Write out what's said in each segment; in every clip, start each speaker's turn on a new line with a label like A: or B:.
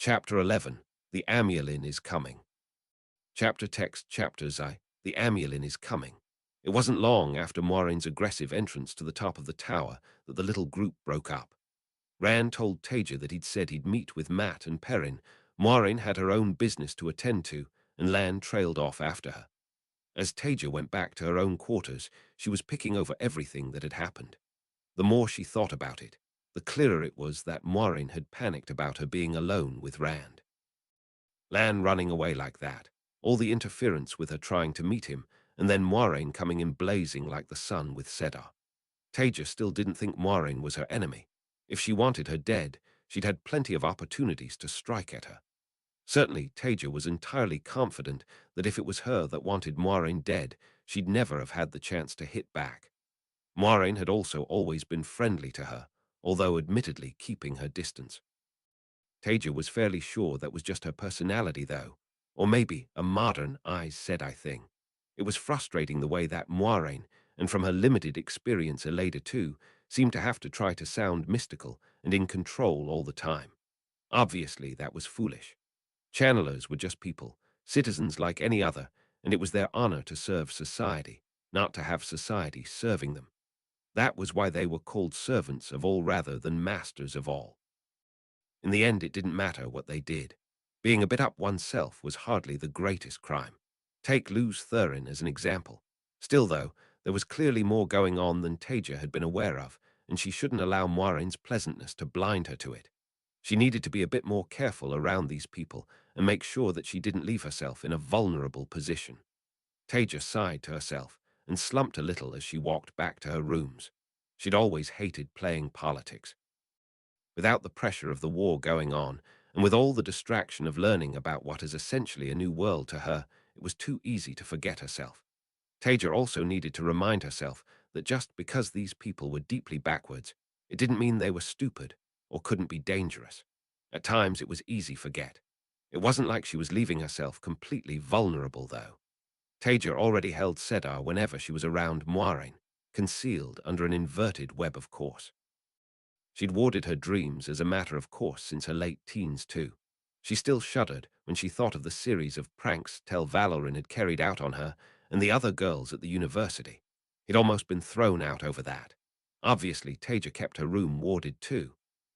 A: Chapter 11. The Amulin is Coming. Chapter text chapters I. The Amulin is Coming. It wasn't long after Moiraine's aggressive entrance to the top of the tower that the little group broke up. Rand told Taija that he'd said he'd meet with Matt and Perrin. Moiraine had her own business to attend to, and Lan trailed off after her. As Taija went back to her own quarters, she was picking over everything that had happened. The more she thought about it, the clearer it was that Moiraine had panicked about her being alone with Rand. Lan running away like that, all the interference with her trying to meet him, and then Moiraine coming in blazing like the sun with Sedar. Taija still didn't think Moiraine was her enemy. If she wanted her dead, she'd had plenty of opportunities to strike at her. Certainly, Taija was entirely confident that if it was her that wanted Moiraine dead, she'd never have had the chance to hit back. Moiraine had also always been friendly to her, although admittedly keeping her distance. Taija was fairly sure that was just her personality, though, or maybe a modern Aes Sedai thing. It was frustrating the way that Moiraine, and from her limited experience Eleda too, seemed to have to try to sound mystical and in control all the time. Obviously, that was foolish. Channelers were just people, citizens like any other, and it was their honor to serve society, not to have society serving them. That was why they were called servants of all rather than masters of all. In the end, it didn't matter what they did. Being a bit up oneself was hardly the greatest crime. Take Luz Thurin as an example. Still, though, there was clearly more going on than Taija had been aware of, and she shouldn't allow Moiraine's pleasantness to blind her to it. She needed to be a bit more careful around these people and make sure that she didn't leave herself in a vulnerable position. Taija sighed to herself and slumped a little as she walked back to her rooms. She'd always hated playing politics. Without the pressure of the war going on, and with all the distraction of learning about what is essentially a new world to her, it was too easy to forget herself. Taija also needed to remind herself that just because these people were deeply backwards, it didn't mean they were stupid or couldn't be dangerous. At times it was easy to forget. It wasn't like she was leaving herself completely vulnerable, though. Taija already held Sedar whenever she was around Moiraine, concealed under an inverted web of course. She'd warded her dreams as a matter of course since her late teens, too. She still shuddered when she thought of the series of pranks Tel Valorin had carried out on her and the other girls at the university. He'd almost been thrown out over that. Obviously, Taija kept her room warded, too.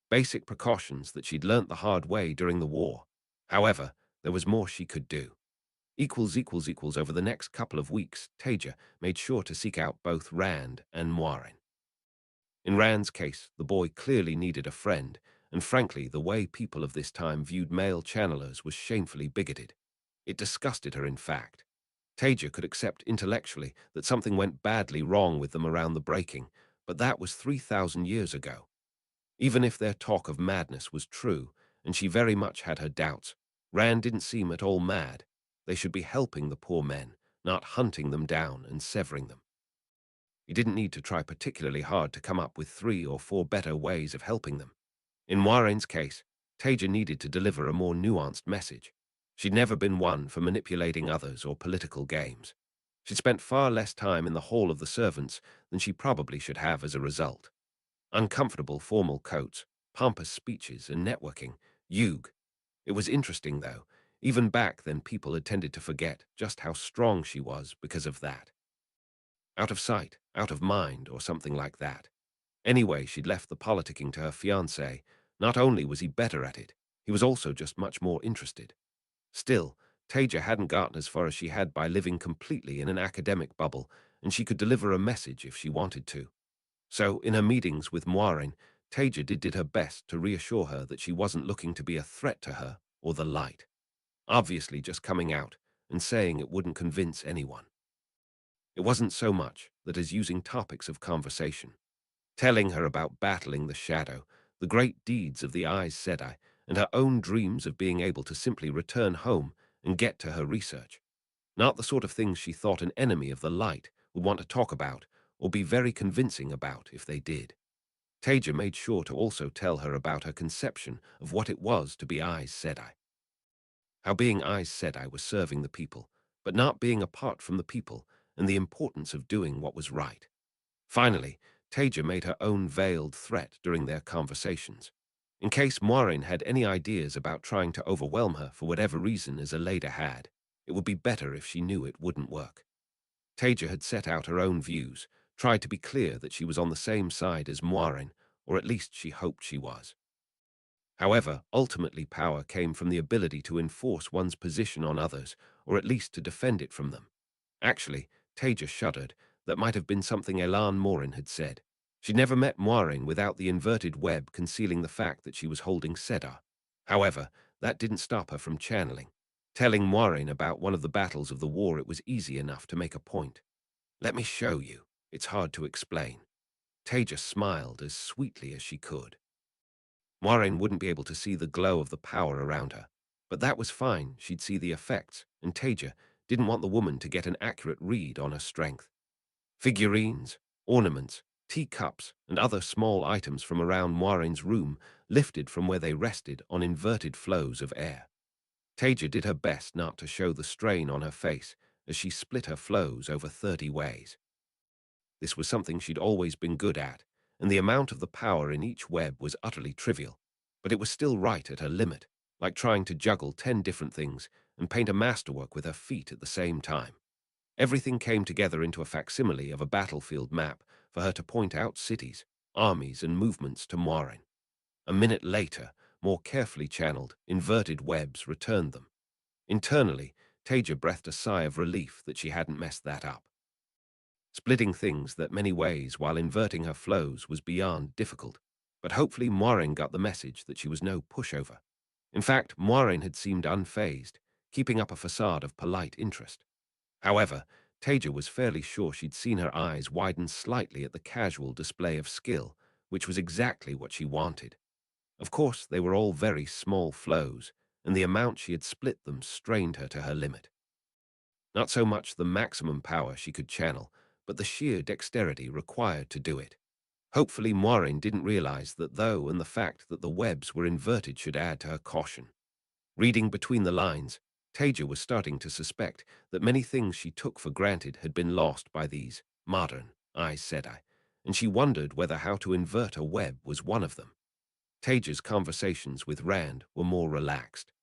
A: Basic precautions that she'd learnt the hard way during the war. However, there was more she could do. Over the next couple of weeks, Taija made sure to seek out both Rand and Moiraine. In Rand's case, the boy clearly needed a friend, and frankly, the way people of this time viewed male channelers was shamefully bigoted. It disgusted her, in fact. Taija could accept intellectually that something went badly wrong with them around the breaking, but that was 3,000 years ago. Even if their talk of madness was true, and she very much had her doubts, Rand didn't seem at all mad. They should be helping the poor men, not hunting them down and severing them. He didn't need to try particularly hard to come up with 3 or 4 better ways of helping them. In Moiraine's case, Taija needed to deliver a more nuanced message. She'd never been one for manipulating others or political games. She'd spent far less time in the hall of the servants than she probably should have as a result. Uncomfortable formal coats, pompous speeches, and networking. Yugh. It was interesting, though. Even back then, people had tended to forget just how strong she was because of that. Out of sight, out of mind, or something like that. Anyway, she'd left the politicking to her fiancé. Not only was he better at it, he was also just much more interested. Still, Taija hadn't gotten as far as she had by living completely in an academic bubble, and she could deliver a message if she wanted to. So, in her meetings with Moiraine, Taija did her best to reassure her that she wasn't looking to be a threat to her or the light. Obviously just coming out and saying it wouldn't convince anyone. It wasn't so much that as using topics of conversation, telling her about battling the shadow, the great deeds of the Aes Sedai, and her own dreams of being able to simply return home and get to her research. Not the sort of things she thought an enemy of the light would want to talk about or be very convincing about if they did. Taija made sure to also tell her about her conception of what it was to be Aes Sedai. How being Aes Sedai was serving the people, but not being apart from the people, and the importance of doing what was right. Finally, Taija made her own veiled threat during their conversations. in case Moiraine had any ideas about trying to overwhelm her for whatever reason as Eleda had. It would be better if she knew it wouldn't work. Taija had set out her own views, tried to be clear that she was on the same side as Moiraine, or at least she hoped she was. However, ultimately power came from the ability to enforce one's position on others, or at least to defend it from them. Actually, Taija shuddered. That might have been something Elan Morin had said. She'd never met Moiraine without the inverted web concealing the fact that she was holding Sedar. However, that didn't stop her from channeling. Telling Moiraine about one of the battles of the war, it was easy enough to make a point. "Let me show you. It's hard to explain." Taija smiled as sweetly as she could. Moiraine wouldn't be able to see the glow of the power around her, but that was fine. She'd see the effects, and Taija didn't want the woman to get an accurate read on her strength. Figurines, ornaments, teacups, and other small items from around Moiraine's room lifted from where they rested on inverted flows of air. Taija did her best not to show the strain on her face as she split her flows over 30 ways. This was something she'd always been good at, and the amount of the power in each web was utterly trivial, but it was still right at her limit, like trying to juggle 10 different things and paint a masterwork with her feet at the same time. Everything came together into a facsimile of a battlefield map for her to point out cities, armies, and movements to Moiraine. A minute later, more carefully channeled, inverted webs returned them. Internally, Taija breathed a sigh of relief that she hadn't messed that up. Splitting things that many ways while inverting her flows was beyond difficult, but hopefully Moiraine got the message that she was no pushover. In fact, Moiraine had seemed unfazed, keeping up a facade of polite interest. However, Taija was fairly sure she'd seen her eyes widen slightly at the casual display of skill, which was exactly what she wanted. Of course, they were all very small flows, and the amount she had split them strained her to her limit. Not so much the maximum power she could channel, but the sheer dexterity required to do it. Hopefully Moiraine didn't realize that though, and the fact that the webs were inverted should add to her caution. Reading between the lines, Taija was starting to suspect that many things she took for granted had been lost by these modern Aes Sedai, and she wondered whether how to invert a web was one of them. Taija's conversations with Rand were more relaxed.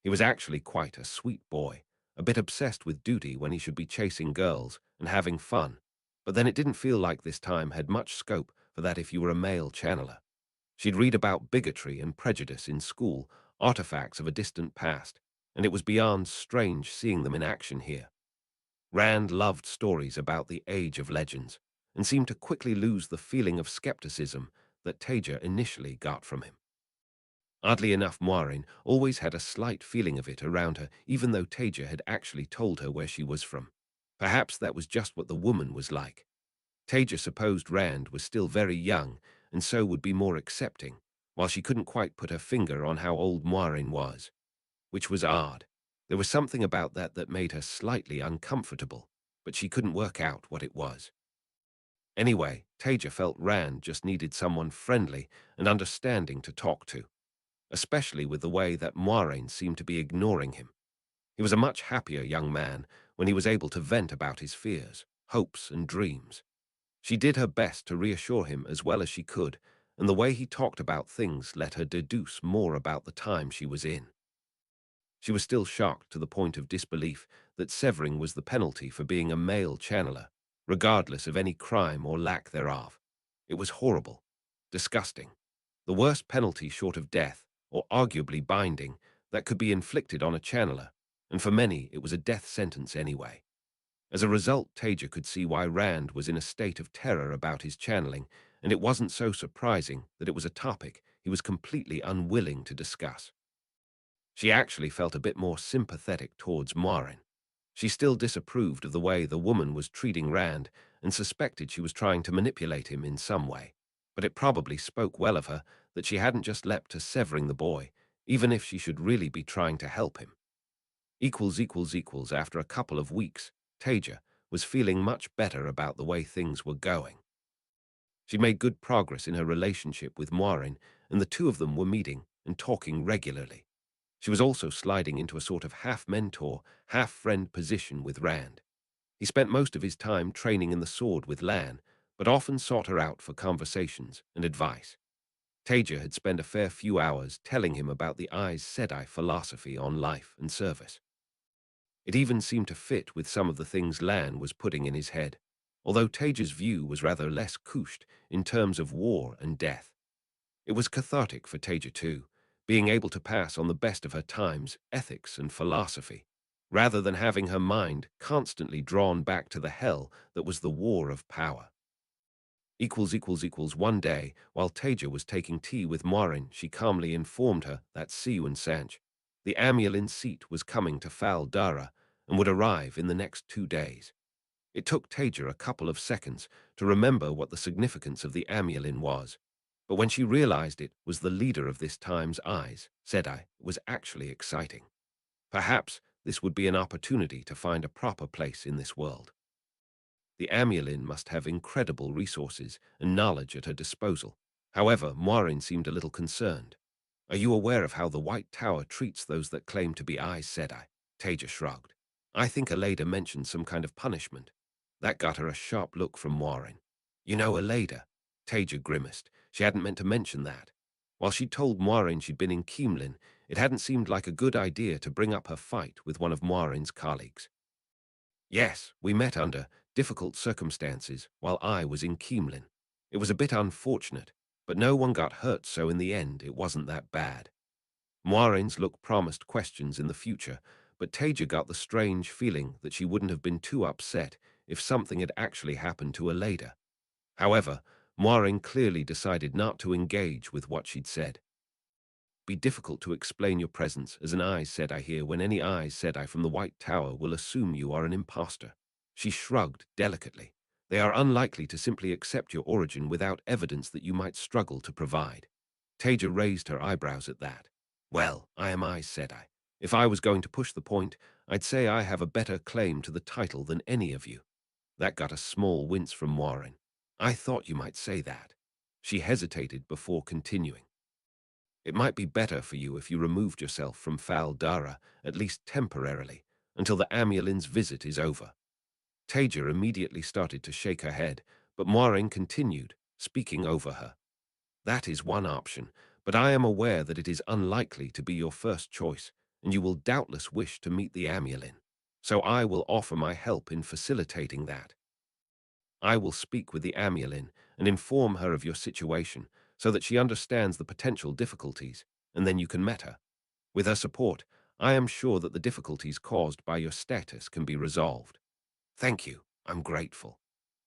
A: He was actually quite a sweet boy, a bit obsessed with duty when he should be chasing girls and having fun, but then it didn't feel like this time had much scope for that if you were a male channeler. She'd read about bigotry and prejudice in school, artifacts of a distant past, and it was beyond strange seeing them in action here. Rand loved stories about the Age of Legends, and seemed to quickly lose the feeling of skepticism that Taija initially got from him. Oddly enough, Moiraine always had a slight feeling of it around her, even though Taija had actually told her where she was from. Perhaps that was just what the woman was like. Taija supposed Rand was still very young, and so would be more accepting, while she couldn't quite put her finger on how old Moiraine was. Which was odd. There was something about that that made her slightly uncomfortable, but she couldn't work out what it was. Anyway, Taija felt Rand just needed someone friendly and understanding to talk to, especially with the way that Moiraine seemed to be ignoring him. He was a much happier young man when he was able to vent about his fears, hopes, and dreams. She did her best to reassure him as well as she could, and the way he talked about things let her deduce more about the time she was in. She was still shocked to the point of disbelief that severing was the penalty for being a male channeler, regardless of any crime or lack thereof. It was horrible, disgusting, the worst penalty short of death, or arguably binding, that could be inflicted on a channeler, and for many it was a death sentence anyway. As a result, Taija could see why Rand was in a state of terror about his channeling, and it wasn't so surprising that it was a topic he was completely unwilling to discuss. She actually felt a bit more sympathetic towards Moiraine. She still disapproved of the way the woman was treating Rand and suspected she was trying to manipulate him in some way, but it probably spoke well of her that she hadn't just leapt to severing the boy, even if she should really be trying to help him. After a couple of weeks, Taija was feeling much better about the way things were going. She made good progress in her relationship with Moiraine, and the two of them were meeting and talking regularly. She was also sliding into a sort of half-mentor, half-friend position with Rand. He spent most of his time training in the sword with Lan, but often sought her out for conversations and advice. Taija had spent a fair few hours telling him about the Aes Sedai philosophy on life and service. It even seemed to fit with some of the things Lan was putting in his head, although Taija's view was rather less couched in terms of war and death. It was cathartic for Taija too, being able to pass on the best of her time's ethics and philosophy, rather than having her mind constantly drawn back to the hell that was the war of power. One day, while Taija was taking tea with Morin, she calmly informed her that Siu and Sanch, the Amulin seat was coming to Fal Dara and would arrive in the next 2 days. It took Taija a couple of seconds to remember what the significance of the Amulin was, but when she realized it was the leader of this time's Aes Sedai, it was actually exciting. Perhaps this would be an opportunity to find a proper place in this world. The Amulin must have incredible resources and knowledge at her disposal. However, Morin seemed a little concerned. Are you aware of how the White Tower treats those that claim to be Aes Sedai? Taija shrugged. I think Aleda mentioned some kind of punishment. That got her a sharp look from Morin. You know Aleda? Taija grimaced. She hadn't meant to mention that. While she'd told Morin she'd been in Keemlin, it hadn't seemed like a good idea to bring up her fight with one of Morin's colleagues. Yes, we met under difficult circumstances while I was in Keemlin. It was a bit unfortunate, but no one got hurt, so in the end it wasn't that bad. Moirin's look promised questions in the future, but Taija got the strange feeling that she wouldn't have been too upset if something had actually happened to Aleda. However, Moirin clearly decided not to engage with what she'd said. Be difficult to explain your presence as an Aes Sedai here when any Aes Sedai from the White Tower will assume you are an impostor. She shrugged delicately. They are unlikely to simply accept your origin without evidence that you might struggle to provide. Taija raised her eyebrows at that. Well, I am Aes Sedai. If I was going to push the point, I'd say I have a better claim to the title than any of you. That got a small wince from Morin. I thought you might say that. She hesitated before continuing. It might be better for you if you removed yourself from Fal Dara, at least temporarily, until the Amulin's visit is over. Taija immediately started to shake her head, but Morin continued, speaking over her. That is one option, but I am aware that it is unlikely to be your first choice, and you will doubtless wish to meet the Amulin. So I will offer my help in facilitating that. I will speak with the Amulin and inform her of your situation so that she understands the potential difficulties, and then you can met her. With her support, I am sure that the difficulties caused by your status can be resolved. Thank you. I'm grateful.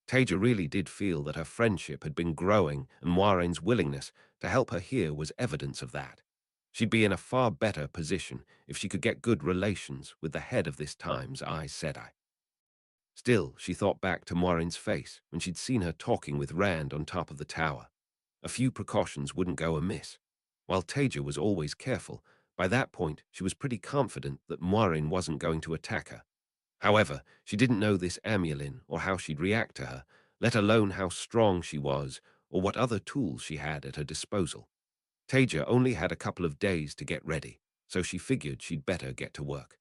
A: Taija really did feel that her friendship had been growing, and Moirin's willingness to help her here was evidence of that. She'd be in a far better position if she could get good relations with the head of this time's Aes Sedai. Still, she thought back to Moirin's face when she'd seen her talking with Rand on top of the tower. A few precautions wouldn't go amiss. While Taija was always careful, by that point she was pretty confident that Moirin wasn't going to attack her. However, she didn't know this Amulin or how she'd react to her, let alone how strong she was or what other tools she had at her disposal. Taija only had a couple of days to get ready, so she figured she'd better get to work.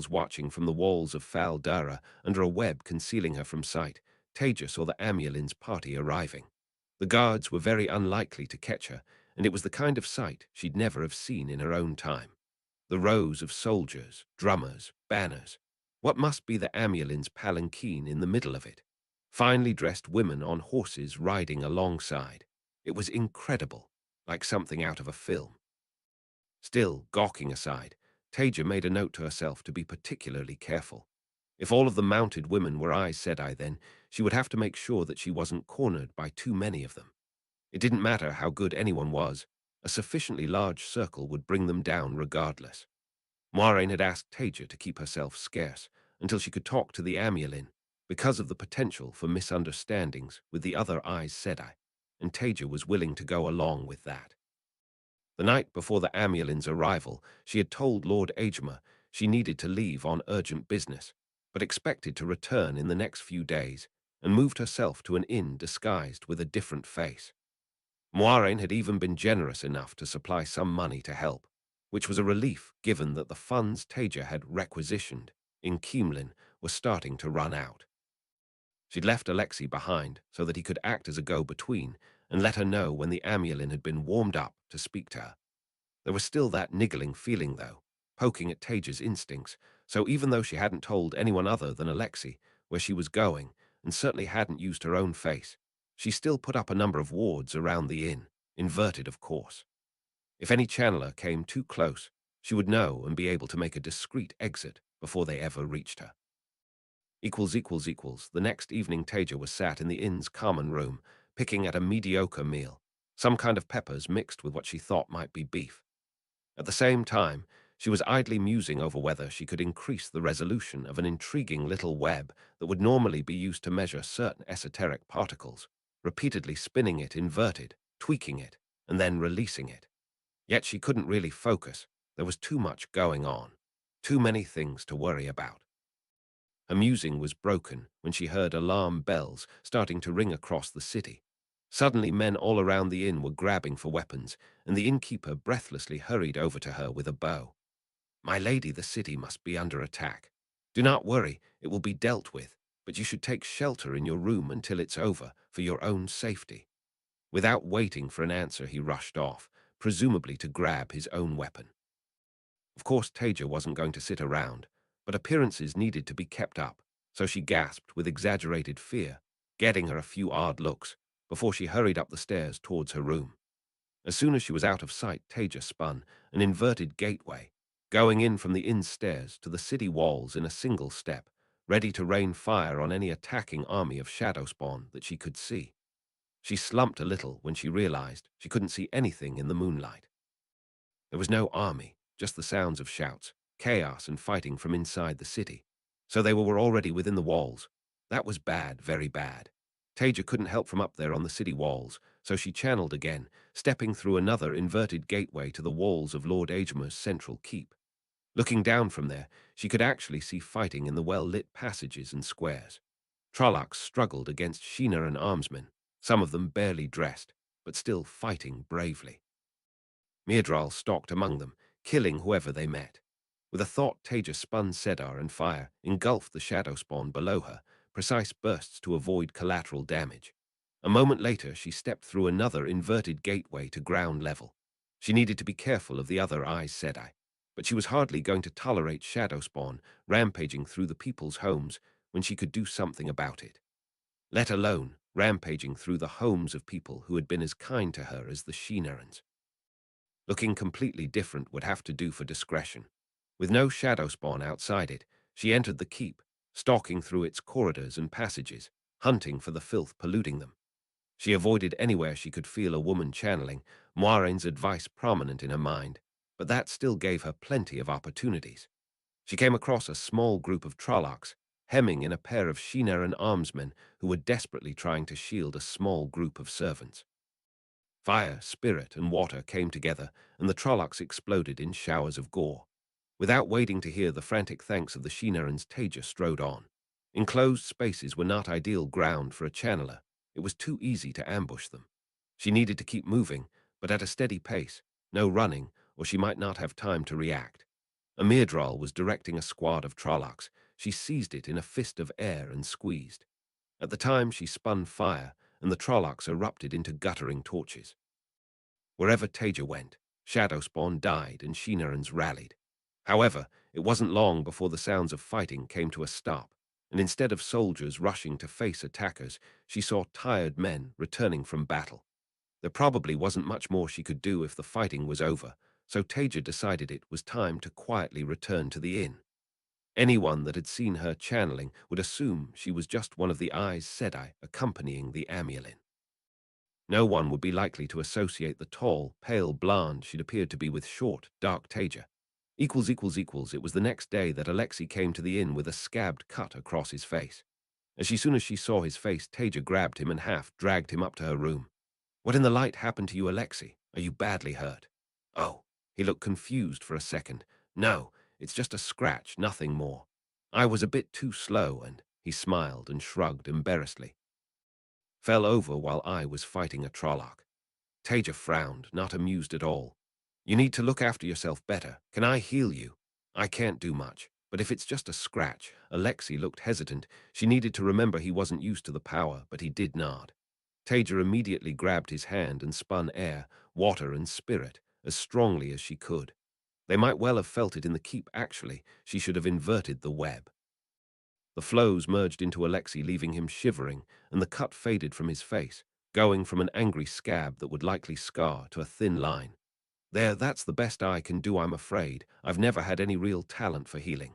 A: Watching from the walls of Fal Dara under a web concealing her from sight, Taija saw the Amulin's party arriving. The guards were very unlikely to catch her, and it was the kind of sight she'd never have seen in her own time. The rows of soldiers, drummers, banners. What must be the Amulin's palanquin in the middle of it? Finely dressed women on horses riding alongside. It was incredible, like something out of a film. Still, gawking aside, Taija made a note to herself to be particularly careful. If all of the mounted women were Aes Sedai, then she would have to make sure that she wasn't cornered by too many of them. It didn't matter how good anyone was, a sufficiently large circle would bring them down regardless. Moiraine had asked Taija to keep herself scarce until she could talk to the Amulin because of the potential for misunderstandings with the other Aes Sedai, and Taija was willing to go along with that. The night before the Amulin's arrival, she had told Lord Aegema she needed to leave on urgent business, but expected to return in the next few days, and moved herself to an inn disguised with a different face. Moiraine had even been generous enough to supply some money to help, which was a relief given that the funds Taija had requisitioned in Keemlin were starting to run out. She'd left Alexei behind so that he could act as a go-between and let her know when the amulin had been warmed up to speak to her. There was still that niggling feeling, though, poking at Taija's instincts, so even though she hadn't told anyone other than Alexei where she was going, and certainly hadn't used her own face, she still put up a number of wards around the inn, inverted of course. If any channeler came too close, she would know and be able to make a discreet exit before they ever reached her. The next evening Taija was sat in the inn's common room, picking at a mediocre meal, some kind of peppers mixed with what she thought might be beef. At the same time, she was idly musing over whether she could increase the resolution of an intriguing little web that would normally be used to measure certain esoteric particles, repeatedly spinning it inverted, tweaking it, and then releasing it. Yet she couldn't really focus. There was too much going on, too many things to worry about. Her musing was broken when she heard alarm bells starting to ring across the city. Suddenly, men all around the inn were grabbing for weapons, and the innkeeper breathlessly hurried over to her with a bow. "My lady, the city must be under attack. Do not worry, it will be dealt with, but you should take shelter in your room until it's over, for your own safety." Without waiting for an answer, he rushed off, presumably to grab his own weapon. Of course, Taija wasn't going to sit around, but appearances needed to be kept up, so she gasped with exaggerated fear, getting her a few odd looks, before she hurried up the stairs towards her room. As soon as she was out of sight, Taija spun an inverted gateway, going in from the inn stairs to the city walls in a single step, ready to rain fire on any attacking army of shadow spawn that she could see. She slumped a little when she realized she couldn't see anything in the moonlight. There was no army, just the sounds of shouts, chaos and fighting from inside the city. So they were already within the walls. That was bad, very bad. Taija couldn't help from up there on the city walls, so she channeled again, stepping through another inverted gateway to the walls of Lord Agemer's central keep. Looking down from there, she could actually see fighting in the well-lit passages and squares. Trollocs struggled against Sheena and armsmen, some of them barely dressed, but still fighting bravely. Myrddraal stalked among them, killing whoever they met. With a thought, Taija spun Sedar and fire, engulfed the shadow spawn below her, precise bursts to avoid collateral damage. A moment later, she stepped through another inverted gateway to ground level. She needed to be careful of the other Aes Sedai, but she was hardly going to tolerate shadow spawn rampaging through the people's homes when she could do something about it. Let alone rampaging through the homes of people who had been as kind to her as the Sheenerans. Looking completely different would have to do for discretion. With no shadow spawn outside it, she entered the keep, stalking through its corridors and passages, hunting for the filth polluting them. She avoided anywhere she could feel a woman channeling, Moiraine's advice prominent in her mind, but that still gave her plenty of opportunities. She came across a small group of Trollocs, hemming in a pair of Sheenaran armsmen who were desperately trying to shield a small group of servants. Fire, spirit, and water came together, and the Trollocs exploded in showers of gore. Without waiting to hear the frantic thanks of the Sheenarans, Taija strode on. Enclosed spaces were not ideal ground for a channeler. It was too easy to ambush them. She needed to keep moving, but at a steady pace, no running, or she might not have time to react. A Myrddraal was directing a squad of Trollocs. She seized it in a fist of air and squeezed. At the time, she spun fire, and the Trollocs erupted into guttering torches. Wherever Taija went, shadow spawn died and Sheenarans rallied. However, it wasn't long before the sounds of fighting came to a stop, and instead of soldiers rushing to face attackers, she saw tired men returning from battle. There probably wasn't much more she could do if the fighting was over, so Taija decided it was time to quietly return to the inn. Anyone that had seen her channeling would assume she was just one of the Aes Sedai accompanying the amulin. No one would be likely to associate the tall, pale blonde she'd appeared to be with short, dark Taija. It was the next day that Alexei came to the inn with a scabbed cut across his face. As soon as she saw his face, Taija grabbed him and half dragged him up to her room. "What in the light happened to you, Alexei? Are you badly hurt?" "Oh." He looked confused for a second. "No, it's just a scratch, nothing more. I was a bit too slow," and he smiled and shrugged embarrassedly. "Fell over while I was fighting a Trolloc." Taija frowned, not amused at all. "You need to look after yourself better. Can I heal you?" "I can't do much, but if it's just a scratch." Alexei looked hesitant. She needed to remember he wasn't used to the power, but he did nod. Taija immediately grabbed his hand and spun air, water, and spirit as strongly as she could. They might well have felt it in the keep, actually. She should have inverted the web. The flows merged into Alexei, leaving him shivering, and the cut faded from his face, going from an angry scab that would likely scar to a thin line. There, that's the best I can do, I'm afraid. I've never had any real talent for healing.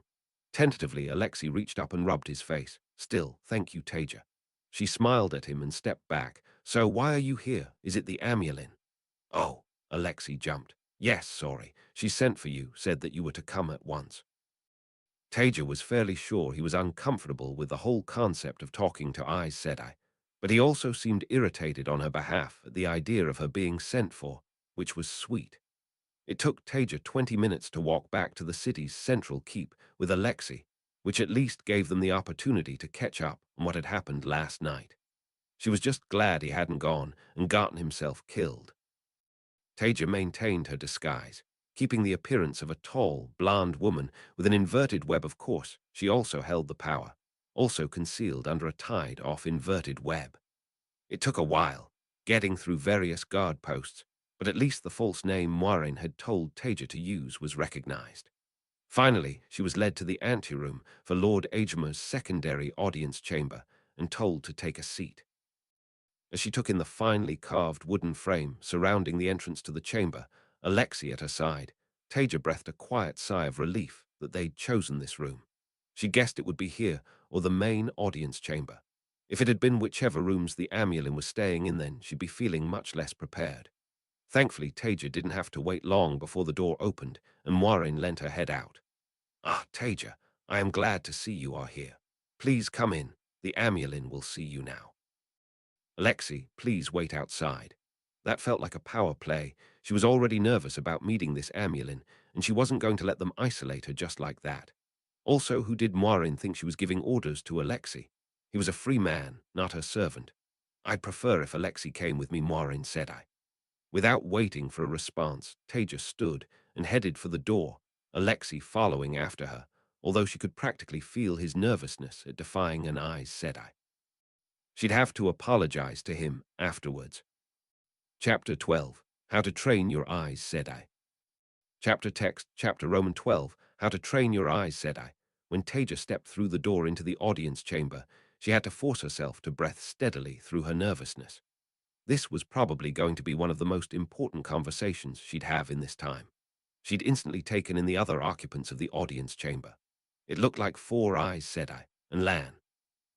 A: Tentatively, Alexei reached up and rubbed his face. Still, thank you, Taija. She smiled at him and stepped back. So why are you here? Is it the Amulin? Oh, Alexei jumped. Yes, sorry. She sent for you, said that you were to come at once. Taija was fairly sure he was uncomfortable with the whole concept of talking to Aes Sedai, but he also seemed irritated on her behalf at the idea of her being sent for, which was sweet. It took Taija 20 minutes to walk back to the city's central keep with Alexei, which at least gave them the opportunity to catch up on what had happened last night. She was just glad he hadn't gone and gotten himself killed. Taija maintained her disguise, keeping the appearance of a tall, blonde woman with an inverted web. Of course, she also held the power, also concealed under a tied-off inverted web. It took a while, getting through various guard posts, but at least the false name Moiraine had told Taija to use was recognized. Finally, she was led to the anteroom for Lord Aegimer's secondary audience chamber and told to take a seat. As she took in the finely carved wooden frame surrounding the entrance to the chamber, Alexei at her side, Taija breathed a quiet sigh of relief that they'd chosen this room. She guessed it would be here or the main audience chamber. If it had been whichever rooms the Amulin was staying in, then she'd be feeling much less prepared. Thankfully, Taija didn't have to wait long before the door opened and Moiraine lent her head out. Ah, Taija, I am glad to see you are here. Please come in. The Amulin will see you now. Alexei, please wait outside. That felt like a power play. She was already nervous about meeting this Amulin, and she wasn't going to let them isolate her just like that. Also, who did Moiraine think she was giving orders to Alexei? He was a free man, not her servant. I'd prefer if Alexei came with me, Moiraine said. Without waiting for a response, Taija stood and headed for the door, Alexei following after her, although she could practically feel his nervousness at defying an Aes Sedai. She'd have to apologize to him afterwards. Chapter 12. How to Train Your Aes Sedai. Chapter text, Chapter Roman 12. How to Train Your Aes Sedai. When Taija stepped through the door into the audience chamber, she had to force herself to breathe steadily through her nervousness. This was probably going to be one of the most important conversations she'd have in this time. She'd instantly taken in the other occupants of the audience chamber. It looked like 4 Aes Sedai and Lan.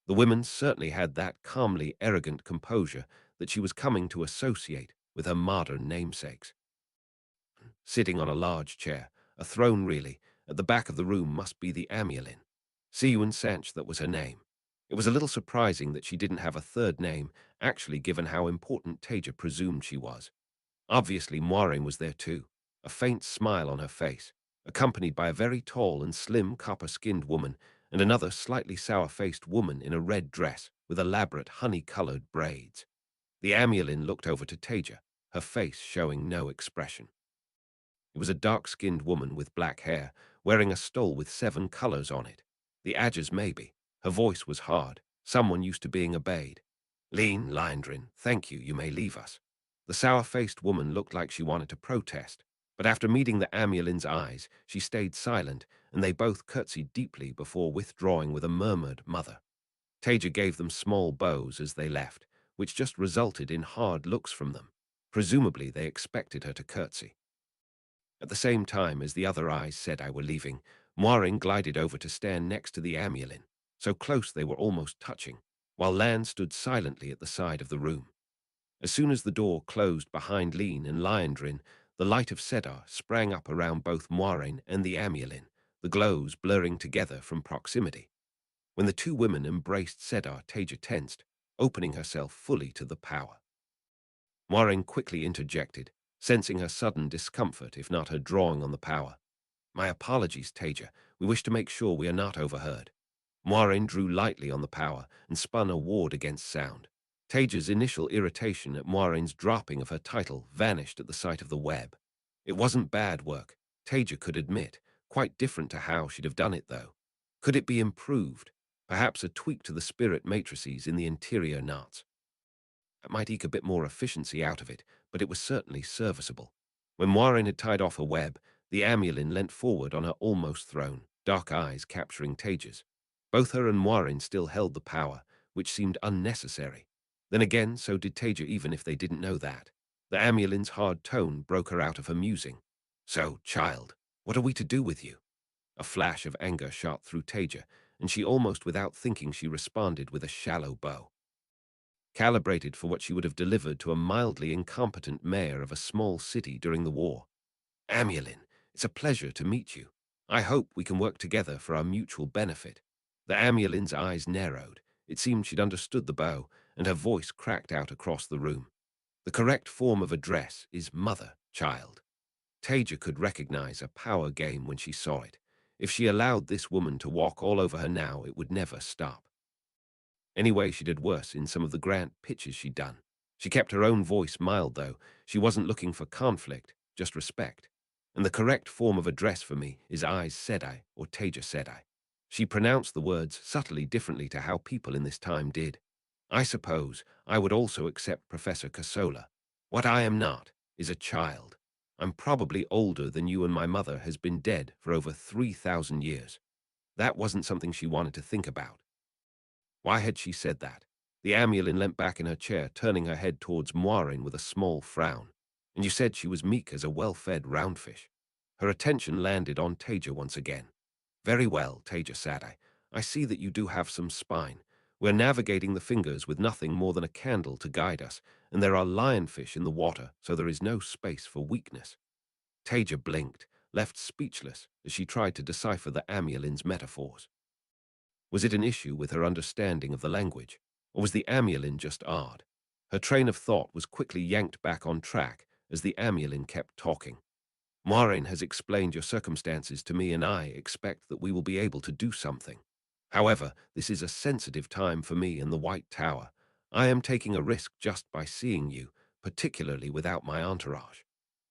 A: The women certainly had that calmly arrogant composure that she was coming to associate with her modern namesakes. Sitting on a large chair, a throne really, at the back of the room must be the Amulin. Siuan Sanch, that was her name. It was a little surprising that she didn't have a third name, actually, given how important Taija presumed she was. Obviously, Moiraine was there too, a faint smile on her face, accompanied by a very tall and slim copper-skinned woman and another slightly sour-faced woman in a red dress with elaborate honey-colored braids. The Amulin looked over to Taija, her face showing no expression. It was a dark-skinned woman with black hair, wearing a stole with 7 colors on it. The Ajas maybe. Her voice was hard, someone used to being obeyed. Lean, Lyndrin, thank you, you may leave us. The sour-faced woman looked like she wanted to protest, but after meeting the Amulin's eyes, she stayed silent, and they both curtsied deeply before withdrawing with a murmured mother. Taija gave them small bows as they left, which just resulted in hard looks from them. Presumably they expected her to curtsy. At the same time as the other Aes Sedai were leaving, Moiraine glided over to stand next to the Amulin, so close they were almost touching, while Lan stood silently at the side of the room. As soon as the door closed behind Lean and Lyndrin, the light of Sedar sprang up around both Moiraine and the Amulin, the glows blurring together from proximity. When the 2 women embraced Sedar, Taija tensed, opening herself fully to the power. Moiraine quickly interjected, sensing her sudden discomfort if not her drawing on the power. My apologies, Taija. We wish to make sure we are not overheard. Moiraine drew lightly on the power and spun a ward against sound. Taija's initial irritation at Moiraine's dropping of her title vanished at the sight of the web. It wasn't bad work, Taija could admit, quite different to how she'd have done it, though. Could it be improved? Perhaps a tweak to the spirit matrices in the interior knots. It might eke a bit more efficiency out of it, but it was certainly serviceable. When Moiraine had tied off her web, the Amulin leant forward on her almost throne, dark eyes capturing Taija's. Both her and Moiraine still held the power, which seemed unnecessary. Then again, so did Taija, even if they didn't know that. The Amulin's hard tone broke her out of her musing. "So, child, what are we to do with you?" A flash of anger shot through Taija, and she almost without thinking she responded with a shallow bow, calibrated for what she would have delivered to a mildly incompetent mayor of a small city during the war. "Amulin, it's a pleasure to meet you. I hope we can work together for our mutual benefit." The Amulin's eyes narrowed. It seemed she'd understood the bow, and her voice cracked out across the room. "The correct form of address is mother, child." Taija could recognize a power game when she saw it. If she allowed this woman to walk all over her now, it would never stop. Anyway, she did worse in some of the grand pitches she'd done. She kept her own voice mild, though. She wasn't looking for conflict, just respect. "And the correct form of address for me is Aes Sedai, or Taija Sedai." She pronounced the words subtly differently to how people in this time did. "I suppose I would also accept Professor Kosola. What I am not is a child. I'm probably older than you, and my mother has been dead for over 3,000 years." That wasn't something she wanted to think about. Why had she said that? The Amulin leant back in her chair, turning her head towards Moiraine with a small frown. "And you said she was meek as a well-fed roundfish." Her attention landed on Taija once again. "Very well, Taija Sedai. I see that you do have some spine. We're navigating the fingers with nothing more than a candle to guide us, and there are lionfish in the water, so there is no space for weakness." Taija blinked, left speechless as she tried to decipher the Amulin's metaphors. Was it an issue with her understanding of the language, or was the Amulin just odd? Her train of thought was quickly yanked back on track as the Amulin kept talking. "Moiraine has explained your circumstances to me, and I expect that we will be able to do something. However, this is a sensitive time for me and the White Tower. I am taking a risk just by seeing you, particularly without my entourage.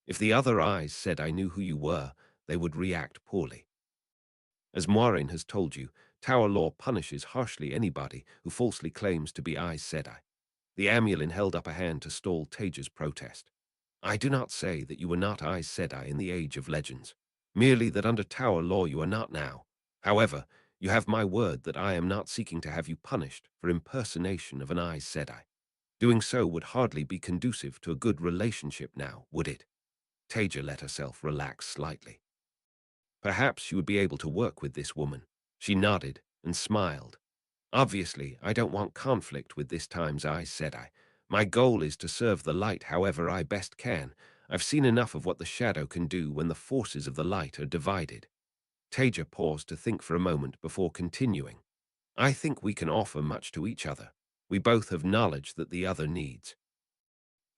A: If the other eyes said I knew who you were, they would react poorly. As Moiraine has told you, Tower law punishes harshly anybody who falsely claims to be Aes Sedai." The Amulin held up a hand to stall Taija's protest. "I do not say that you were not Aes Sedai in the Age of Legends, merely that under Tower law you are not now. However, you have my word that I am not seeking to have you punished for impersonation of an Aes Sedai. Doing so would hardly be conducive to a good relationship now, would it?" Taija let herself relax slightly. "Perhaps you would be able to work with this woman." She nodded and smiled. "Obviously, I don't want conflict with this time's Aes Sedai. My goal is to serve the light however I best can. I've seen enough of what the shadow can do when the forces of the light are divided." Taija paused to think for a moment before continuing. "I think we can offer much to each other. We both have knowledge that the other needs.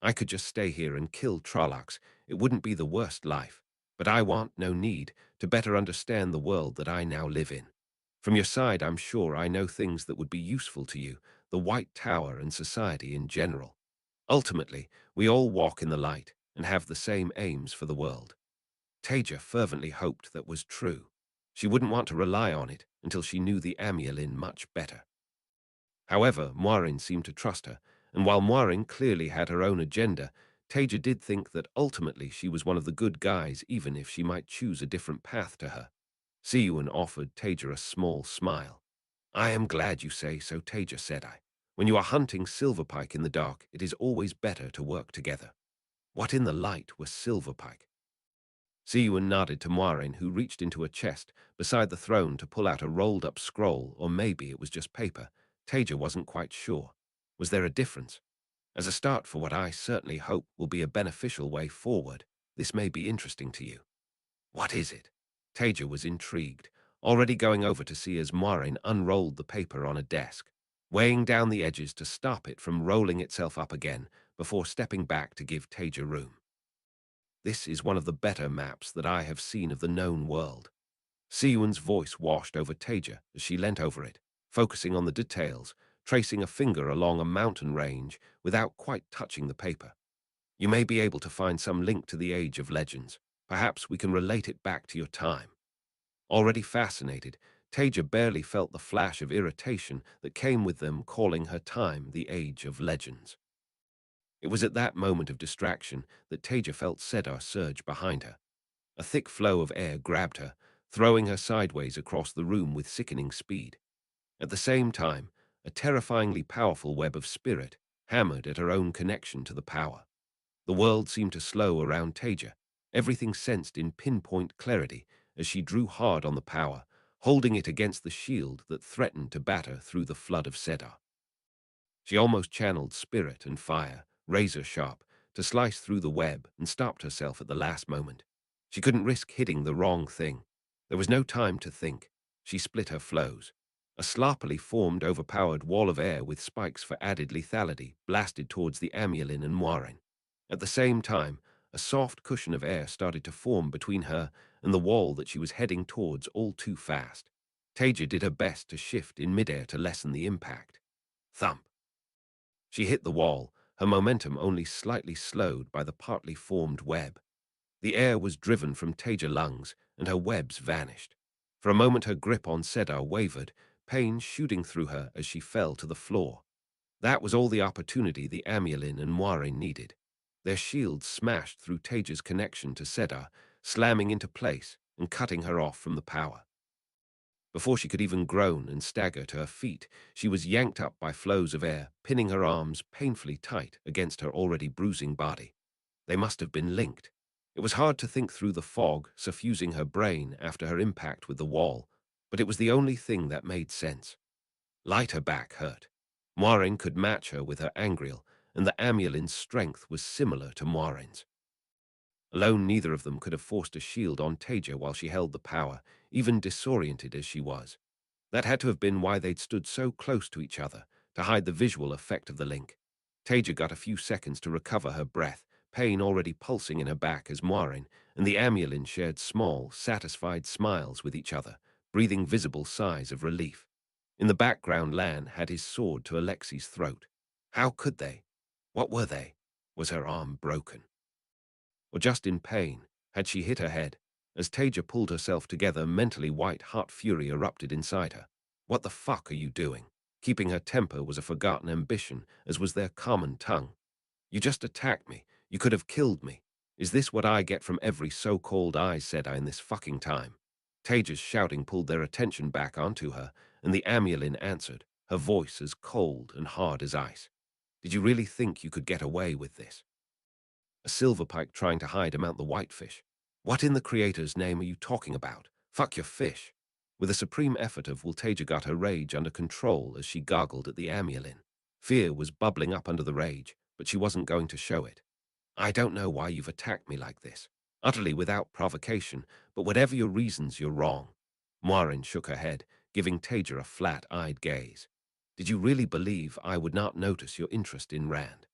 A: I could just stay here and kill Trollocs. It wouldn't be the worst life. But I want, no need, to better understand the world that I now live in. From your side, I'm sure I know things that would be useful to you, the White Tower and society in general. Ultimately, we all walk in the light and have the same aims for the world." Taija fervently hoped that was true. She wouldn't want to rely on it until she knew the Amulin much better. However, Moiraine seemed to trust her, and while Moiraine clearly had her own agenda, Taija did think that ultimately she was one of the good guys, even if she might choose a different path to her. Siuan offered Taija a small smile. "I am glad you say so, Taija," said I. "When you are hunting silverpike in the dark, it is always better to work together." What in the light was silverpike? Siuan nodded to Moiraine, who reached into a chest beside the throne to pull out a rolled-up scroll, or maybe it was just paper. Taija wasn't quite sure. Was there a difference? "As a start for what I certainly hope will be a beneficial way forward, this may be interesting to you." "What is it?" Taija was intrigued, already going over to see as Moiraine unrolled the paper on a desk, weighing down the edges to stop it from rolling itself up again before stepping back to give Taija room. "This is one of the better maps that I have seen of the known world." Siuan's voice washed over Taija as she leant over it, focusing on the details, tracing a finger along a mountain range without quite touching the paper. "You may be able to find some link to the Age of Legends. Perhaps we can relate it back to your time." Already fascinated, Taija barely felt the flash of irritation that came with them calling her time the Age of Legends. It was at that moment of distraction that Taija felt Sedar surge behind her. A thick flow of air grabbed her, throwing her sideways across the room with sickening speed. At the same time, a terrifyingly powerful web of spirit hammered at her own connection to the power. The world seemed to slow around Taija, everything sensed in pinpoint clarity as she drew hard on the power, holding it against the shield that threatened to batter through the flood of Sedar. She almost channeled spirit and fire, razor sharp, to slice through the web and stopped herself at the last moment. She couldn't risk hitting the wrong thing. There was no time to think. She split her flows. A sloppily formed, overpowered wall of air with spikes for added lethality blasted towards the Amulin and Moirin. At the same time, a soft cushion of air started to form between her and the wall that she was heading towards all too fast. Taija did her best to shift in midair to lessen the impact. Thump. She hit the wall, her momentum only slightly slowed by the partly formed web. The air was driven from Taija lungs, and her webs vanished. For a moment her grip on Sedar wavered, pain shooting through her as she fell to the floor. That was all the opportunity the Amulin and Moirin needed. Their shields smashed through Taija's connection to Sedar, slamming into place and cutting her off from the power. Before she could even groan and stagger to her feet, she was yanked up by flows of air, pinning her arms painfully tight against her already bruising body. They must have been linked. It was hard to think through the fog suffusing her brain after her impact with the wall, but it was the only thing that made sense. Light her back hurt. Moirin could match her with her angriel, and the Amulin's strength was similar to Moirin's. Alone, neither of them could have forced a shield on Taija while she held the power, even disoriented as she was. That had to have been why they'd stood so close to each other, to hide the visual effect of the link. Taija got a few seconds to recover her breath, pain already pulsing in her back as Moirin and the Amulin shared small, satisfied smiles with each other, breathing visible sighs of relief. In the background, Lan had his sword to Alexi's throat. How could they? What were they? Was her arm broken? Or just in pain, had she hit her head? As Taija pulled herself together, mentally white-hot fury erupted inside her. What the fuck are you doing? Keeping her temper was a forgotten ambition, as was their common tongue. You just attacked me. You could have killed me. Is this what I get from every so-called Aes Sedai in this fucking time? Taija's shouting pulled their attention back onto her, and the Amulin answered, her voice as cold and hard as ice. Did you really think you could get away with this? A silverpike trying to hide among the whitefish. What in the Creator's name are you talking about? Fuck your fish. With a supreme effort of will, Taija got her rage under control as she gargled at the Amulin. Fear was bubbling up under the rage, but she wasn't going to show it. I don't know why you've attacked me like this. Utterly without provocation, but whatever your reasons, you're wrong. Moirin shook her head, giving Taija a flat-eyed gaze. Did you really believe I would not notice your interest in Rand?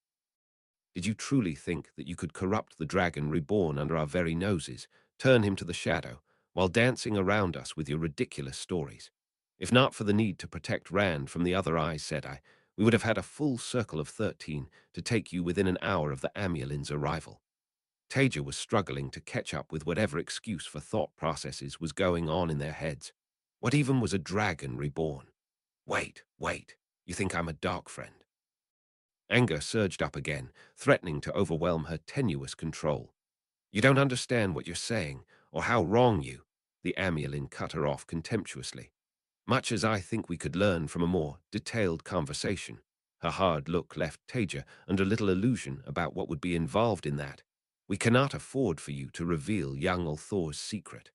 A: Did you truly think that you could corrupt the dragon reborn under our very noses, turn him to the shadow, while dancing around us with your ridiculous stories? If not for the need to protect Rand from the other Aes Sedai, we would have had a full circle of 13 to take you within an hour of the Amulin's arrival. Taija was struggling to catch up with whatever excuse for thought processes was going on in their heads. What even was a dragon reborn? Wait. You think I'm a dark friend? Anger surged up again, threatening to overwhelm her tenuous control. You don't understand what you're saying, or how wrong you. The Amulin cut her off contemptuously. Much as I think we could learn from a more detailed conversation. Her hard look left Taija under little illusion about what would be involved in that. We cannot afford for you to reveal young Ulthor's secret.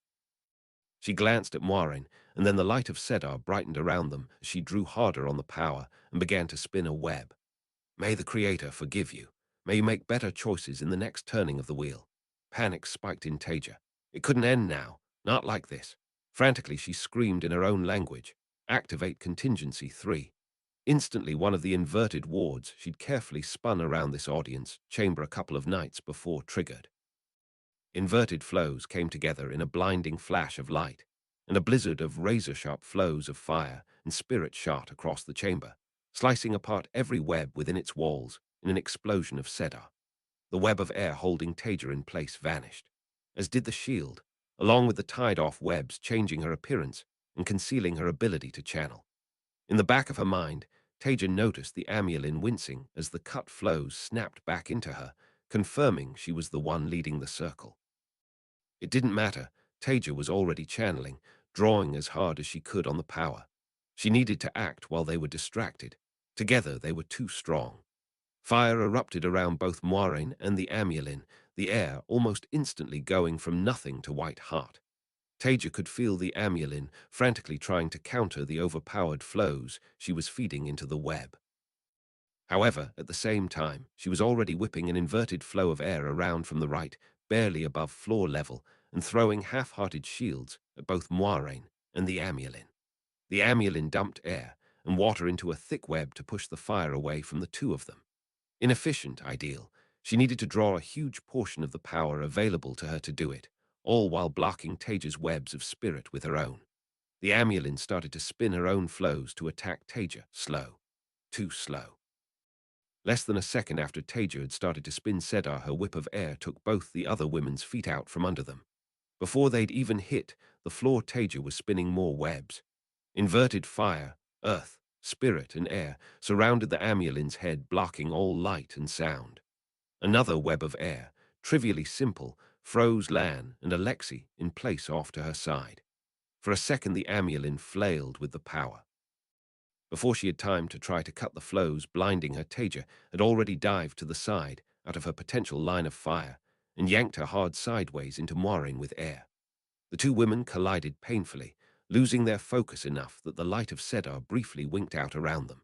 A: She glanced at Moirin, and then the light of Sedar brightened around them as she drew harder on the power and began to spin a web. May the Creator forgive you. May you make better choices in the next turning of the wheel. Panic spiked in Taija. It couldn't end now. Not like this. Frantically, she screamed in her own language. Activate Contingency 3. Instantly, one of the inverted wards she'd carefully spun around this audience chamber a couple of nights before triggered. Inverted flows came together in a blinding flash of light, and a blizzard of razor-sharp flows of fire and spirit shot across the chamber, slicing apart every web within its walls in an explosion of Sedar. The web of air holding Taija in place vanished, as did the shield, along with the tied-off webs changing her appearance and concealing her ability to channel. In the back of her mind, Taija noticed the amulin wincing as the cut flows snapped back into her, confirming she was the one leading the circle. It didn't matter. Taija was already channeling, drawing as hard as she could on the power. She needed to act while they were distracted. Together they were too strong. Fire erupted around both Moiraine and the amulin, the air almost instantly going from nothing to white hot. Taija could feel the amulin frantically trying to counter the overpowered flows she was feeding into the web. However, at the same time, she was already whipping an inverted flow of air around from the right, barely above floor level, and throwing half-hearted shields at both Moiraine and the amulin. The amulin dumped air and water into a thick web to push the fire away from the two of them. Inefficient, ideal. She needed to draw a huge portion of the power available to her to do it, all while blocking Taija's webs of spirit with her own. The amulin started to spin her own flows to attack Taija, slow. Too slow. Less than a second after Taija had started to spin Sedar, her whip of air took both the other women's feet out from under them. Before they'd even hit the floor, Taija was spinning more webs. Inverted fire, earth, spirit, and air surrounded the amulin's head, blocking all light and sound. Another web of air, trivially simple, froze Lan and Alexei in place off to her side. For a second the amulin flailed with the power. Before she had time to try to cut the flows blinding her, Taija had already dived to the side out of her potential line of fire and yanked her hard sideways into Moiraine with air. The two women collided painfully, losing their focus enough that the light of Sedar briefly winked out around them.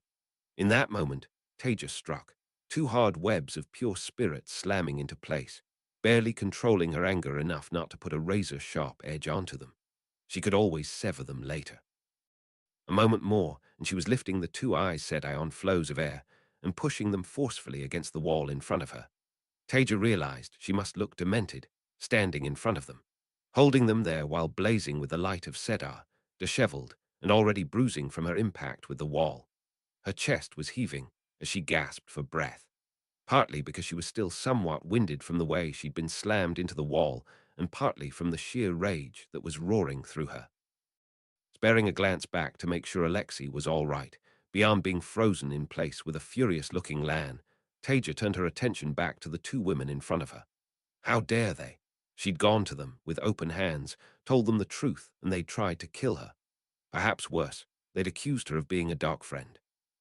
A: In that moment, Taija struck, two hard webs of pure spirit slamming into place, barely controlling her anger enough not to put a razor-sharp edge onto them. She could always sever them later. A moment more, and she was lifting the two Aes Sedai on flows of air and pushing them forcefully against the wall in front of her. Taija realized she must look demented, standing in front of them, holding them there while blazing with the light of Sedar, disheveled and already bruising from her impact with the wall. Her chest was heaving as she gasped for breath, partly because she was still somewhat winded from the way she'd been slammed into the wall, and partly from the sheer rage that was roaring through her. Sparing a glance back to make sure Alexei was all right, beyond being frozen in place with a furious-looking Lan, Taija turned her attention back to the two women in front of her. How dare they? She'd gone to them with open hands, told them the truth, and they'd tried to kill her. Perhaps worse, they'd accused her of being a dark friend.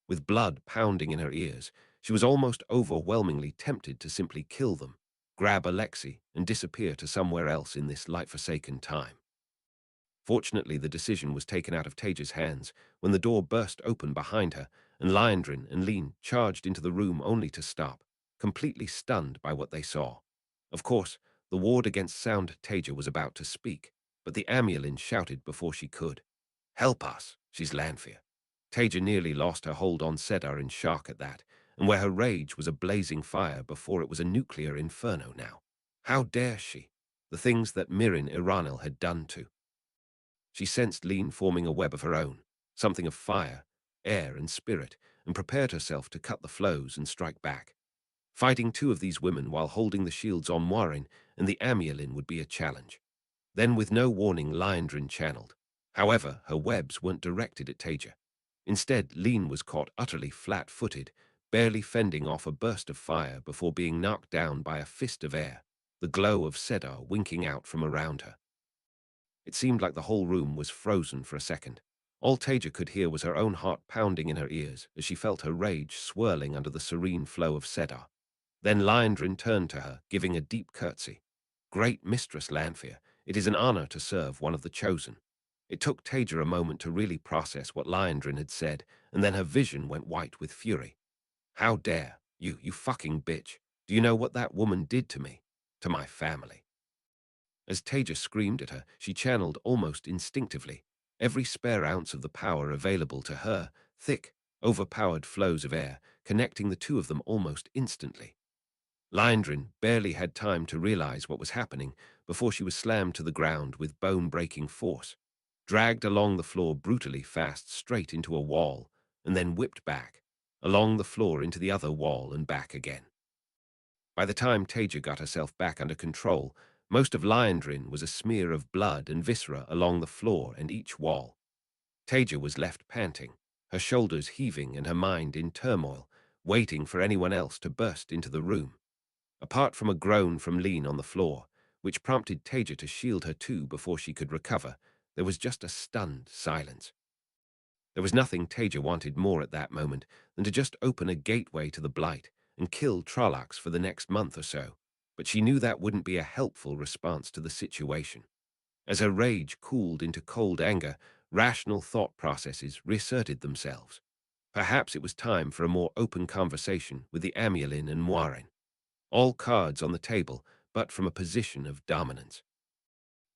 A: With blood pounding in her ears, she was almost overwhelmingly tempted to simply kill them, grab Alexei, and disappear to somewhere else in this light-forsaken time. Fortunately, the decision was taken out of Taija's hands when the door burst open behind her, and Liandrin and Lean charged into the room only to stop, completely stunned by what they saw. Of course, the ward against sound Taija was about to speak, but the amulin shouted before she could. "Help us, she's Lanfear." Taija nearly lost her hold on Sedar in shock at that, and where her rage was a blazing fire before it was a nuclear inferno now. How dare she? The things that Mirin Iranil had done to. She sensed Lean forming a web of her own, something of fire, air, and spirit, and prepared herself to cut the flows and strike back. Fighting two of these women while holding the shields on Moiraine and the amulin would be a challenge. Then, with no warning, Liandrin channeled. However, her webs weren't directed at Taija. Instead, Lean was caught utterly flat-footed, barely fending off a burst of fire before being knocked down by a fist of air, the glow of Sedar winking out from around her. It seemed like the whole room was frozen for a second. All Taija could hear was her own heart pounding in her ears as she felt her rage swirling under the serene flow of Sedar. Then Liandrin turned to her, giving a deep curtsy. "Great Mistress Lanfear, it is an honor to serve one of the chosen." It took Taija a moment to really process what Liandrin had said, and then her vision went white with fury. "How dare you fucking bitch. Do you know what that woman did to me? To my family?" As Taija screamed at her, she channeled almost instinctively every spare ounce of the power available to her, thick, overpowered flows of air, connecting the two of them almost instantly. Liandrin barely had time to realize what was happening before she was slammed to the ground with bone-breaking force, dragged along the floor brutally fast straight into a wall, and then whipped back, along the floor into the other wall and back again. By the time Taija got herself back under control, most of Liandrin was a smear of blood and viscera along the floor and each wall. Taija was left panting, her shoulders heaving and her mind in turmoil, waiting for anyone else to burst into the room. Apart from a groan from Lean on the floor, which prompted Taija to shield her too before she could recover, there was just a stunned silence. There was nothing Taija wanted more at that moment than to just open a gateway to the Blight and kill Trollocs for the next month or so, but she knew that wouldn't be a helpful response to the situation. As her rage cooled into cold anger, rational thought processes reasserted themselves. Perhaps it was time for a more open conversation with the Amuelin and Moiraine. All cards on the table, but from a position of dominance.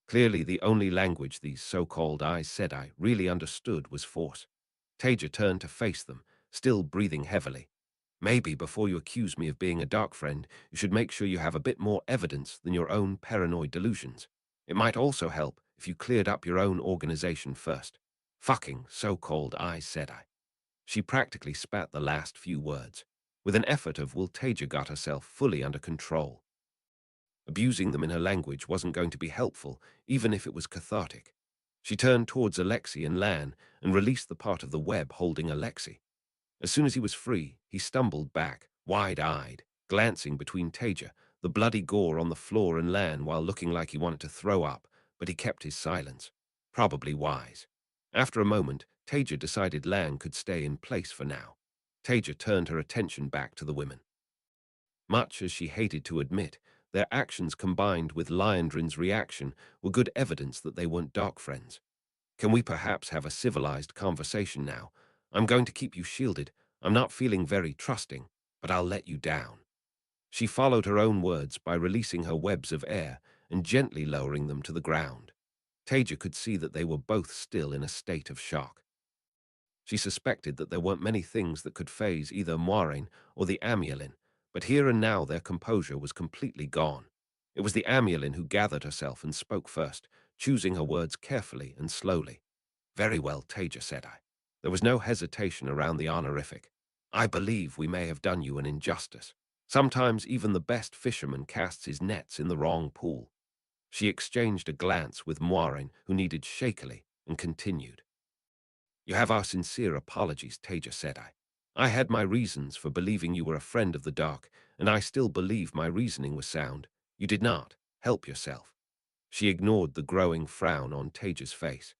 A: Clearly, the only language these so-called Aes Sedai really understood was force. Taija turned to face them, still breathing heavily. Maybe before you accuse me of being a dark friend, you should make sure you have a bit more evidence than your own paranoid delusions. It might also help if you cleared up your own organization first. Fucking so-called Aes Sedai. She practically spat the last few words. With an effort of will, Taija got herself fully under control. Abusing them in her language wasn't going to be helpful, even if it was cathartic. She turned towards Alexei and Lan and released the part of the web holding Alexei. As soon as he was free, he stumbled back, wide-eyed, glancing between Taija, the bloody gore on the floor, and Lan while looking like he wanted to throw up, but he kept his silence. Probably wise. After a moment, Taija decided Lan could stay in place for now. Taija turned her attention back to the women. Much as she hated to admit, their actions combined with Liandrin's reaction were good evidence that they weren't dark friends. Can we perhaps have a civilized conversation now? I'm going to keep you shielded. I'm not feeling very trusting, but I'll let you down. She followed her own words by releasing her webs of air and gently lowering them to the ground. Taija could see that they were both still in a state of shock. She suspected that there weren't many things that could faze either Moiraine or the Amuelin, but here and now their composure was completely gone. It was the Amuelin who gathered herself and spoke first, choosing her words carefully and slowly. "Very well, Taija," said I. There was no hesitation around the honorific. "I believe we may have done you an injustice. Sometimes even the best fisherman casts his nets in the wrong pool." She exchanged a glance with Moiraine, who nodded shakily, and continued. "You have our sincere apologies," Taija said. I had my reasons for believing you were a friend of the dark, and I still believe my reasoning was sound. You did not help yourself." She ignored the growing frown on Taija's face.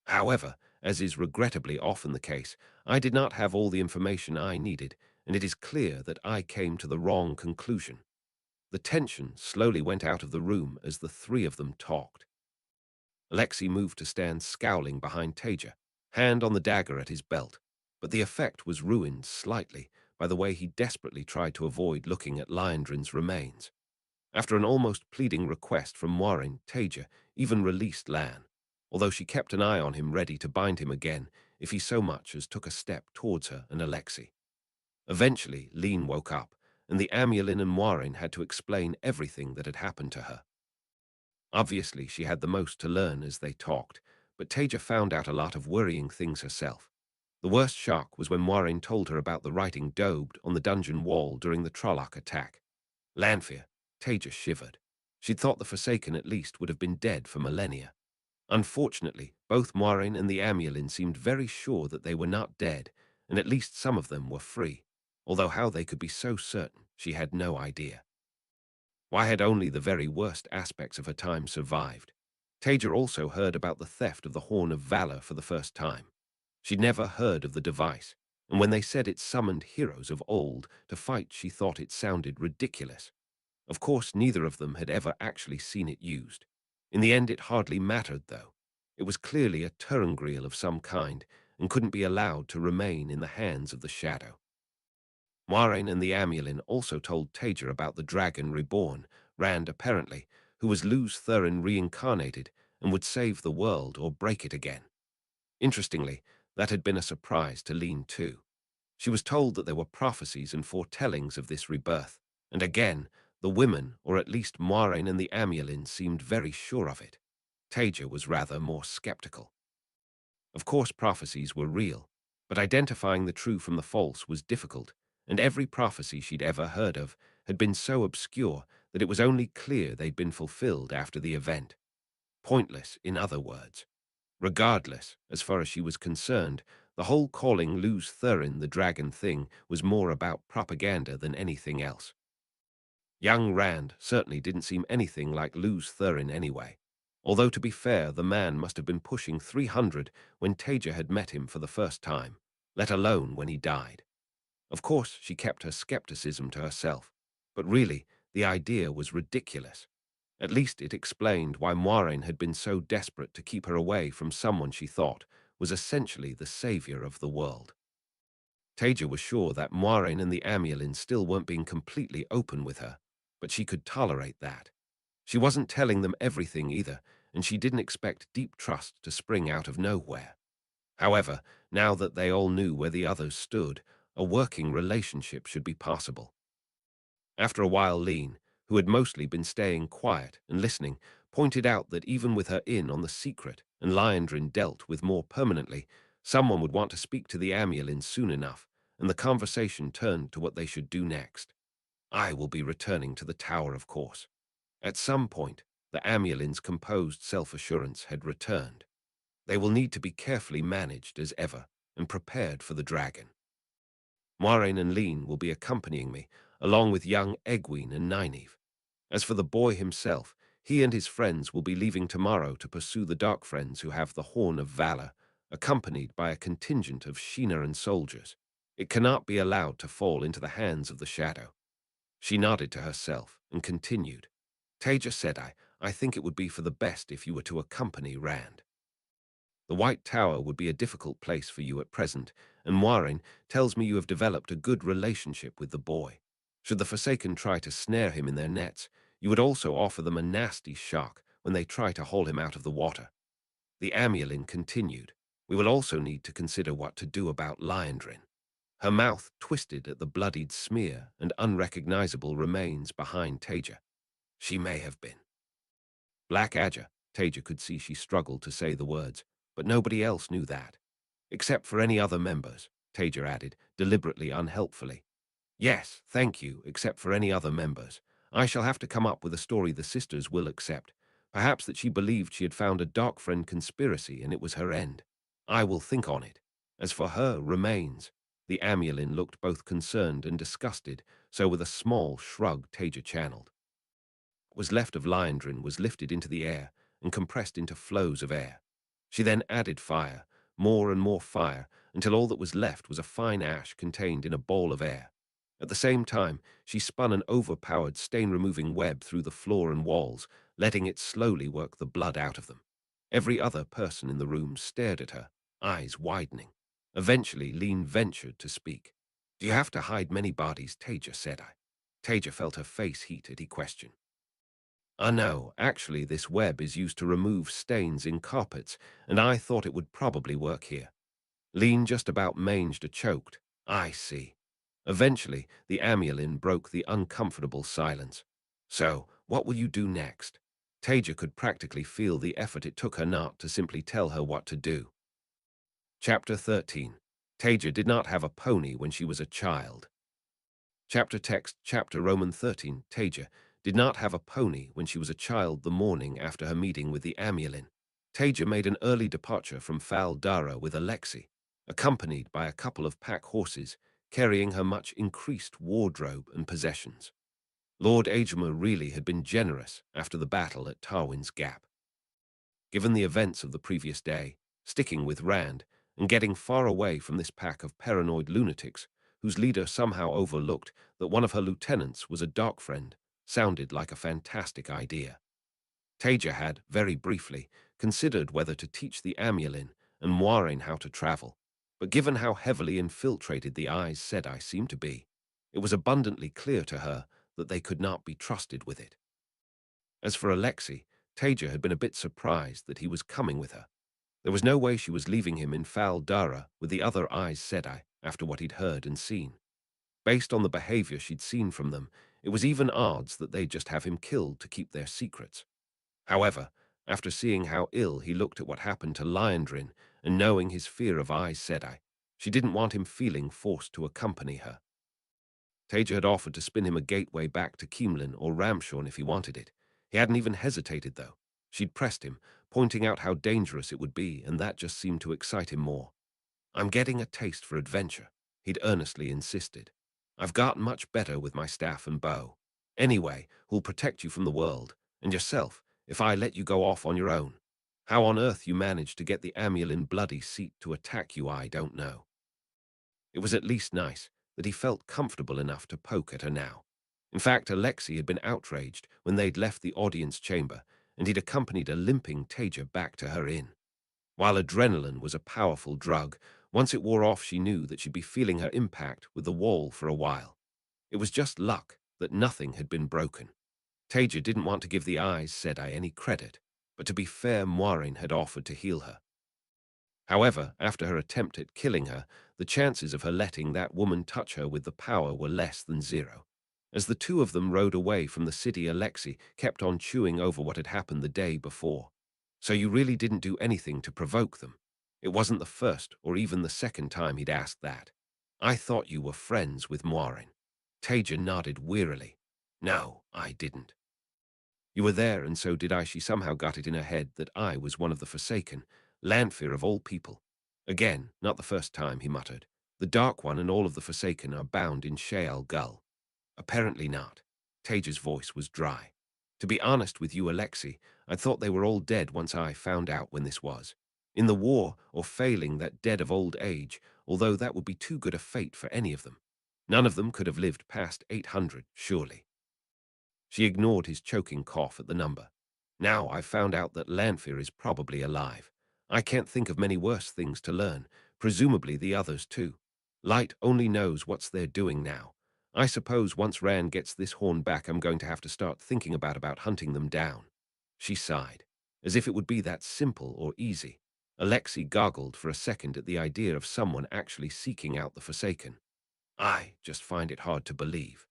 A: "However, as is regrettably often the case, I did not have all the information I needed, and it is clear that I came to the wrong conclusion." The tension slowly went out of the room as the three of them talked. Alexei moved to stand scowling behind Taija, hand on the dagger at his belt, but the effect was ruined slightly by the way he desperately tried to avoid looking at Liandrin's remains. After an almost pleading request from Moiraine, Taija even released Lan, although she kept an eye on him ready to bind him again if he so much as took a step towards her and Alexei. Eventually, Lean woke up, and the Amuelin and Moiraine had to explain everything that had happened to her. Obviously, she had the most to learn as they talked, but Taija found out a lot of worrying things herself. The worst shock was when Moiraine told her about the writing daubed on the dungeon wall during the Trolloc attack. Lanfear, Taija shivered. She'd thought the Forsaken at least would have been dead for millennia. Unfortunately, both Moiraine and the Amuelin seemed very sure that they were not dead, and at least some of them were free, although how they could be so certain, she had no idea. Why had only the very worst aspects of her time survived? Taija also heard about the theft of the Horn of Valor for the first time. She'd never heard of the device, and when they said it summoned heroes of old to fight, she thought it sounded ridiculous. Of course, neither of them had ever actually seen it used. In the end, it hardly mattered, though. It was clearly a Turingriel of some kind, and couldn't be allowed to remain in the hands of the Shadow. Moiraine and the Amuelin also told Taija about the dragon reborn, Rand apparently, who was Luz Thurin reincarnated and would save the world or break it again. Interestingly, that had been a surprise to Lean too. She was told that there were prophecies and foretellings of this rebirth, and again, the women, or at least Moiraine and the Amuelin, seemed very sure of it. Taija was rather more skeptical. Of course, prophecies were real, but identifying the true from the false was difficult, and every prophecy she'd ever heard of had been so obscure that it was only clear they'd been fulfilled after the event. Pointless, in other words. Regardless, as far as she was concerned, The whole calling Luz Thurin the dragon thing was more about propaganda than anything else. Young Rand certainly didn't seem anything like Luz Thurin anyway. Although, to be fair, the man must have been pushing 300 when Taija had met him for the first time, let alone when he died. Of course, she kept her skepticism to herself, but really, the idea was ridiculous. At least it explained why Moiraine had been so desperate to keep her away from someone she thought was essentially the savior of the world. Taija was sure that Moiraine and the Amulin still weren't being completely open with her, but she could tolerate that. She wasn't telling them everything either, and she didn't expect deep trust to spring out of nowhere. However, now that they all knew where the others stood, a working relationship should be possible. After a while, Lean, who had mostly been staying quiet and listening, pointed out that even with her in on the secret and Liandrin dealt with more permanently, someone would want to speak to the Amulin soon enough, and the conversation turned to what they should do next. I will be returning to the tower, of course. At some point, the Amulin's composed self-assurance had returned. They will need to be carefully managed as ever and prepared for the dragon. Moiraine and Lean will be accompanying me, along with young Egwene and Nynaeve. As for the boy himself, he and his friends will be leaving tomorrow to pursue the Dark Friends who have the Horn of Valor, accompanied by a contingent of Sheenaran soldiers. It cannot be allowed to fall into the hands of the Shadow. She nodded to herself and continued. Taija said, I think it would be for the best if you were to accompany Rand. The White Tower would be a difficult place for you at present, and Moiraine tells me you have developed a good relationship with the boy. Should the Forsaken try to snare him in their nets, you would also offer them a nasty shock when they try to haul him out of the water. The Amulin continued. We will also need to consider what to do about Liandrin. Her mouth twisted at the bloodied smear and unrecognizable remains behind Taija. She may have been. Black Adja, Taija could see she struggled to say the words, but nobody else knew that. Except for any other members, Taija added, deliberately unhelpfully. Yes, thank you, except for any other members. I shall have to come up with a story the sisters will accept. Perhaps that she believed she had found a Dark Friend conspiracy and it was her end. I will think on it. As for her remains, the Amulin looked both concerned and disgusted, so with a small shrug Taija channeled. What was left of Liandrin was lifted into the air and compressed into flows of air. She then added fire, more and more fire, until all that was left was a fine ash contained in a bowl of air. At the same time, she spun an overpowered stain-removing web through the floor and walls, letting it slowly work the blood out of them. Every other person in the room stared at her, eyes widening. Eventually, Lean ventured to speak. Do you have to hide many bodies, Taija, said I. Taija felt her face heat at his question. No, actually this web is used to remove stains in carpets, and I thought it would probably work here. Lean just about manged a choked. I see. Eventually, the Amulin broke the uncomfortable silence. So, what will you do next? Taija could practically feel the effort it took her not to simply tell her what to do. Chapter 13. Taija did not have a pony when she was a child. Chapter text, chapter Roman 13, Taija did not have a pony when she was a child the morning after her meeting with the Amulin. Taija made an early departure from Fal Dara with Alexei, accompanied by a couple of pack horses carrying her much increased wardrobe and possessions. Lord Aegema really had been generous after the battle at Tarwin's Gap. Given the events of the previous day, sticking with Rand and getting far away from this pack of paranoid lunatics whose leader somehow overlooked that one of her lieutenants was a Dark Friend sounded like a fantastic idea. Taija had, very briefly, considered whether to teach the Amulin and Moiraine how to travel, but given how heavily infiltrated the Aes Sedai seemed to be, it was abundantly clear to her that they could not be trusted with it. As for Alexei, Taija had been a bit surprised that he was coming with her. There was no way she was leaving him in Fal Dara with the other Aes Sedai after what he'd heard and seen. Based on the behavior she'd seen from them, it was even odds that they'd just have him killed to keep their secrets. However, after seeing how ill he looked at what happened to Liandrin and knowing his fear of Aes Sedai, she didn't want him feeling forced to accompany her. Taija had offered to spin him a gateway back to Keemlin or Ramshorn if he wanted it. He hadn't even hesitated, though. She'd pressed him, pointing out how dangerous it would be, and that just seemed to excite him more. I'm getting a taste for adventure, he'd earnestly insisted. I've gotten much better with my staff and bow. Anyway, who'll protect you from the world, and yourself, if I let you go off on your own? How on earth you managed to get the Amulin bloody seat to attack you, I don't know. It was at least nice that he felt comfortable enough to poke at her now. In fact, Alexei had been outraged when they'd left the audience chamber, and he'd accompanied a limping Taija back to her inn. While adrenaline was a powerful drug, once it wore off she knew that she'd be feeling her impact with the wall for a while. It was just luck that nothing had been broken. Taija didn't want to give the Aes Sedai any credit, but to be fair, Moiraine had offered to heal her. However, after her attempt at killing her, the chances of her letting that woman touch her with the power were less than zero. As the two of them rode away from the city, Alexei kept on chewing over what had happened the day before. So you really didn't do anything to provoke them? It wasn't the first or even the second time he'd asked that. I thought you were friends with Moiraine. Taija nodded wearily. No, I didn't. You were there, and so did I. She somehow got it in her head that I was one of the Forsaken, Lanfear of all people. Again, not the first time, he muttered. The Dark One and all of the Forsaken are bound in Sheol Gull. Apparently not. Taija's voice was dry. To be honest with you, Alexei, I thought they were all dead once I found out when this was. In the war, or failing that dead of old age, although that would be too good a fate for any of them. None of them could have lived past 800, surely. She ignored his choking cough at the number. Now I've found out that Lanfear is probably alive. I can't think of many worse things to learn, presumably the others too. Light only knows what's they're doing now. I suppose once Rand gets this horn back, I'm going to have to start thinking about hunting them down. She sighed, as if it would be that simple or easy. Alexei goggled for a second at the idea of someone actually seeking out the Forsaken. I just find it hard to believe.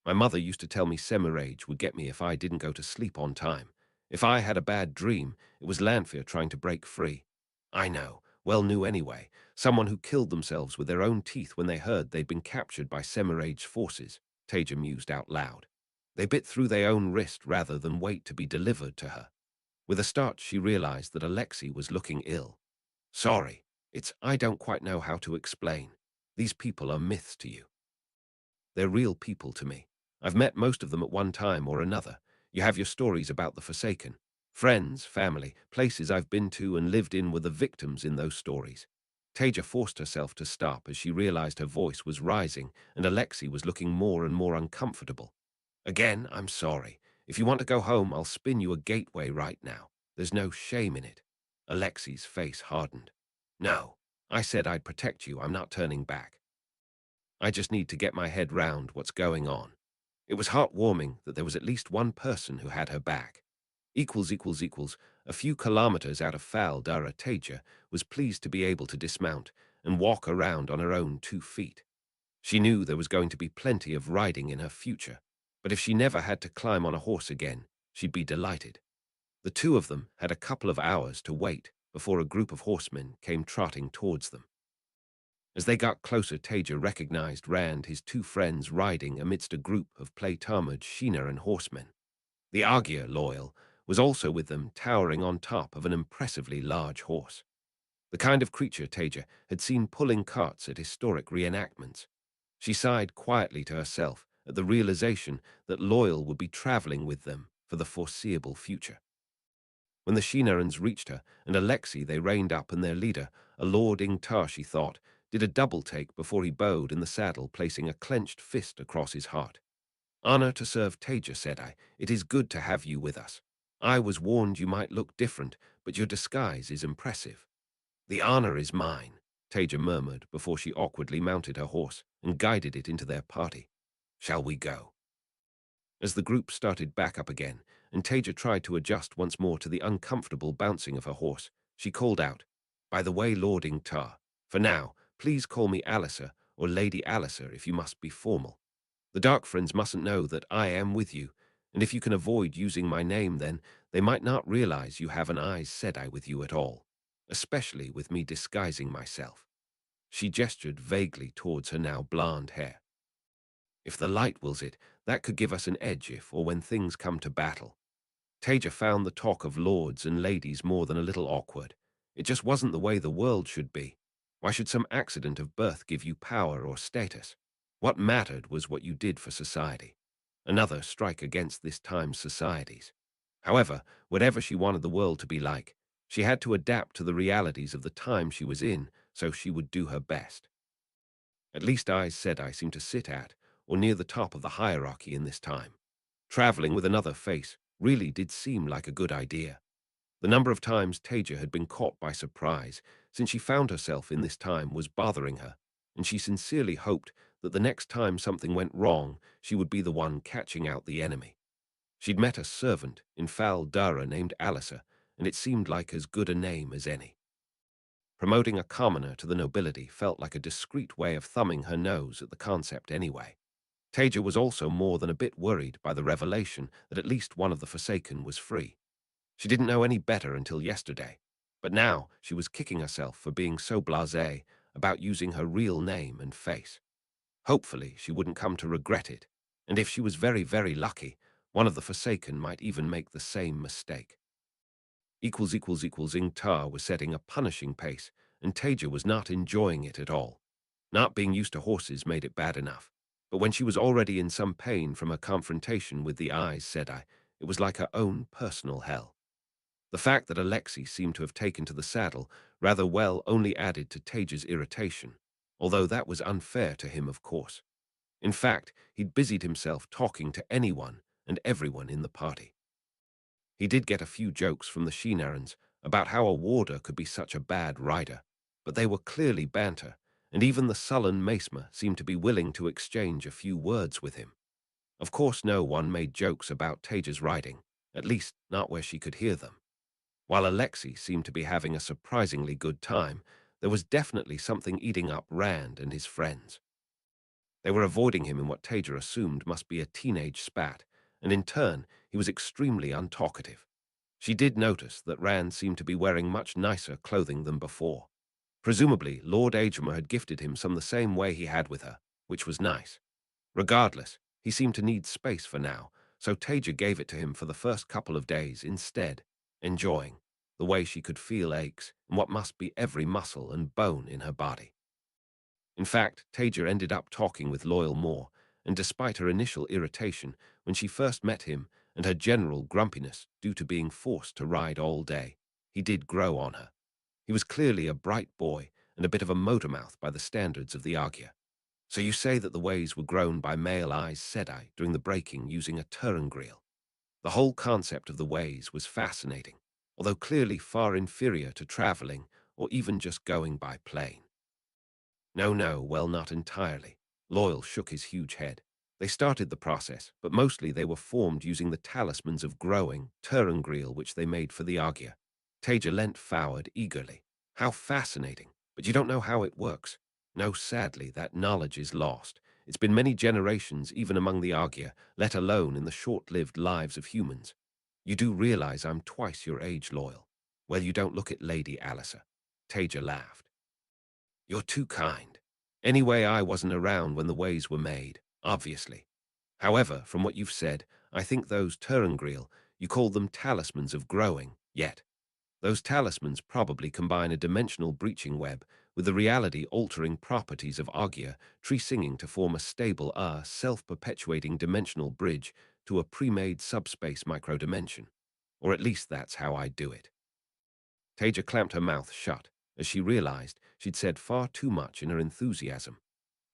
A: My mother used to tell me semirage would get me if I didn't go to sleep on time. If I had a bad dream, it was Lanfear trying to break free. I know, well knew anyway, someone who killed themselves with their own teeth when they heard they'd been captured by semirage forces, Taija mused out loud. They bit through their own wrist rather than wait to be delivered to her. With a start, she realized that Alexei was looking ill. Sorry, I don't quite know how to explain. These people are myths to you. They're real people to me. I've met most of them at one time or another. You have your stories about the Forsaken. Friends, family, places I've been to and lived in were the victims in those stories. Taija forced herself to stop as she realized her voice was rising and Alexei was looking more and more uncomfortable. Again, I'm sorry. If you want to go home, I'll spin you a gateway right now. There's no shame in it. Alexei's face hardened. No, I said I'd protect you. I'm not turning back. I just need to get my head round what's going on. It was heartwarming that there was at least one person who had her back. A few kilometers out of Fal Dara, Taija was pleased to be able to dismount and walk around on her own 2 feet. She knew there was going to be plenty of riding in her future, but if she never had to climb on a horse again, she'd be delighted. The two of them had a couple of hours to wait before a group of horsemen came trotting towards them. As they got closer, Taija recognized Rand, his 2 friends, riding amidst a group of plate-armored Sheena and horsemen. The Argyr Loyal was also with them, towering on top of an impressively large horse. The kind of creature Taija had seen pulling carts at historic reenactments. She sighed quietly to herself at the realization that Loyal would be traveling with them for the foreseeable future. When the Sheenarans reached her and Alexei, they reined up, and their leader, a Lord Ingtar, she thought, did a double-take before he bowed in the saddle, placing a clenched fist across his heart. Honor to serve, Taija, said I. It is good to have you with us. I was warned you might look different, but your disguise is impressive. The honor is mine, Taija murmured before she awkwardly mounted her horse and guided it into their party. Shall we go? As the group started back up again, and Taija tried to adjust once more to the uncomfortable bouncing of her horse, she called out, By the way, Lord Ingtar, for now, please call me Alliser or Lady Alliser if you must be formal. The Dark Friends mustn't know that I am with you, and if you can avoid using my name, then they might not realize you have an Aes Sedai with you at all, especially with me disguising myself. She gestured vaguely towards her now blonde hair. If the light wills it, that could give us an edge if or when things come to battle. Taija found the talk of lords and ladies more than a little awkward. It just wasn't the way the world should be. Why should some accident of birth give you power or status? What mattered was what you did for society. Another strike against this time's societies. However, whatever she wanted the world to be like, she had to adapt to the realities of the time she was in, so she would do her best. At least Aes Sedai seemed to sit at, or near the top of the hierarchy in this time. Traveling with another face really did seem like a good idea. The number of times Taija had been caught by surprise since she found herself in this time was bothering her, and she sincerely hoped that the next time something went wrong, she would be the one catching out the enemy. She'd met a servant in Fal Dara named Alisa, and it seemed like as good a name as any. Promoting a commoner to the nobility felt like a discreet way of thumbing her nose at the concept anyway. Taija was also more than a bit worried by the revelation that at least one of the Forsaken was free. She didn't know any better until yesterday, but now she was kicking herself for being so blasé about using her real name and face. Hopefully she wouldn't come to regret it, and if she was very, very lucky, one of the Forsaken might even make the same mistake. Ingtar was setting a punishing pace, and Taija was not enjoying it at all. Not being used to horses made it bad enough, but when she was already in some pain from her confrontation with the Aes Sedai, it was like her own personal hell. The fact that Alexei seemed to have taken to the saddle rather well only added to Taija's irritation, although that was unfair to him, of course. In fact, he'd busied himself talking to anyone and everyone in the party. He did get a few jokes from the Shinarans about how a warder could be such a bad rider, but they were clearly banter, and even the sullen Mesmer seemed to be willing to exchange a few words with him. Of course, no one made jokes about Taija's riding, at least not where she could hear them. While Alexei seemed to be having a surprisingly good time, there was definitely something eating up Rand and his friends. They were avoiding him in what Taija assumed must be a teenage spat, and in turn, he was extremely untalkative. She did notice that Rand seemed to be wearing much nicer clothing than before. Presumably, Lord Aegirmar had gifted him some the same way he had with her, which was nice. Regardless, he seemed to need space for now, so Taija gave it to him for the first couple of days instead, enjoying the way she could feel aches in what must be every muscle and bone in her body. In fact, Taija ended up talking with Loyal more, and despite her initial irritation when she first met him and her general grumpiness due to being forced to ride all day, he did grow on her. He was clearly a bright boy and a bit of a motormouth by the standards of the Argyr. So you say that the ways were grown by male Aes Sedai during the breaking using a turangreal. The whole concept of the ways was fascinating, although clearly far inferior to traveling or even just going by plane. No, well, not entirely. Loyal shook his huge head. They started the process, but mostly they were formed using the talismans of growing, turangreal, which they made for the Argyr. Taija leant forward eagerly. How fascinating, but you don't know how it works. No, sadly, that knowledge is lost. It's been many generations even among the Argyr, let alone in the short-lived lives of humans. You do realize I'm twice your age, Loyal. Well, you don't look it, Lady Alisa. Taija laughed. You're too kind. Anyway, I wasn't around when the ways were made, obviously. However, from what you've said, I think those turangreal, you call them talismans of growing, yet. Those talismans probably combine a dimensional breaching web with the reality-altering properties of Argyr, tree-singing to form a stable, self-perpetuating dimensional bridge to a pre-made subspace microdimension. Or at least that's how I do it. Taija clamped her mouth shut, as she realized she'd said far too much in her enthusiasm.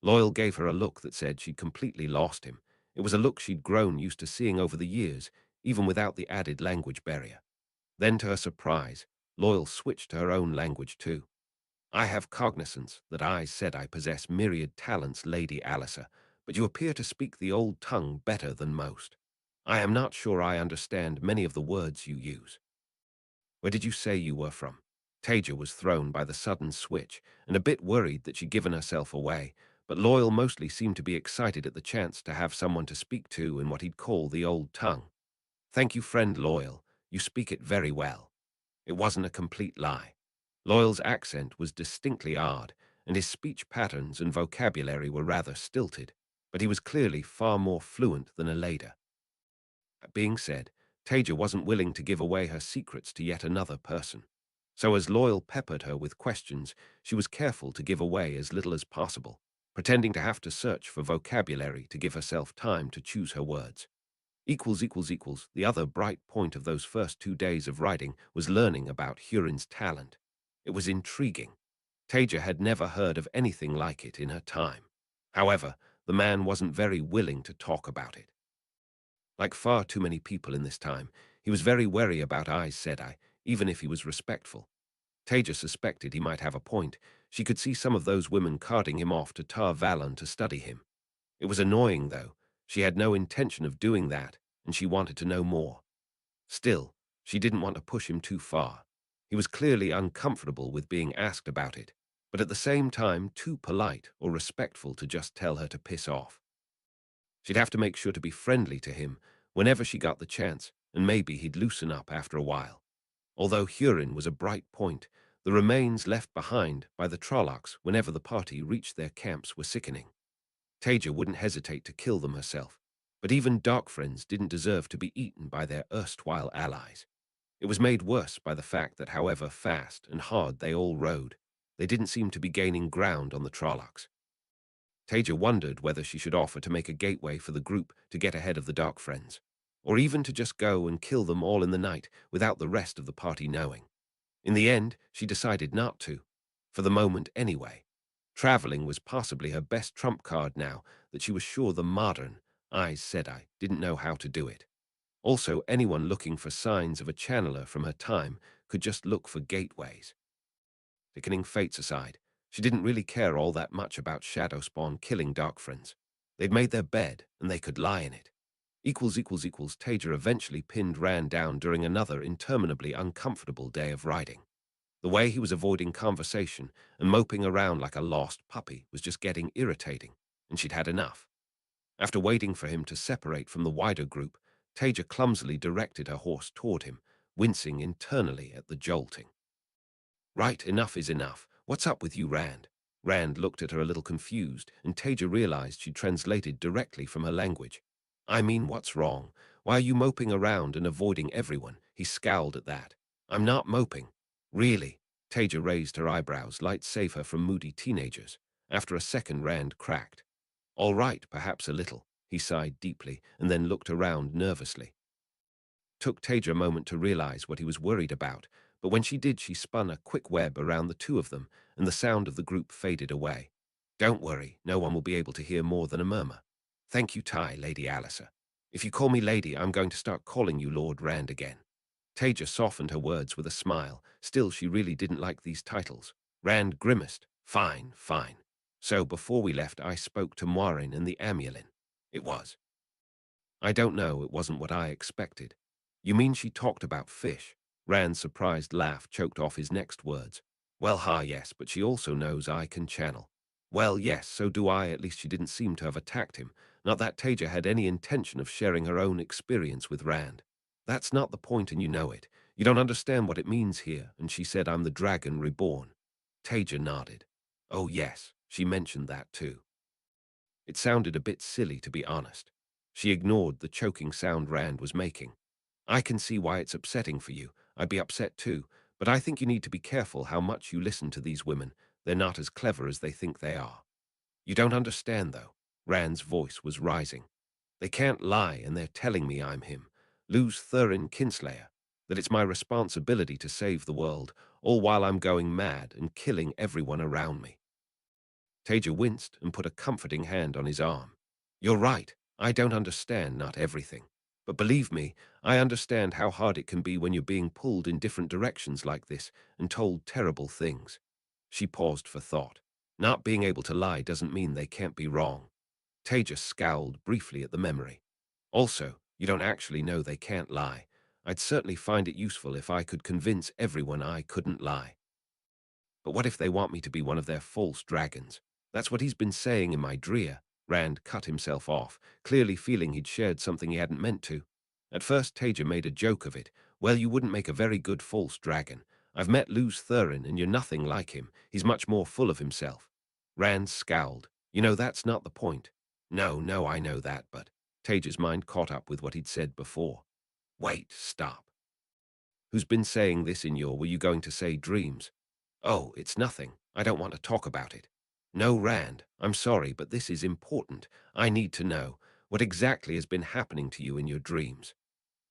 A: Loyal gave her a look that said she'd completely lost him. It was a look she'd grown used to seeing over the years, even without the added language barrier. Then, to her surprise, Loyal switched to her own language too. I have cognizance that I said I possess myriad talents, Lady Alisa, but you appear to speak the old tongue better than most. I am not sure I understand many of the words you use. Where did you say you were from? Taija was thrown by the sudden switch and a bit worried that she'd given herself away, but Loyal mostly seemed to be excited at the chance to have someone to speak to in what he'd call the old tongue. Thank you, friend Loyal. You speak it very well. It wasn't a complete lie. Loyal's accent was distinctly odd, and his speech patterns and vocabulary were rather stilted, but he was clearly far more fluent than Aleda. That being said, Taija wasn't willing to give away her secrets to yet another person. So as Loyal peppered her with questions, she was careful to give away as little as possible, pretending to have to search for vocabulary to give herself time to choose her words. The other bright point of those first 2 days of riding was learning about Hurin's talent. It was intriguing. Taija had never heard of anything like it in her time. However, the man wasn't very willing to talk about it. Like far too many people in this time, he was very wary about Aes Sedai, even if he was respectful. Taija suspected he might have a point. She could see some of those women carting him off to Tar Valon to study him. It was annoying, though. She had no intention of doing that, and she wanted to know more. Still, she didn't want to push him too far. He was clearly uncomfortable with being asked about it, but at the same time too polite or respectful to just tell her to piss off. She'd have to make sure to be friendly to him whenever she got the chance, and maybe he'd loosen up after a while. Although Hurin was a bright point, the remains left behind by the Trollocs whenever the party reached their camps were sickening. Taija wouldn't hesitate to kill them herself, but even dark friends didn't deserve to be eaten by their erstwhile allies. It was made worse by the fact that however fast and hard they all rode, they didn't seem to be gaining ground on the Trollocs. Taija wondered whether she should offer to make a gateway for the group to get ahead of the dark friends, or even to just go and kill them all in the night without the rest of the party knowing. In the end, she decided not to, for the moment anyway. Traveling was possibly her best trump card now that she was sure the modern Aes Sedai didn't know how to do it. Also, anyone looking for signs of a channeler from her time could just look for gateways. Sickening fates aside, she didn't really care all that much about Shadowspawn killing dark friends. They'd made their bed, and they could lie in it. Taija eventually pinned Rand down during another interminably uncomfortable day of riding. The way he was avoiding conversation and moping around like a lost puppy was just getting irritating, and she'd had enough. After waiting for him to separate from the wider group, Taija clumsily directed her horse toward him, wincing internally at the jolting. Right, enough is enough. What's up with you, Rand? Rand looked at her a little confused, and Taija realized she'd translated directly from her language. I mean, what's wrong? Why are you moping around and avoiding everyone? He scowled at that. I'm not moping. Really? Taija raised her eyebrows, light save her from moody teenagers. After a second, Rand cracked. All right, perhaps a little. He sighed deeply and then looked around nervously. Took Taija a moment to realize what he was worried about, but when she did, she spun a quick web around the two of them, and the sound of the group faded away. Don't worry, no one will be able to hear more than a murmur. Thank you, Lady Alissa. If you call me Lady, I'm going to start calling you Lord Rand again. Taija softened her words with a smile. Still, she really didn't like these titles. Rand grimaced. Fine, fine. So before we left, I spoke to Moiraine and the Amulin. It was. I don't know, it wasn't what I expected. You mean she talked about fish? Rand's surprised laugh choked off his next words. Well, yes, but she also knows I can channel. Well, yes, so do I, at least she didn't seem to have attacked him. Not that Taija had any intention of sharing her own experience with Rand. That's not the point, and you know it. You don't understand what it means here, and she said I'm the dragon reborn. Taija nodded. Oh, yes, she mentioned that too. It sounded a bit silly, to be honest. She ignored the choking sound Rand was making. I can see why it's upsetting for you. I'd be upset too, but I think you need to be careful how much you listen to these women. They're not as clever as they think they are. You don't understand, though. Rand's voice was rising. They can't lie, and they're telling me I'm him. Luz Thurin Kinslayer. That it's my responsibility to save the world, all while I'm going mad and killing everyone around me. Taija winced and put a comforting hand on his arm. You're right. I don't understand, not everything. But believe me, I understand how hard it can be when you're being pulled in different directions like this and told terrible things. She paused for thought. Not being able to lie doesn't mean they can't be wrong. Taija scowled briefly at the memory. Also, you don't actually know they can't lie. I'd certainly find it useful if I could convince everyone I couldn't lie. But what if they want me to be one of their false dragons? That's what he's been saying in my dream. Rand cut himself off, clearly feeling he'd shared something he hadn't meant to. At first, Taija made a joke of it. Well, you wouldn't make a very good false dragon. I've met Luz Thurin, and you're nothing like him. He's much more full of himself. Rand scowled. You know, that's not the point. No, I know that, but Taija's mind caught up with what he'd said before. Wait, stop. Who's been saying this in your, were you going to say dreams? Oh, it's nothing. I don't want to talk about it. No, Rand, I'm sorry, but this is important. I need to know what exactly has been happening to you in your dreams.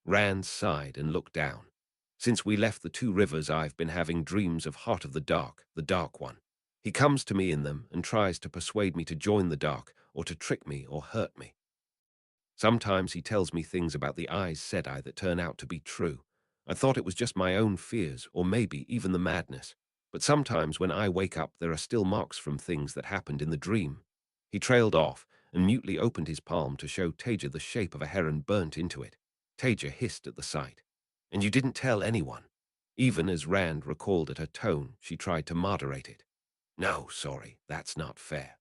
A: Rand sighed and looked down. Since we left the two rivers, I've been having dreams of Heart of the Dark One. He comes to me in them and tries to persuade me to join the Dark or to trick me or hurt me. Sometimes he tells me things about the Aes Sedai that turn out to be true. I thought it was just my own fears, or maybe even the madness. But sometimes when I wake up, there are still marks from things that happened in the dream. He trailed off and mutely opened his palm to show Taija the shape of a heron burnt into it. Taija hissed at the sight. And you didn't tell anyone? Even as Rand recalled at her tone, she tried to moderate it. No, sorry, that's not fair.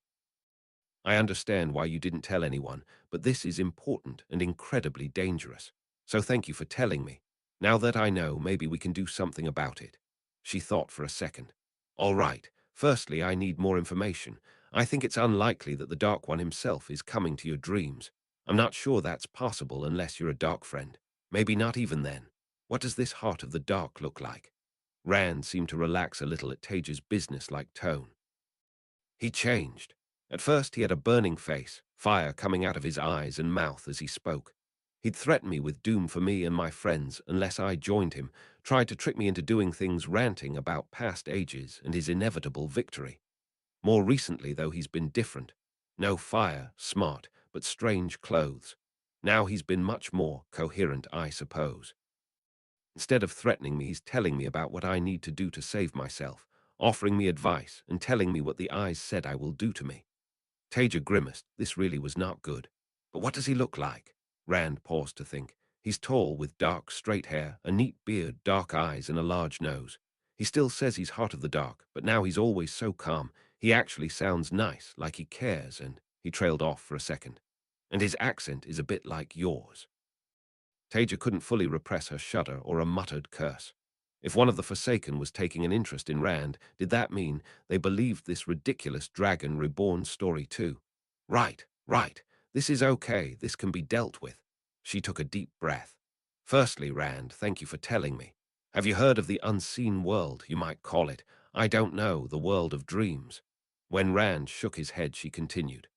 A: I understand why you didn't tell anyone, but this is important and incredibly dangerous. So thank you for telling me. Now that I know, maybe we can do something about it. She thought for a second. All right, firstly, I need more information. I think it's unlikely that the Dark One himself is coming to your dreams. I'm not sure that's possible unless you're a Dark friend. Maybe not even then. What does this Heart of the Dark look like? Rand seemed to relax a little at Taja's business-like tone. He changed. At first he had a burning face, fire coming out of his eyes and mouth as he spoke. He'd threatened me with doom for me and my friends unless I joined him, tried to trick me into doing things, ranting about past ages and his inevitable victory. More recently, though, he's been different. No fire, smart, but strange clothes. Now he's been much more coherent, I suppose. Instead of threatening me, he's telling me about what I need to do to save myself, offering me advice and telling me what the eyes said I will do to me. Taija grimaced. This really was not good. But what does he look like? Rand paused to think. He's tall, with dark, straight hair, a neat beard, dark eyes, and a large nose. He still says he's Heart of the Dark, but now he's always so calm. He actually sounds nice, like he cares, and he trailed off for a second. And his accent is a bit like yours. Taija couldn't fully repress her shudder or a muttered curse. If one of the Forsaken was taking an interest in Rand, did that mean they believed this ridiculous Dragon Reborn story too? Right, right. This is okay. This can be dealt with. She took a deep breath. Firstly, Rand, thank you for telling me. Have you heard of the unseen world, you might call it? I don't know, the world of dreams. When Rand shook his head, she continued.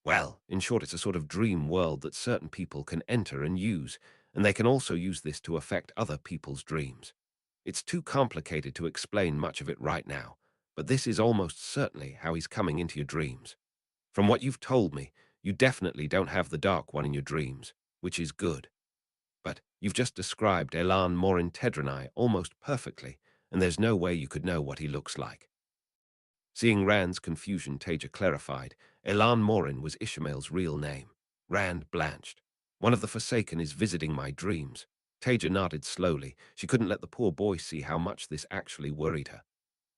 A: Well, in short, it's a sort of dream world that certain people can enter and use, and they can also use this to affect other people's dreams. It's too complicated to explain much of it right now, but this is almost certainly how he's coming into your dreams. From what you've told me, you definitely don't have the Dark One in your dreams, which is good. But you've just described Elan Morin Tedranai almost perfectly, and there's no way you could know what he looks like. Seeing Rand's confusion, Taija clarified, Elan Morin was Ishmael's real name. Rand blanched. One of the Forsaken is visiting my dreams. Taija nodded slowly. She couldn't let the poor boy see how much this actually worried her.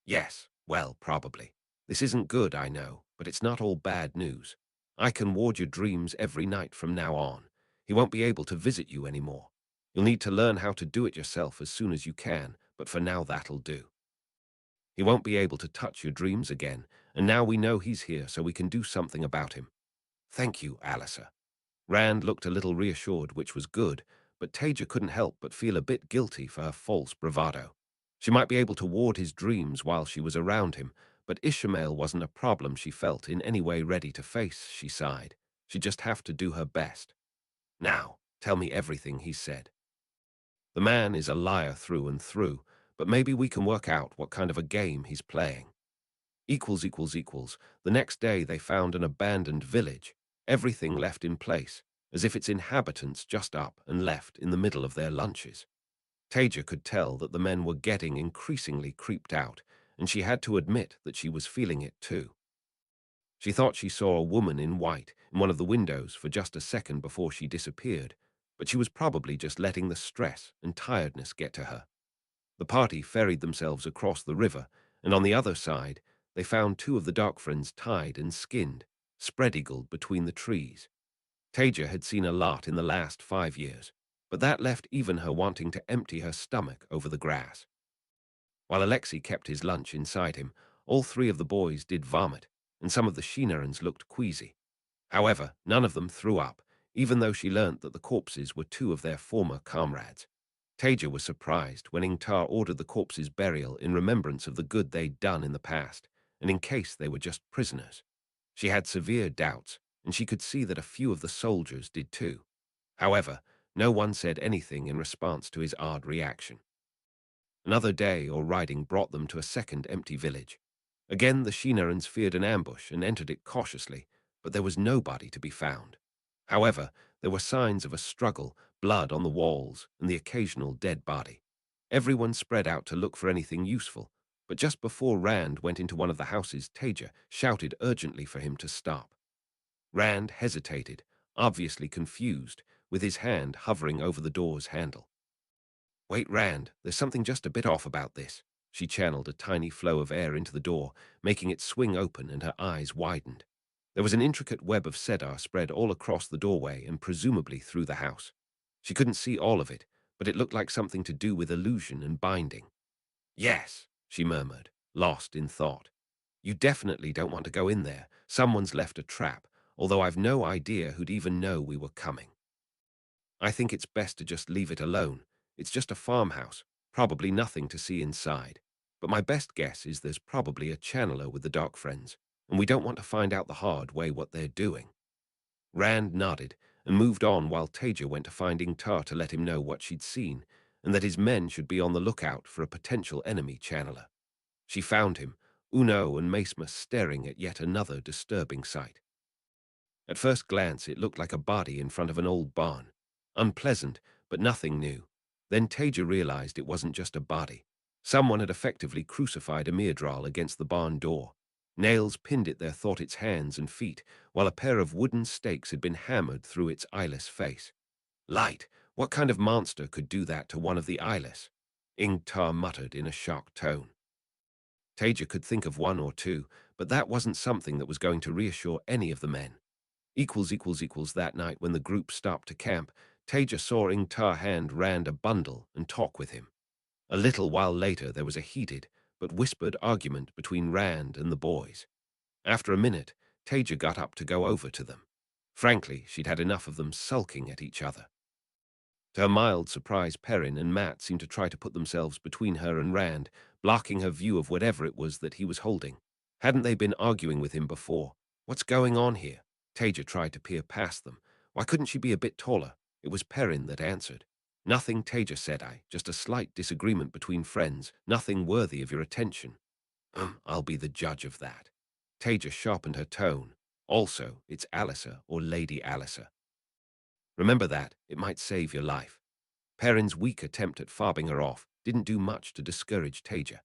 A: Yes, well, probably. This isn't good, I know, but it's not all bad news. I can ward your dreams every night from now on. He won't be able to visit you anymore. You'll need to learn how to do it yourself as soon as you can, but for now that'll do. He won't be able to touch your dreams again, and now we know he's here so we can do something about him. Thank you, Alyssa. Rand looked a little reassured, which was good, but Taija couldn't help but feel a bit guilty for her false bravado. She might be able to ward his dreams while she was around him, but Ishmael wasn't a problem she felt in any way ready to face, she sighed. She'd just have to do her best. Now, tell me everything, he said. The man is a liar through and through, but maybe we can work out what kind of a game he's playing. Equals. The next day they found an abandoned village, everything left in place, as if its inhabitants just up and left in the middle of their lunches. Taija could tell that the men were getting increasingly creeped out, and she had to admit that she was feeling it too. She thought she saw a woman in white in one of the windows for just a second before she disappeared, but she was probably just letting the stress and tiredness get to her. The party ferried themselves across the river, and on the other side, they found two of the Dark Friends tied and skinned, spread-eagled between the trees. Taija had seen a lot in the last 5 years, but that left even her wanting to empty her stomach over the grass. While Alexei kept his lunch inside him, all three of the boys did vomit, and some of the Sheenarans looked queasy. However, none of them threw up, even though she learnt that the corpses were two of their former comrades. Taija was surprised when Ingtar ordered the corpse's burial in remembrance of the good they'd done in the past, and in case they were just prisoners. She had severe doubts, and she could see that a few of the soldiers did too. However, no one said anything in response to his odd reaction. Another day or riding brought them to a second empty village. Again the Sheenarans feared an ambush and entered it cautiously, but there was nobody to be found. However, there were signs of a struggle, blood on the walls, and the occasional dead body. Everyone spread out to look for anything useful, but just before Rand went into one of the houses, Taija shouted urgently for him to stop. Rand hesitated, obviously confused, with his hand hovering over the door's handle. "Wait, Rand, there's something just a bit off about this." She channeled a tiny flow of air into the door, making it swing open, and her eyes widened. There was an intricate web of cedar spread all across the doorway and presumably through the house. She couldn't see all of it, but it looked like something to do with illusion and binding. "Yes," she murmured, lost in thought. "You definitely don't want to go in there. Someone's left a trap, although I've no idea who'd even know we were coming. I think it's best to just leave it alone. It's just a farmhouse, probably nothing to see inside. But my best guess is there's probably a channeler with the Dark Friends, and we don't want to find out the hard way what they're doing." Rand nodded and moved on while Taija went to find Ingtar to let him know what she'd seen, and that his men should be on the lookout for a potential enemy channeler. She found him, Uno and Macemus staring at yet another disturbing sight. At first glance, it looked like a body in front of an old barn. Unpleasant, but nothing new. Then Taija realized it wasn't just a body. Someone had effectively crucified a Myrddraal against the barn door. Nails pinned at their thought its hands and feet, while a pair of wooden stakes had been hammered through its eyeless face. Light! What kind of monster could do that to one of the eyeless? Ingtar muttered in a shocked tone. Taija could think of one or two, but that wasn't something that was going to reassure any of the men. That night when the group stopped to camp, Taija saw Ingtar hand Rand a bundle and talk with him. A little while later there was a heated but whispered argument between Rand and the boys. After a minute, Taija got up to go over to them. Frankly, she'd had enough of them sulking at each other. To her mild surprise, Perrin and Matt seemed to try to put themselves between her and Rand, blocking her view of whatever it was that he was holding. Hadn't they been arguing with him before? What's going on here? Taija tried to peer past them. Why couldn't she be a bit taller? It was Perrin that answered. "Nothing, Taija Sedai, just a slight disagreement between friends, nothing worthy of your attention." I'll be the judge of that." Taija sharpened her tone. "Also, it's Alisa or Lady Alisa. Remember that, it might save your life." Perrin's weak attempt at fobbing her off didn't do much to discourage Taija.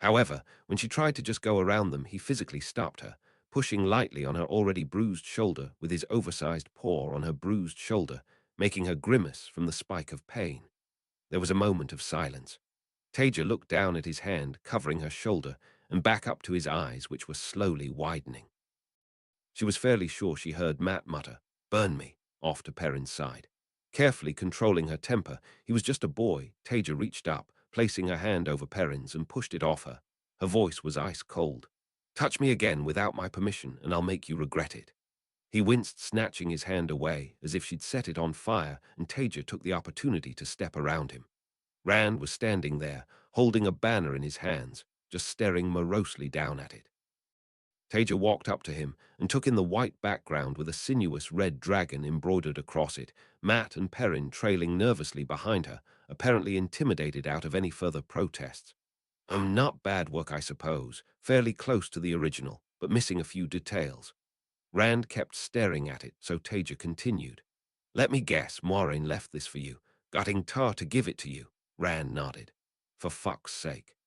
A: However, when she tried to just go around them, he physically stopped her, pushing lightly on her already bruised shoulder with his oversized paw on her bruised shoulder, making her grimace from the spike of pain. There was a moment of silence. Taija looked down at his hand covering her shoulder and back up to his eyes, which were slowly widening. She was fairly sure she heard Matt mutter, "Burn me," off to Perrin's side. Carefully controlling her temper, he was just a boy. Taija reached up, placing her hand over Perrin's and pushed it off her. Her voice was ice cold. "Touch me again without my permission, and I'll make you regret it." He winced, snatching his hand away, as if she'd set it on fire, and Taija took the opportunity to step around him. Rand was standing there, holding a banner in his hands, just staring morosely down at it. Taija walked up to him and took in the white background with a sinuous red dragon embroidered across it, Matt and Perrin trailing nervously behind her, apparently intimidated out of any further protests. Not bad work, I suppose, fairly close to the original, but missing a few details." Rand kept staring at it, so Taija continued. "Let me guess, Moiraine left this for you. Got Ingtar to give it to you." Rand nodded. "For fuck's sake."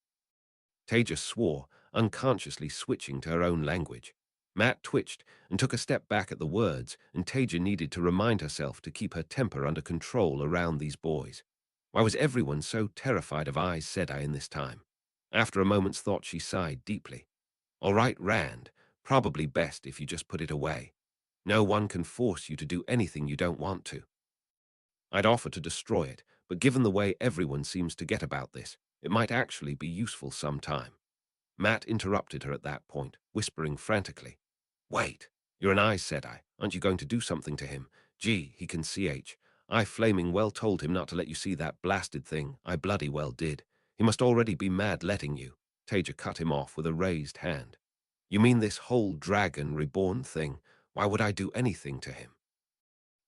A: Taija swore, unconsciously switching to her own language. Matt twitched and took a step back at the words, and Taija needed to remind herself to keep her temper under control around these boys. Why was everyone so terrified of Aes Sedai in this time? After a moment's thought, she sighed deeply. "All right, Rand, probably best if you just put it away. No one can force you to do anything you don't want to. I'd offer to destroy it, but given the way everyone seems to get about this, it might actually be useful sometime." Matt interrupted her at that point, whispering frantically, "Wait, you're an Aes Sedai. Aren't you going to do something to him? Gee, he can CH. I flaming well told him not to let you see that blasted thing. I bloody well did. He must already be mad letting you. Taija cut him off with a raised hand. You mean this whole dragon reborn thing? Why would I do anything to him?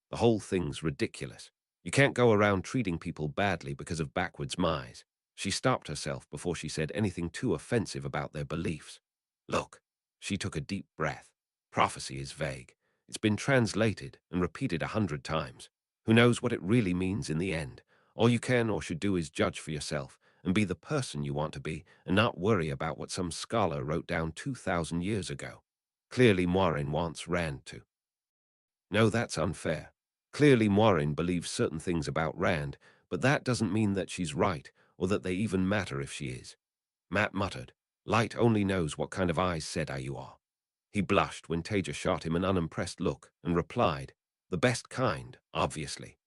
A: The whole thing's ridiculous. You can't go around treating people badly because of backwards mice. She stopped herself before she said anything too offensive about their beliefs. Look, she took a deep breath. Prophecy is vague. It's been translated and repeated 100 times. Who knows what it really means in the end? All you can or should do is judge for yourself and be the person you want to be and not worry about what some scholar wrote down 2,000 years ago. Clearly Moiraine wants Rand to. No, that's unfair. Clearly Moiraine believes certain things about Rand, but that doesn't mean that she's right or that they even matter if she is. Matt muttered, Light only knows what kind of Aes Sedai you are. He blushed when Taija shot him an unimpressed look and replied, The best kind, obviously.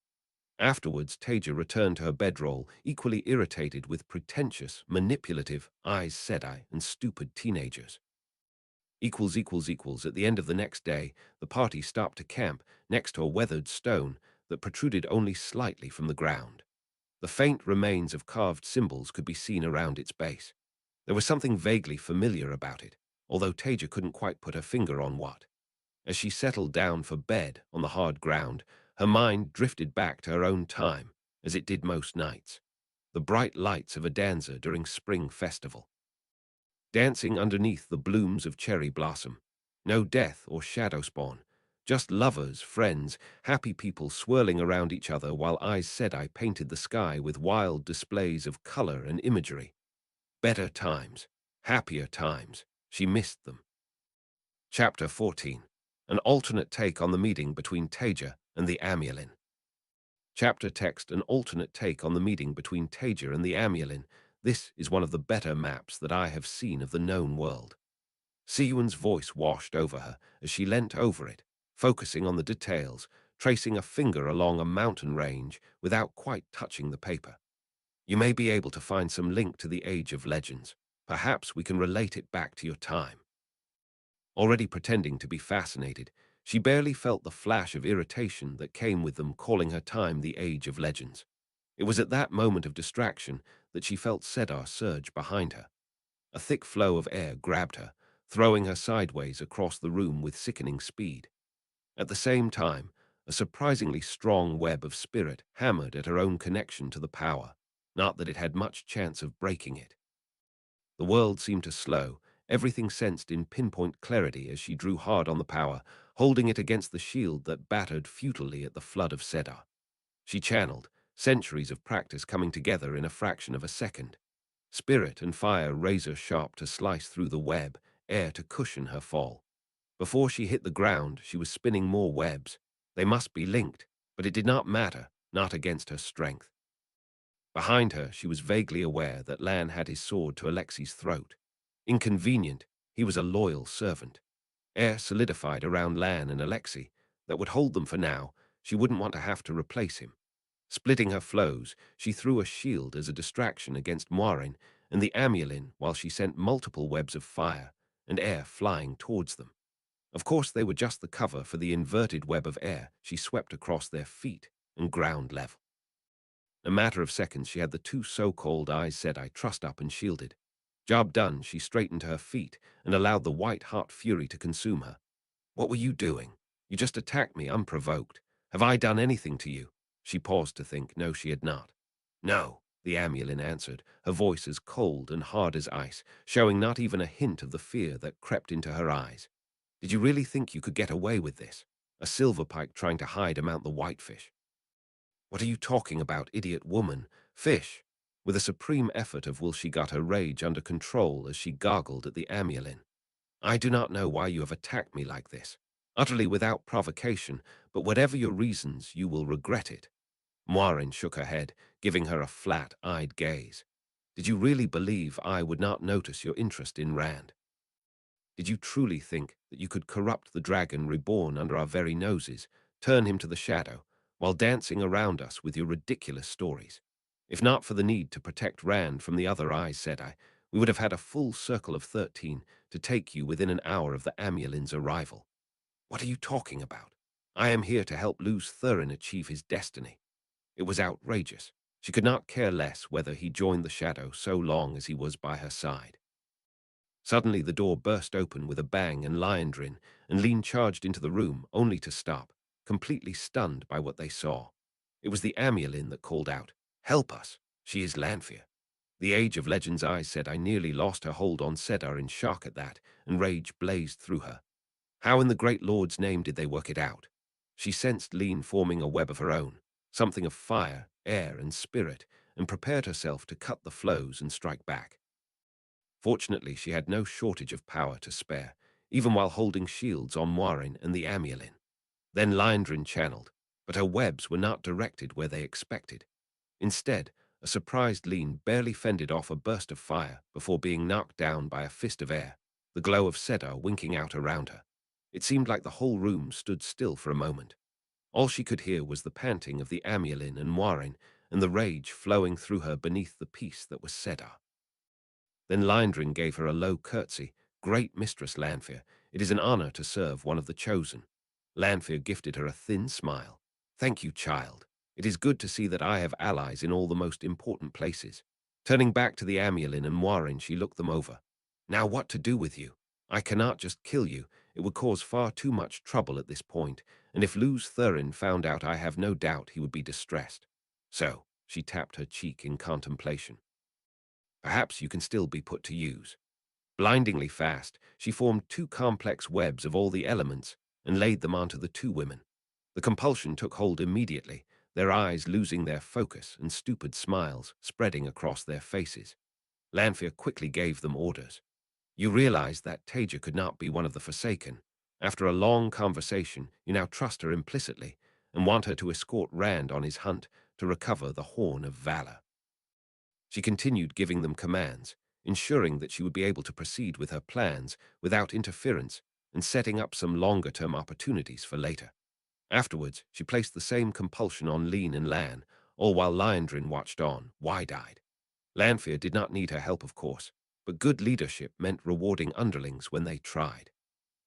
A: Afterwards, Taija returned to her bedroll, equally irritated with pretentious, manipulative Aes Sedai and stupid teenagers. At the end of the next day, the party stopped to camp next to a weathered stone that protruded only slightly from the ground. The faint remains of carved symbols could be seen around its base. There was something vaguely familiar about it, although Taija couldn't quite put her finger on what. As she settled down for bed on the hard ground, her mind drifted back to her own time, as it did most nights. The bright lights of a dancer during spring festival. Dancing underneath the blooms of cherry blossom. No death or shadow spawn. Just lovers, friends, happy people swirling around each other while Aes Sedai painted the sky with wild displays of color and imagery. Better times. Happier times. She missed them. Chapter 14. An alternate take on the meeting between Taija and the Amulin. Chapter text: An alternate take on the meeting between Taija and the Amulin. This is one of the better maps that I have seen of the known world. Siuan's voice washed over her as she leant over it, focusing on the details, tracing a finger along a mountain range without quite touching the paper. You may be able to find some link to the Age of Legends. Perhaps we can relate it back to your time. Already pretending to be fascinated, she barely felt the flash of irritation that came with them calling her time the Age of Legends. It was at that moment of distraction that she felt Sedar surge behind her. A thick flow of air grabbed her, throwing her sideways across the room with sickening speed. At the same time, a surprisingly strong web of spirit hammered at her own connection to the power, not that it had much chance of breaking it. The world seemed to slow, everything sensed in pinpoint clarity as she drew hard on the power, holding it against the shield that battered futilely at the flood of Sedar. She channeled, centuries of practice coming together in a fraction of a second. Spirit and fire razor-sharp to slice through the web, air to cushion her fall. Before she hit the ground, she was spinning more webs. They must be linked, but it did not matter, not against her strength. Behind her, she was vaguely aware that Lan had his sword to Alexi's throat. Inconvenient, he was a loyal servant. Air solidified around Lan and Alexi. That would hold them for now. She wouldn't want to have to replace him. Splitting her flows, she threw a shield as a distraction against Moiraine and the Amulin while she sent multiple webs of fire and air flying towards them. Of course, they were just the cover for the inverted web of air she swept across their feet and ground level. In a matter of seconds, she had the two so-called Aes Sedai trussed up and shielded. Job done, she straightened to her feet and allowed the white-hot fury to consume her. What were you doing? You just attacked me unprovoked. Have I done anything to you? She paused to think. No, she had not. No, the Amulin answered, her voice as cold and hard as ice, showing not even a hint of the fear that crept into her eyes. Did you really think you could get away with this? A silverpike trying to hide among the whitefish? What are you talking about, idiot woman? Fish. With a supreme effort of will she got her rage under control as she gargled at the Amulin. I do not know why you have attacked me like this. Utterly without provocation, but whatever your reasons, you will regret it. Moiraine shook her head, giving her a flat-eyed gaze. Did you really believe I would not notice your interest in Rand? Did you truly think that you could corrupt the dragon reborn under our very noses, turn him to the shadow, while dancing around us with your ridiculous stories? If not for the need to protect Rand from the other Aes Sedai, we would have had a full circle of 13 to take you within an hour of the Amulin's arrival. What are you talking about? I am here to help Luz Thurin achieve his destiny. It was outrageous. She could not care less whether he joined the shadow so long as he was by her side. Suddenly the door burst open with a bang and Liandrin and Lean charged into the room only to stop, completely stunned by what they saw. It was the Amulin that called out, "Help us! She is Lanfear." The Age of Legends Aes Sedai nearly lost her hold on Sedar in shock at that, and rage blazed through her. How in the great Lord's name did they work it out? She sensed Lean forming a web of her own, something of fire, air, and spirit, and prepared herself to cut the flows and strike back. Fortunately, she had no shortage of power to spare, even while holding shields on Moiraine and the Amulin. Then Liandrin channeled, but her webs were not directed where they expected. Instead, a surprised Lean barely fended off a burst of fire before being knocked down by a fist of air, the glow of Sedar winking out around her. It seemed like the whole room stood still for a moment. All she could hear was the panting of the Amulin and Moiraine and the rage flowing through her beneath the peace that was Sedar. Then Liandrin gave her a low curtsy. "Great Mistress Lanfear, it is an honor to serve one of the chosen." Lanfear gifted her a thin smile. "Thank you, child. It is good to see that I have allies in all the most important places." Turning back to the Amulin and Moiraine, she looked them over. "Now what to do with you? I cannot just kill you. It would cause far too much trouble at this point, and if Luz Thurin found out, I have no doubt he would be distressed. So," she tapped her cheek in contemplation, "perhaps you can still be put to use." Blindingly fast, she formed two complex webs of all the elements and laid them onto the two women. The compulsion took hold immediately, their eyes losing their focus and stupid smiles spreading across their faces. Lanfear quickly gave them orders. "You realize that Taija could not be one of the Forsaken. After a long conversation, you now trust her implicitly and want her to escort Rand on his hunt to recover the Horn of Valor." She continued giving them commands, ensuring that she would be able to proceed with her plans without interference and setting up some longer-term opportunities for later. Afterwards, she placed the same compulsion on Lean and Lan, all while Liandrin watched on, wide-eyed. Lanfear did not need her help, of course, but good leadership meant rewarding underlings when they tried.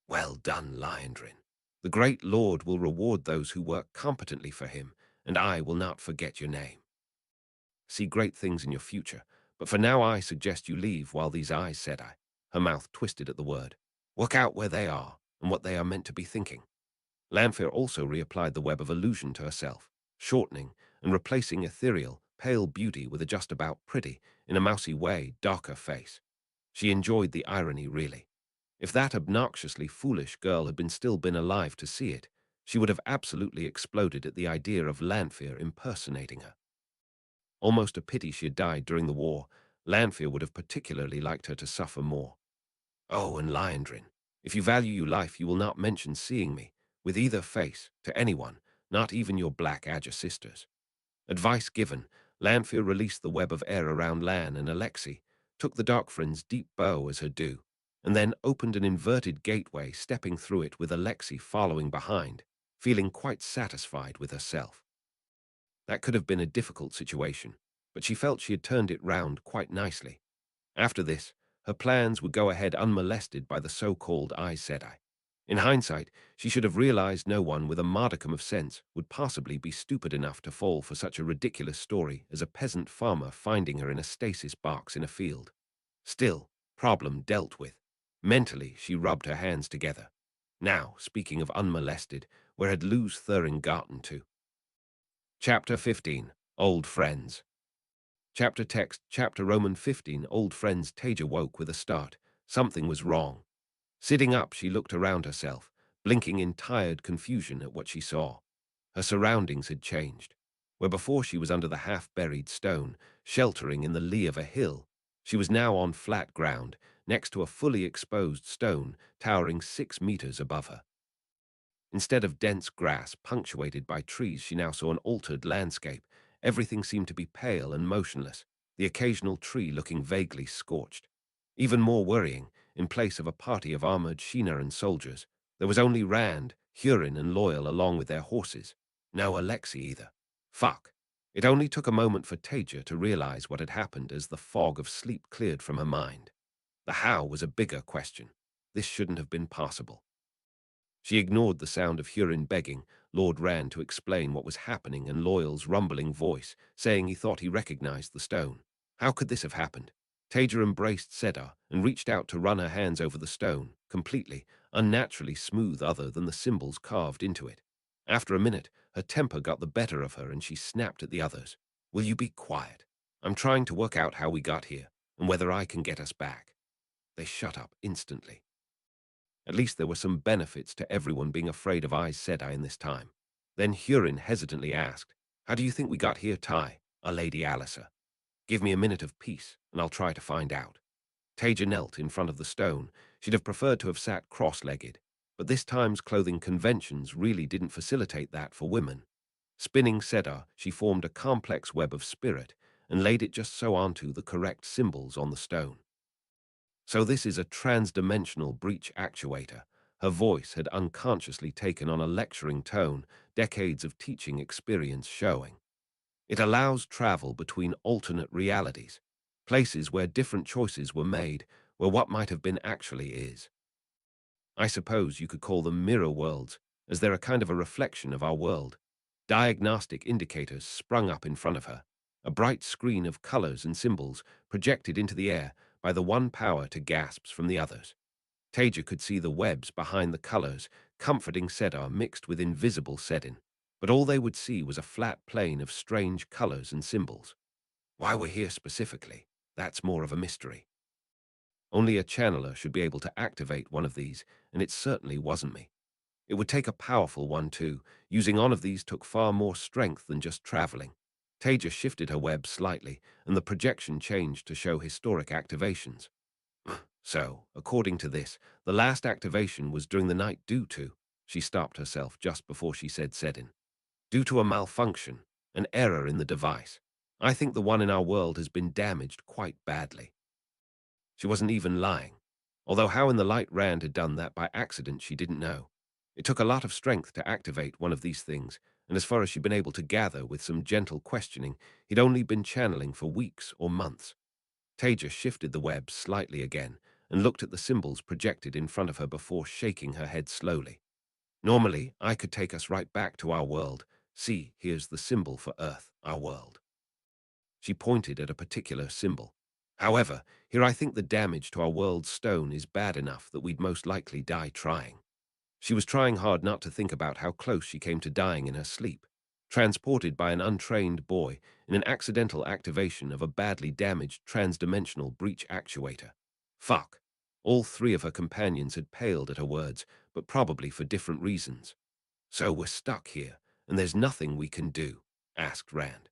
A: "Well done, Liandrin. The great Lord will reward those who work competently for him, and I will not forget your name. See great things in your future, but for now I suggest you leave while these eyes," said I. Her mouth twisted at the word. "Work out where they are and what they are meant to be thinking." Lanfear also reapplied the web of illusion to herself, shortening and replacing ethereal, pale beauty with a just about pretty, in a mousy way, darker face. She enjoyed the irony, really. If that obnoxiously foolish girl had still been alive to see it, she would have absolutely exploded at the idea of Lanfear impersonating her. Almost a pity she had died during the war. Lanfear would have particularly liked her to suffer more. "Oh, and Liandrin, if you value your life, you will not mention seeing me, with either face, to anyone, not even your black Adja sisters." Advice given, Lanfear released the web of air around Lan and Alexei, took the Dark Friend's deep bow as her due, and then opened an inverted gateway, stepping through it with Alexei following behind, feeling quite satisfied with herself. That could have been a difficult situation, but she felt she had turned it round quite nicely. After this, her plans would go ahead unmolested by the so-called Aes Sedai. In hindsight, she should have realized no one with a modicum of sense would possibly be stupid enough to fall for such a ridiculous story as a peasant farmer finding her in a stasis box in a field. Still, problem dealt with. Mentally, she rubbed her hands together. Now, speaking of unmolested, where had Luz Thurin gotten to? Chapter 15, Old Friends. Chapter text, Chapter Roman 15, Old Friends. Taija woke with a start. Something was wrong. Sitting up, she looked around herself, blinking in tired confusion at what she saw. Her surroundings had changed. Where before she was under the half-buried stone, sheltering in the lee of a hill, she was now on flat ground, next to a fully exposed stone towering 6 meters above her. Instead of dense grass punctuated by trees, she now saw an altered landscape. Everything seemed to be pale and motionless, the occasional tree looking vaguely scorched. Even more worrying, in place of a party of armored Sheena and soldiers, there was only Rand, Hurin, and Loyal along with their horses. No Alexei either. Fuck. It only took a moment for Taija to realize what had happened as the fog of sleep cleared from her mind. The how was a bigger question. This shouldn't have been possible. She ignored the sound of Hurin begging Lord Rand to explain what was happening and Loyal's rumbling voice, saying he thought he recognized the stone. How could this have happened? Taija embraced Sedar and reached out to run her hands over the stone, completely, unnaturally smooth other than the symbols carved into it. After a minute, her temper got the better of her and she snapped at the others. Will you be quiet? I'm trying to work out how we got here and whether I can get us back. They shut up instantly. At least there were some benefits to everyone being afraid of Aes Sedai in this time. Then Hurin hesitantly asked, How do you think we got here, Ty, our Lady Alisa? Give me a minute of peace, and I'll try to find out. Taija knelt in front of the stone. She'd have preferred to have sat cross-legged, but this time's clothing conventions really didn't facilitate that for women. Spinning Sedar, she formed a complex web of spirit and laid it just so onto the correct symbols on the stone. So this is a trans-dimensional breach actuator. Her voice had unconsciously taken on a lecturing tone, decades of teaching experience showing. It allows travel between alternate realities, places where different choices were made, where what might have been actually is. I suppose you could call them mirror worlds, as they're a kind of a reflection of our world. Diagnostic indicators sprung up in front of her, a bright screen of colors and symbols projected into the air by the one power to gasps from the others. Taija could see the webs behind the colors, comforting Sedar mixed with invisible Sedin, but all they would see was a flat plane of strange colors and symbols. Why we're here specifically, that's more of a mystery. Only a channeler should be able to activate one of these, and it certainly wasn't me. It would take a powerful one too. Using one of these took far more strength than just traveling. Taija shifted her web slightly, and the projection changed to show historic activations. So, according to this, the last activation was during the night due to, she stopped herself just before she said Sedin, due to a malfunction, an error in the device. I think the one in our world has been damaged quite badly. She wasn't even lying. Although how in the light Rand had done that by accident she didn't know. It took a lot of strength to activate one of these things, and as far as she'd been able to gather with some gentle questioning, he'd only been channeling for weeks or months. Taija shifted the web slightly again and looked at the symbols projected in front of her before shaking her head slowly. Normally, I could take us right back to our world. See, here's the symbol for Earth, our world. She pointed at a particular symbol. However, here I think the damage to our world's stone is bad enough that we'd most likely die trying. She was trying hard not to think about how close she came to dying in her sleep, transported by an untrained boy in an accidental activation of a badly damaged transdimensional breach actuator. Fuck. All three of her companions had paled at her words, but probably for different reasons. So we're stuck here, and there's nothing we can do, asked Rand.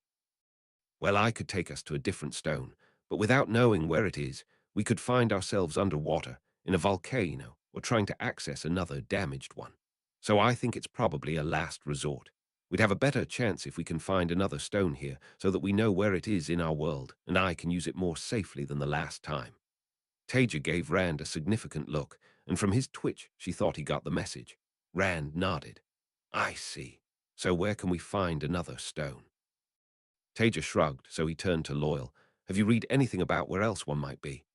A: Well, I could take us to a different stone, but without knowing where it is, we could find ourselves underwater, in a volcano, or trying to access another damaged one. So I think it's probably a last resort. We'd have a better chance if we can find another stone here so that we know where it is in our world, and I can use it more safely than the last time. Taija gave Rand a significant look, and from his twitch she thought he got the message. Rand nodded. I see. So where can we find another stone? Taija shrugged, so he turned to Loyal. Have you read anything about where else one might be?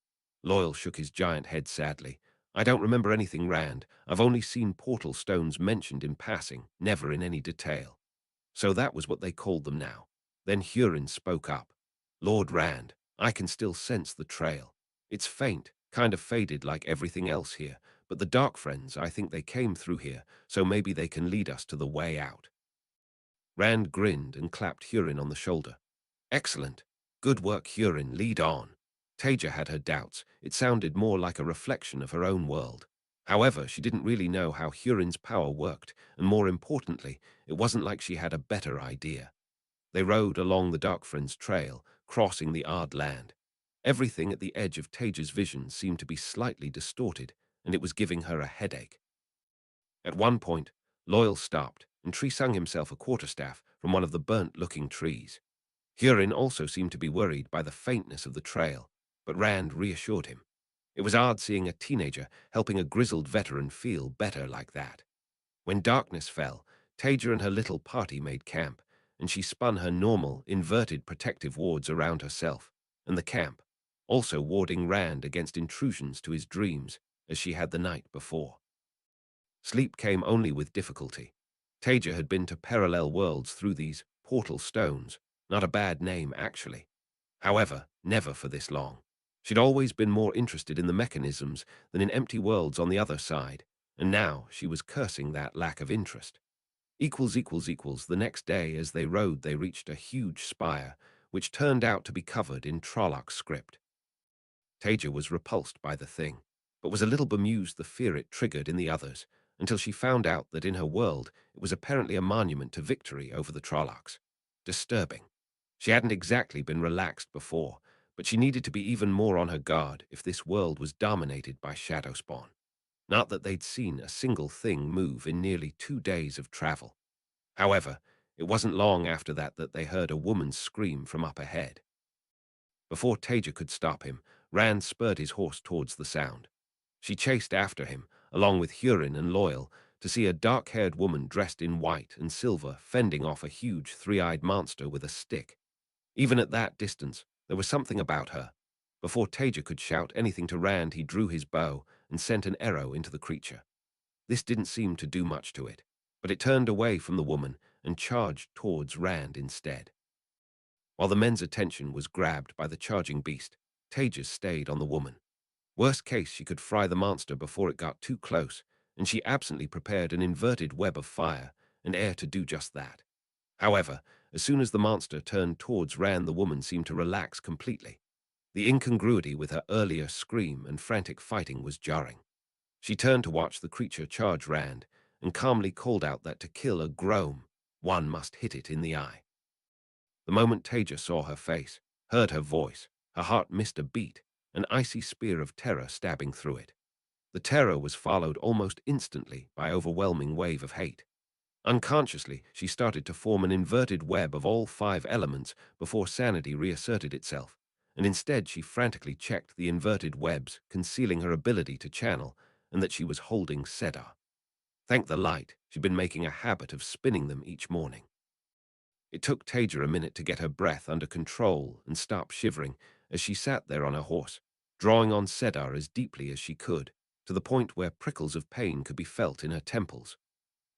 A: Loyal shook his giant head sadly. I don't remember anything, Rand. I've only seen portal stones mentioned in passing, never in any detail. So that was what they called them now. Then Hurin spoke up. Lord Rand, I can still sense the trail. It's faint, kind of faded like everything else here, but the Dark Friends, I think they came through here, so maybe they can lead us to the way out. Rand grinned and clapped Hurin on the shoulder. Excellent. Good work, Hurin. Lead on. Taija had her doubts. It sounded more like a reflection of her own world. However, she didn't really know how Hurin's power worked, and more importantly, it wasn't like she had a better idea. They rode along the Dark Friends' trail, crossing the Ard land. Everything at the edge of Taija's vision seemed to be slightly distorted, and it was giving her a headache. At one point, Loyal stopped, and Tree-sung himself a quarterstaff from one of the burnt-looking trees. Hurin also seemed to be worried by the faintness of the trail, but Rand reassured him. It was odd seeing a teenager helping a grizzled veteran feel better like that. When darkness fell, Taija and her little party made camp, and she spun her normal, inverted protective wards around herself and the camp, also warding Rand against intrusions to his dreams, as she had the night before. Sleep came only with difficulty. Taija had been to parallel worlds through these portal stones. Not a bad name, actually. However, never for this long. She'd always been more interested in the mechanisms than in empty worlds on the other side, and now she was cursing that lack of interest. The next day as they rode they reached a huge spire, which turned out to be covered in Trolloc script. Taija was repulsed by the thing, but was a little bemused the fear it triggered in the others, until she found out that in her world it was apparently a monument to victory over the Trollocs. Disturbing. She hadn't exactly been relaxed before, but she needed to be even more on her guard if this world was dominated by shadow spawn. Not that they'd seen a single thing move in nearly 2 days of travel. However, it wasn't long after that that they heard a woman's scream from up ahead. Before Taija could stop him, Rand spurred his horse towards the sound. She chased after him, along with Hurin and Loyal, to see a dark-haired woman dressed in white and silver fending off a huge three-eyed monster with a stick. Even at that distance, there was something about her. Before Taija could shout anything to Rand, he drew his bow and sent an arrow into the creature. This didn't seem to do much to it, but it turned away from the woman and charged towards Rand instead. While the men's attention was grabbed by the charging beast, Taija stayed on the woman. Worst case, she could fry the monster before it got too close, and she absently prepared an inverted web of fire and air to do just that. However, as soon as the monster turned towards Rand, the woman seemed to relax completely. The incongruity with her earlier scream and frantic fighting was jarring. She turned to watch the creature charge Rand and calmly called out that to kill a Grome, one must hit it in the eye. The moment Taija saw her face, heard her voice, her heart missed a beat, an icy spear of terror stabbing through it. The terror was followed almost instantly by overwhelming wave of hate. Unconsciously, she started to form an inverted web of all 5 elements before sanity reasserted itself, and instead she frantically checked the inverted webs, concealing her ability to channel, and that she was holding Sedar. Thank the light, she'd been making a habit of spinning them each morning. It took Taija a minute to get her breath under control and stop shivering as she sat there on her horse, drawing on Sedar as deeply as she could, to the point where prickles of pain could be felt in her temples.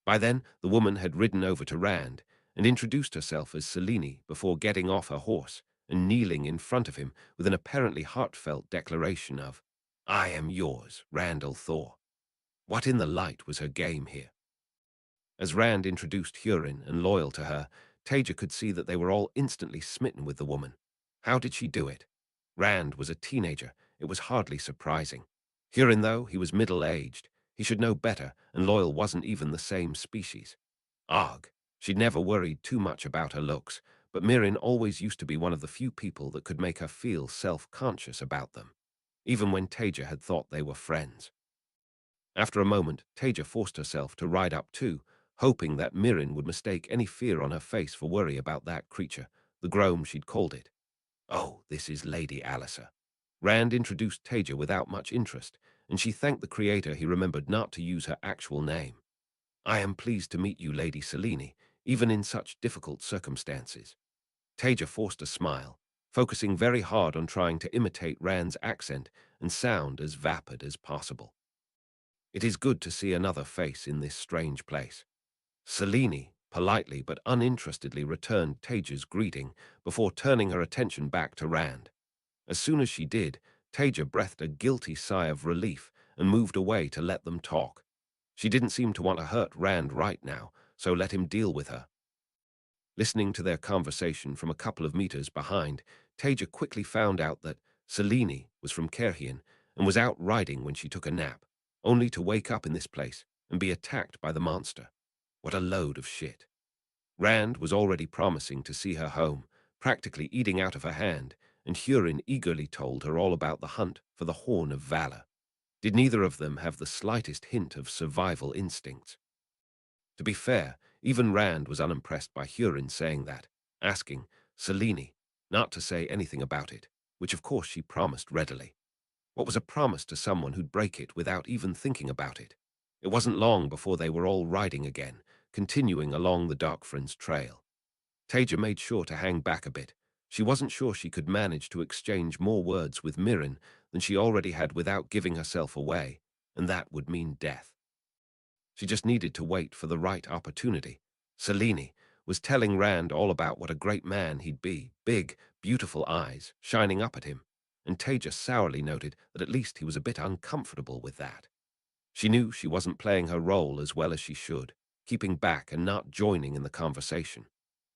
A: By then, the woman had ridden over to Rand and introduced herself as Selene before getting off her horse and kneeling in front of him with an apparently heartfelt declaration of, "I am yours, Randall Thor." What in the light was her game here? As Rand introduced Hurin and Loyal to her, Taija could see that they were all instantly smitten with the woman. How did she do it? Rand was a teenager. It was hardly surprising. Hurin, though, he was middle-aged. He should know better, and Loyal wasn't even the same species. Arg, she'd never worried too much about her looks, but Mirren always used to be one of the few people that could make her feel self-conscious about them, even when Taija had thought they were friends. After a moment, Taija forced herself to ride up too, hoping that Mirren would mistake any fear on her face for worry about that creature, the Grome she'd called it. "Oh, this is Lady Alissa." Rand introduced Taija without much interest, and she thanked the creator he remembered not to use her actual name. "I am pleased to meet you, Lady Selene, even in such difficult circumstances." Taija forced a smile, focusing very hard on trying to imitate Rand's accent and sound as vapid as possible. "It is good to see another face in this strange place." Selene politely but uninterestedly returned Taija's greeting before turning her attention back to Rand. As soon as she did, Taija breathed a guilty sigh of relief and moved away to let them talk. She didn't seem to want to hurt Rand right now, so let him deal with her. Listening to their conversation from a couple of meters behind, Taija quickly found out that Selene was from Kerhian and was out riding when she took a nap, only to wake up in this place and be attacked by the monster. What a load of shit. Rand was already promising to see her home, practically eating out of her hand, and Hurin eagerly told her all about the hunt for the Horn of Valor. Did neither of them have the slightest hint of survival instincts? To be fair, even Rand was unimpressed by Hurin saying that, asking Selene not to say anything about it, which of course she promised readily. What was a promise to someone who'd break it without even thinking about it? It wasn't long before they were all riding again, continuing along the Darkfriend's trail. Taija made sure to hang back a bit. She wasn't sure she could manage to exchange more words with Mirren than she already had without giving herself away, and that would mean death. She just needed to wait for the right opportunity. Selene was telling Rand all about what a great man he'd be, big, beautiful eyes shining up at him, and Taija sourly noted that at least he was a bit uncomfortable with that. She knew she wasn't playing her role as well as she should, keeping back and not joining in the conversation.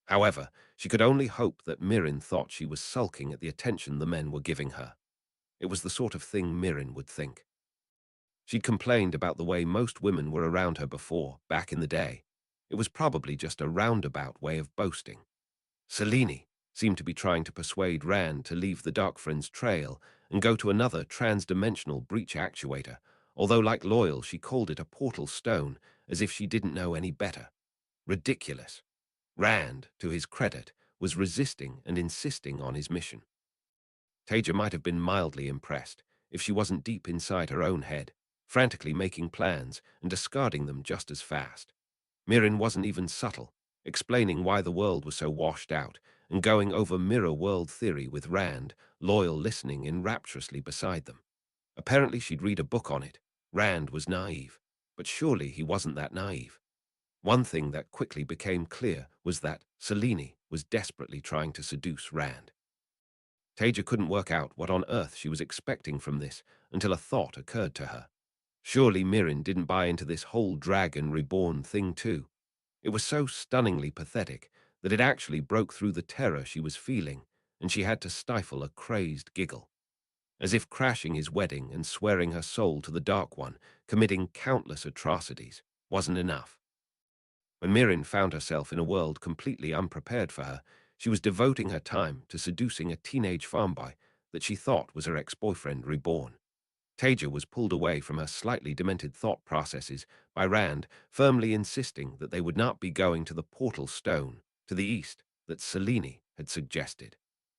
A: However, she could only hope that Mirren thought she was sulking at the attention the men were giving her. It was the sort of thing Mirren would think. She'd complained about the way most women were around her before, back in the day. It was probably just a roundabout way of boasting. Selene seemed to be trying to persuade Rand to leave the Dark Friend's trail and go to another trans-dimensional breach actuator, although like Loyal she called it a portal stone, as if she didn't know any better. Ridiculous. Rand, to his credit, was resisting and insisting on his mission. Taija might have been mildly impressed if she wasn't deep inside her own head, frantically making plans and discarding them just as fast. Mirren wasn't even subtle, explaining why the world was so washed out and going over mirror world theory with Rand, Loyal listening enrapturously beside them. Apparently she'd read a book on it. Rand was naive, but surely he wasn't that naive. One thing that quickly became clear was that Selene was desperately trying to seduce Rand. Taija couldn't work out what on earth she was expecting from this until a thought occurred to her. Surely Mirren didn't buy into this whole dragon reborn thing too. It was so stunningly pathetic that it actually broke through the terror she was feeling, and she had to stifle a crazed giggle. As if crashing his wedding and swearing her soul to the Dark One, committing countless atrocities, wasn't enough. When Mirren found herself in a world completely unprepared for her, she was devoting her time to seducing a teenage farm boy that she thought was her ex-boyfriend reborn. Taija was pulled away from her slightly demented thought processes by Rand firmly insisting that they would not be going to the portal stone to the east that Selene had suggested.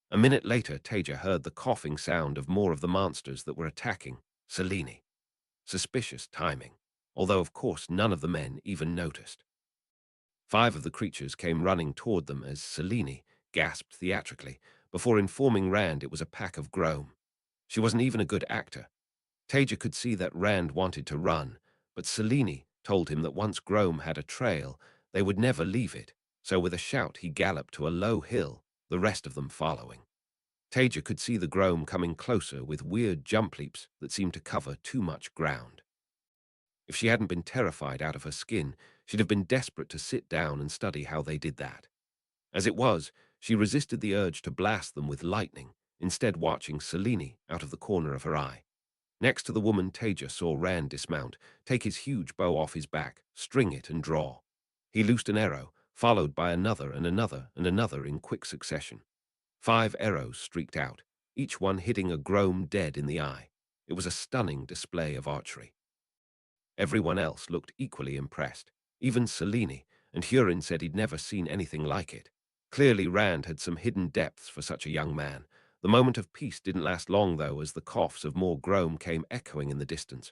A: A minute later, Taija heard the coughing sound of more of the monsters that were attacking Selene. Suspicious timing, although of course none of the men even noticed. 5 of the creatures came running toward them as Selene gasped theatrically before informing Rand it was a pack of Grome. She wasn't even a good actor. Taija could see that Rand wanted to run, but Selene told him that once Grome had a trail, they would never leave it, so with a shout he galloped to a low hill, the rest of them following. Taija could see the Grome coming closer with weird jump leaps that seemed to cover too much ground. If she hadn't been terrified out of her skin, she'd have been desperate to sit down and study how they did that. As it was, she resisted the urge to blast them with lightning, instead watching Selene out of the corner of her eye. Next to the woman, Taija saw Rand dismount, take his huge bow off his back, string it and draw. He loosed an arrow, followed by another and another and another in quick succession. 5 arrows streaked out, each one hitting a Grome dead in the eye. It was a stunning display of archery. Everyone else looked equally impressed, even Selene, and Hurin said he'd never seen anything like it. Clearly Rand had some hidden depths for such a young man. The moment of peace didn't last long, though, as the coughs of more Grome came echoing in the distance.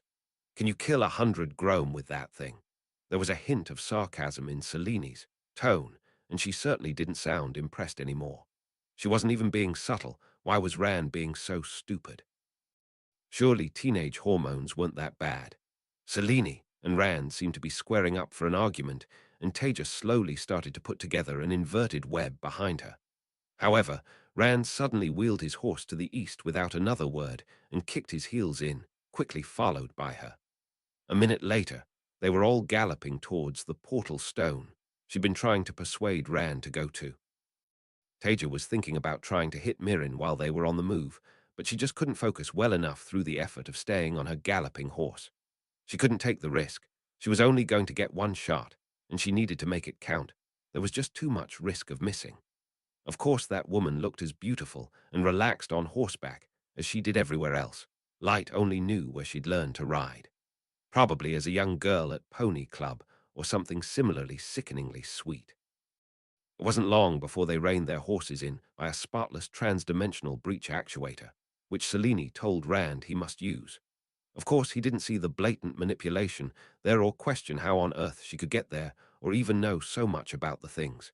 A: Can you kill 100 Grome with that thing? There was a hint of sarcasm in Selene's tone, and she certainly didn't sound impressed anymore. She wasn't even being subtle. Why was Rand being so stupid? Surely teenage hormones weren't that bad. Selene and Rand seemed to be squaring up for an argument, and Taija slowly started to put together an inverted web behind her. However, Rand suddenly wheeled his horse to the east without another word and kicked his heels in, quickly followed by her. A minute later, they were all galloping towards the portal stone she'd been trying to persuade Rand to go to. Taija was thinking about trying to hit Mirren while they were on the move, but she just couldn't focus well enough through the effort of staying on her galloping horse. She couldn't take the risk. She was only going to get one shot, and she needed to make it count. There was just too much risk of missing. Of course, that woman looked as beautiful and relaxed on horseback as she did everywhere else. Light only knew where she'd learned to ride. Probably as a young girl at Pony Club or something similarly sickeningly sweet. It wasn't long before they reined their horses in by a spotless trans-dimensional breach actuator, which Selene told Rand he must use. Of course, he didn't see the blatant manipulation there or question how on earth she could get there or even know so much about the things.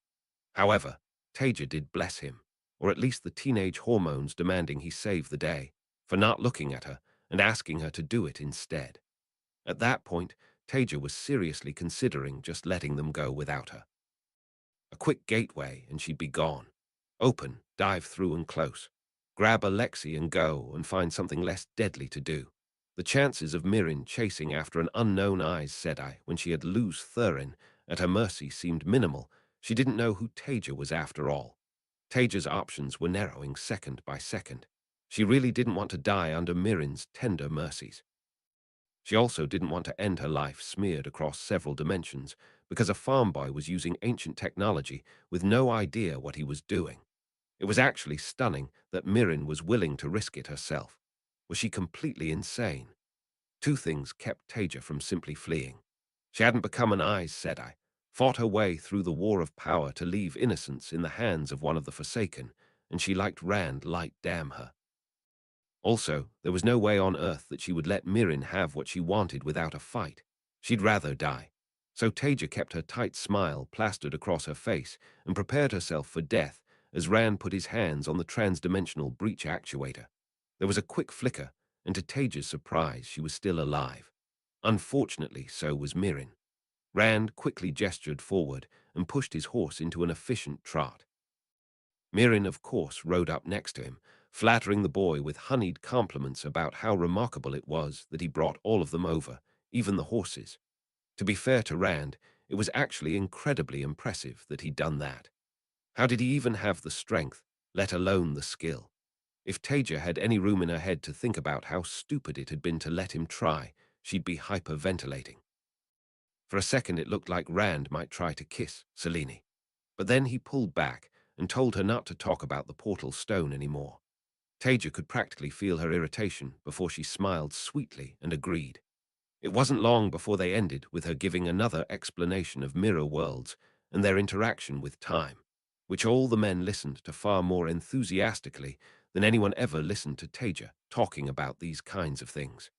A: However, Taija did bless him, or at least the teenage hormones demanding he save the day, for not looking at her and asking her to do it instead. At that point, Taija was seriously considering just letting them go without her. A quick gateway and she'd be gone. Open, dive through and close. Grab Alexei and go and find something less deadly to do. The chances of Mirren chasing after an unknown Aes Sedai when she had Luz Thurin at her mercy seemed minimal. She didn't know who Taija was after all. Taija's options were narrowing second by second. She really didn't want to die under Mirren's tender mercies. She also didn't want to end her life smeared across several dimensions because a farm boy was using ancient technology with no idea what he was doing. It was actually stunning that Mirren was willing to risk it herself. Was she completely insane? Two things kept Taija from simply fleeing. She hadn't become an Aes Sedai, fought her way through the war of power to leave innocence in the hands of one of the Forsaken, and she liked Rand light damn her. Also, there was no way on earth that she would let Mirren have what she wanted without a fight. She'd rather die. So Taija kept her tight smile plastered across her face and prepared herself for death as Rand put his hands on the transdimensional breach actuator. There was a quick flicker, and to Taija's surprise, she was still alive. Unfortunately, so was Mirren. Rand quickly gestured forward and pushed his horse into an efficient trot. Mirren, of course, rode up next to him, flattering the boy with honeyed compliments about how remarkable it was that he brought all of them over, even the horses. To be fair to Rand, it was actually incredibly impressive that he'd done that. How did he even have the strength, let alone the skill? If Taija had any room in her head to think about how stupid it had been to let him try, she'd be hyperventilating. For a second it looked like Rand might try to kiss Selene. But then he pulled back and told her not to talk about the portal stone anymore. Taija could practically feel her irritation before she smiled sweetly and agreed. It wasn't long before they ended with her giving another explanation of mirror worlds and their interaction with time, which all the men listened to far more enthusiastically than anyone ever listened to Taija talking about these kinds of things.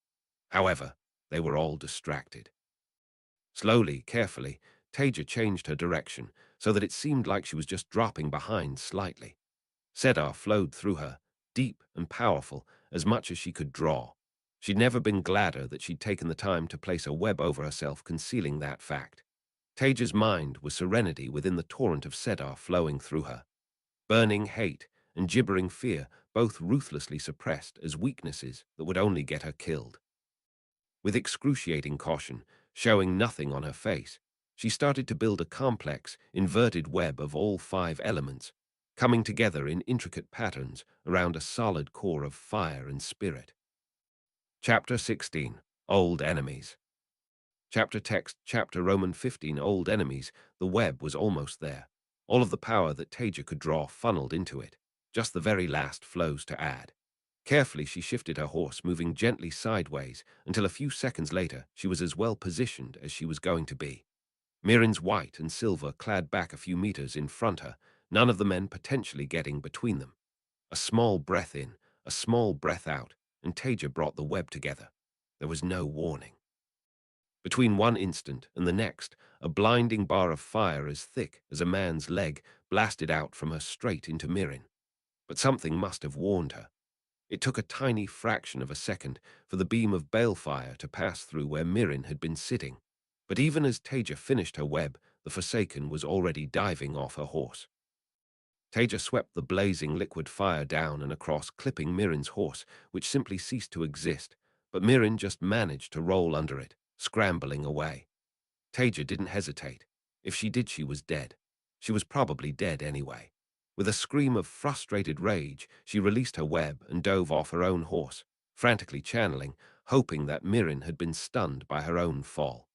A: However, they were all distracted. Slowly, carefully, Taija changed her direction so that it seemed like she was just dropping behind slightly. Sedar flowed through her, deep and powerful, as much as she could draw. She'd never been gladder that she'd taken the time to place a web over herself concealing that fact. Taija's mind was serenity within the torrent of Sedar flowing through her. Burning hate and gibbering fear, both ruthlessly suppressed as weaknesses that would only get her killed. With excruciating caution, showing nothing on her face, she started to build a complex, inverted web of all 5 elements, coming together in intricate patterns around a solid core of fire and spirit. Chapter 16, Old Enemies. Chapter text, chapter Roman 15, Old Enemies. The web was almost there. All of the power that Taija could draw funneled into it, just the very last flows to add. Carefully, she shifted her horse, moving gently sideways, until a few seconds later she was as well positioned as she was going to be. Mirren's white and silver clad back a few meters in front her, none of the men potentially getting between them. A small breath in, a small breath out, and Taija brought the web together. There was no warning. Between one instant and the next, a blinding bar of fire as thick as a man's leg blasted out from her straight into Mirren. But something must have warned her. It took a tiny fraction of a second for the beam of balefire to pass through where Mirren had been sitting. But even as Taija finished her web, the Forsaken was already diving off her horse. Taija swept the blazing liquid fire down and across, clipping Mirren's horse, which simply ceased to exist, but Mirren just managed to roll under it, scrambling away. Taija didn't hesitate. If she did, she was dead. She was probably dead anyway. With a scream of frustrated rage, she released her web and dove off her own horse, frantically channeling, hoping that Mirren had been stunned by her own fall.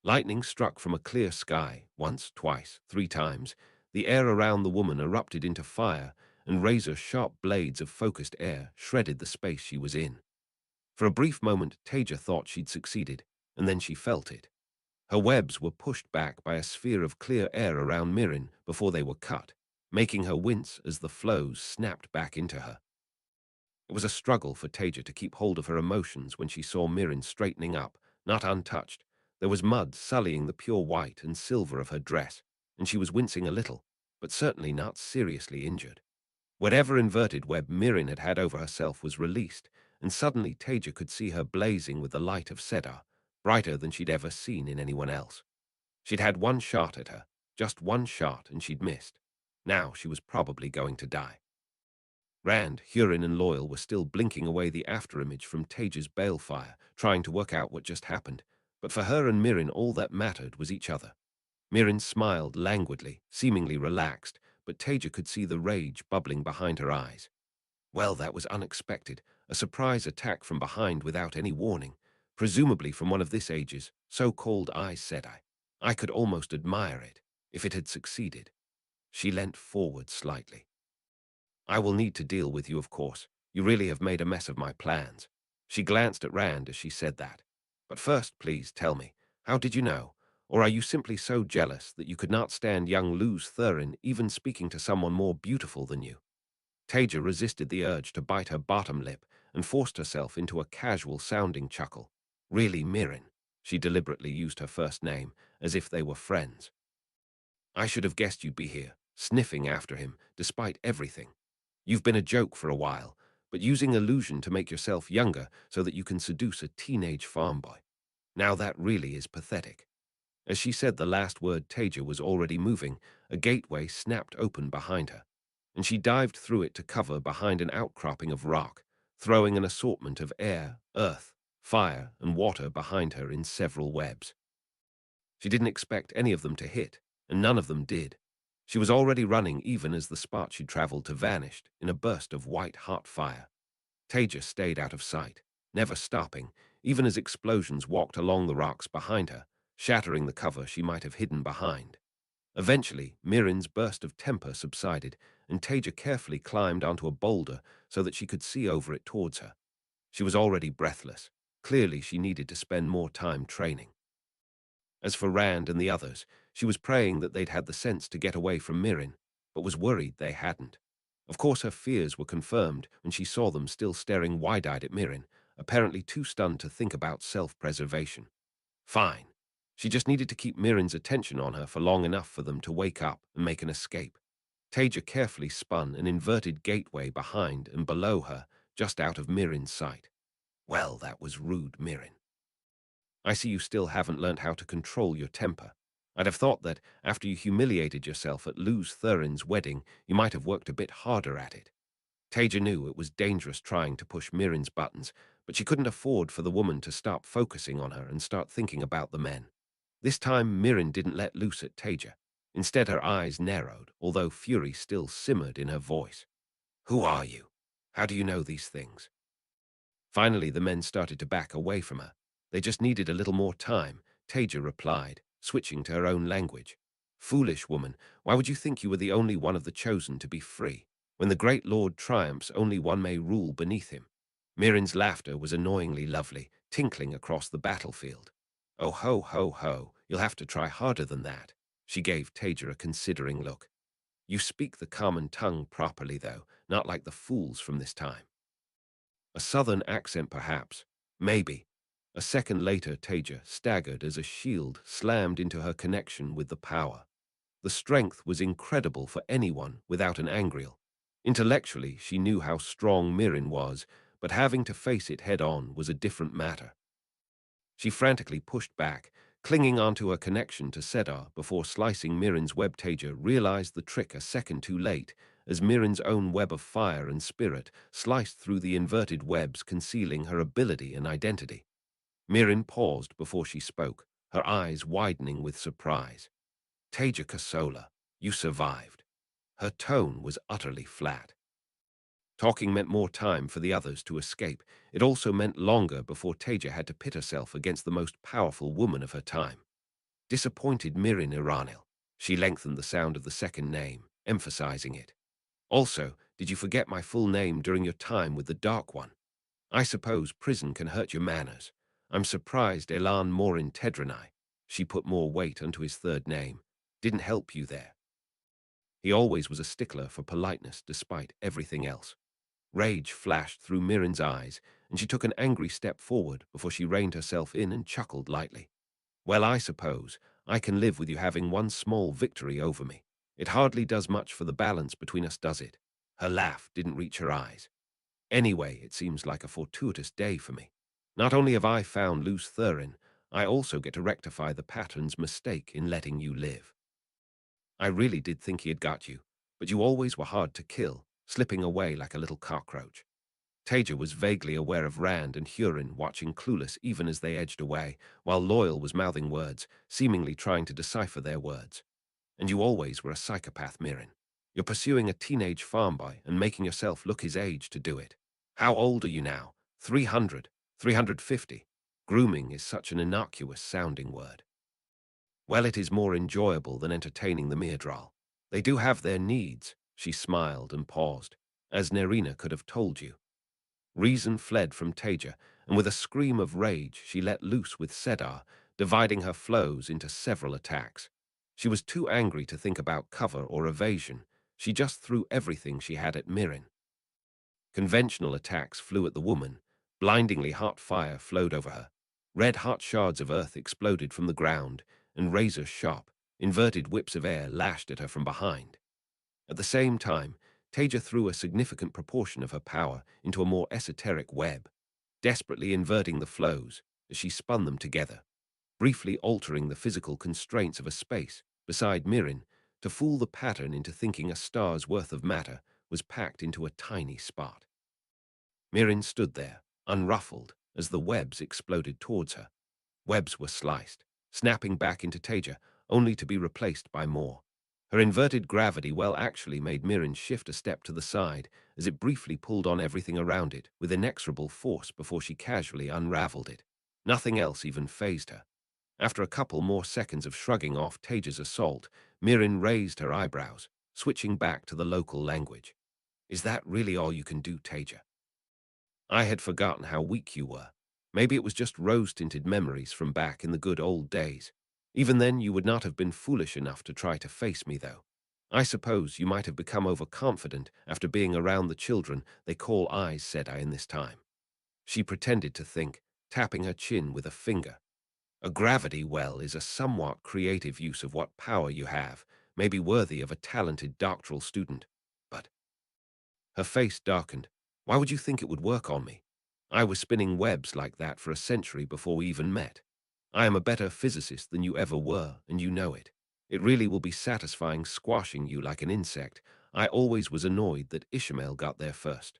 A: Lightning struck from a clear sky, once, twice, 3 times. The air around the woman erupted into fire, and razor-sharp blades of focused air shredded the space she was in. For a brief moment, Taija thought she'd succeeded, and then she felt it. Her webs were pushed back by a sphere of clear air around Mirren before they were cut, making her wince as the flows snapped back into her. It was a struggle for Taija to keep hold of her emotions when she saw Mirren straightening up, not untouched. There was mud sullying the pure white and silver of her dress, and she was wincing a little, but certainly not seriously injured. Whatever inverted web Mirren had had over herself was released, and suddenly Taija could see her blazing with the light of Sedar, brighter than she'd ever seen in anyone else. She'd had one shot at her, just one shot, and she'd missed. Now she was probably going to die. Rand, Hurin, and Loyal were still blinking away the afterimage from Taija's balefire, trying to work out what just happened. But for her and Mirren, all that mattered was each other. Mirren smiled languidly, seemingly relaxed, but Taija could see the rage bubbling behind her eyes. Well, that was unexpected, a surprise attack from behind without any warning, presumably from one of this age's so-called Aes Sedai. I could almost admire it, if it had succeeded. She leant forward slightly. I will need to deal with you, of course. You really have made a mess of my plans. She glanced at Rand as she said that. But first, please tell me, how did you know? Or are you simply so jealous that you could not stand young Luz Thurin even speaking to someone more beautiful than you? Taija resisted the urge to bite her bottom lip and forced herself into a casual-sounding chuckle. Really, Mirren. She deliberately used her first name, as if they were friends. I should have guessed you'd be here, sniffing after him, despite everything. You've been a joke for a while, but using illusion to make yourself younger so that you can seduce a teenage farm boy. Now that really is pathetic. As she said the last word, Taija was already moving. A gateway snapped open behind her, and she dived through it to cover behind an outcropping of rock, throwing an assortment of air, earth, fire, and water behind her in several webs. She didn't expect any of them to hit, and none of them did. She was already running even as the spot she'd traveled to vanished in a burst of white-hot fire. Taija stayed out of sight, never stopping, even as explosions walked along the rocks behind her, shattering the cover she might have hidden behind. Eventually, Mirren's burst of temper subsided, and Taija carefully climbed onto a boulder so that she could see over it towards her. She was already breathless. Clearly, she needed to spend more time training. As for Rand and the others, she was praying that they'd had the sense to get away from Mirren, but was worried they hadn't. Of course, her fears were confirmed when she saw them still staring wide-eyed at Mirren, apparently too stunned to think about self-preservation. Fine. She just needed to keep Mirren's attention on her for long enough for them to wake up and make an escape. Taija carefully spun an inverted gateway behind and below her, just out of Mirren's sight. Well, that was rude, Mirren. I see you still haven't learnt how to control your temper. I'd have thought that, after you humiliated yourself at Luz Thurin's wedding, you might have worked a bit harder at it. Taija knew it was dangerous trying to push Mirren's buttons, but she couldn't afford for the woman to stop focusing on her and start thinking about the men. This time, Mirren didn't let loose at Taija. Instead, her eyes narrowed, although fury still simmered in her voice. Who are you? How do you know these things? Finally, the men started to back away from her. They just needed a little more time, Taija replied, switching to her own language. Foolish woman, why would you think you were the only one of the chosen to be free? When the great lord triumphs, only one may rule beneath him. Mirren's laughter was annoyingly lovely, tinkling across the battlefield. Oh, ho, ho, ho, you'll have to try harder than that. She gave Taija a considering look. You speak the common tongue properly, though, not like the fools from this time. A southern accent, perhaps. Maybe. A second later, Taija staggered as a shield slammed into her connection with the power. The strength was incredible for anyone without an angriel. Intellectually, she knew how strong Mirren was, but having to face it head-on was a different matter. She frantically pushed back, clinging onto her connection to Sedar before slicing Mirren's web. Taija realized the trick a second too late, as Mirren's own web of fire and spirit sliced through the inverted webs, concealing her ability and identity. Mirren paused before she spoke, her eyes widening with surprise. Taija Kosola, you survived. Her tone was utterly flat. Talking meant more time for the others to escape. It also meant longer before Taija had to pit herself against the most powerful woman of her time. Disappointed Mirren Iranil. She lengthened the sound of the second name, emphasizing it. Also, did you forget my full name during your time with the Dark One? I suppose prison can hurt your manners. I'm surprised Elan Morin Tedranai. She put more weight onto his third name. Didn't help you there. He always was a stickler for politeness despite everything else. Rage flashed through Mirren's eyes, and she took an angry step forward before she reined herself in and chuckled lightly. Well, I suppose I can live with you having one small victory over me. It hardly does much for the balance between us, does it? Her laugh didn't reach her eyes. Anyway, it seems like a fortuitous day for me. Not only have I found Luz Thurin, I also get to rectify the pattern's mistake in letting you live. I really did think he had got you, but you always were hard to kill, slipping away like a little cockroach. Taija was vaguely aware of Rand and Hurin watching clueless even as they edged away, while Loyal was mouthing words, seemingly trying to decipher their words. And you always were a psychopath, Mirren. You're pursuing a teenage farm boy and making yourself look his age to do it. How old are you now? 300? 350? Grooming is such an innocuous-sounding word. Well, it is more enjoyable than entertaining the Myrddraal. They do have their needs, she smiled and paused, as Nerina could have told you. Reason fled from Taija, and with a scream of rage she let loose with Sedai, dividing her flows into several attacks. She was too angry to think about cover or evasion. She just threw everything she had at Mirren. Conventional attacks flew at the woman. Blindingly hot fire flowed over her. Red-hot shards of earth exploded from the ground, and razor-sharp, inverted whips of air lashed at her from behind. At the same time, Taija threw a significant proportion of her power into a more esoteric web, desperately inverting the flows as she spun them together, briefly altering the physical constraints of a space beside Mirren to fool the pattern into thinking a star's worth of matter was packed into a tiny spot. Mirren stood there, unruffled, as the webs exploded towards her. Webs were sliced, snapping back into Taija, only to be replaced by more. Her inverted gravity well actually made Mirren shift a step to the side as it briefly pulled on everything around it with inexorable force before she casually unraveled it. Nothing else even fazed her. After a couple more seconds of shrugging off Taija's assault, Mirren raised her eyebrows, switching back to the local language. Is that really all you can do, Taija? I had forgotten how weak you were. Maybe it was just rose-tinted memories from back in the good old days. Even then, you would not have been foolish enough to try to face me, though. I suppose you might have become overconfident after being around the children they call Aes Sedai in this time. She pretended to think, tapping her chin with a finger. A gravity well is a somewhat creative use of what power you have, maybe worthy of a talented doctoral student. But her face darkened. Why would you think it would work on me? I was spinning webs like that for a century before we even met. I am a better physicist than you ever were, and you know it. It really will be satisfying squashing you like an insect. I always was annoyed that Ishmael got there first.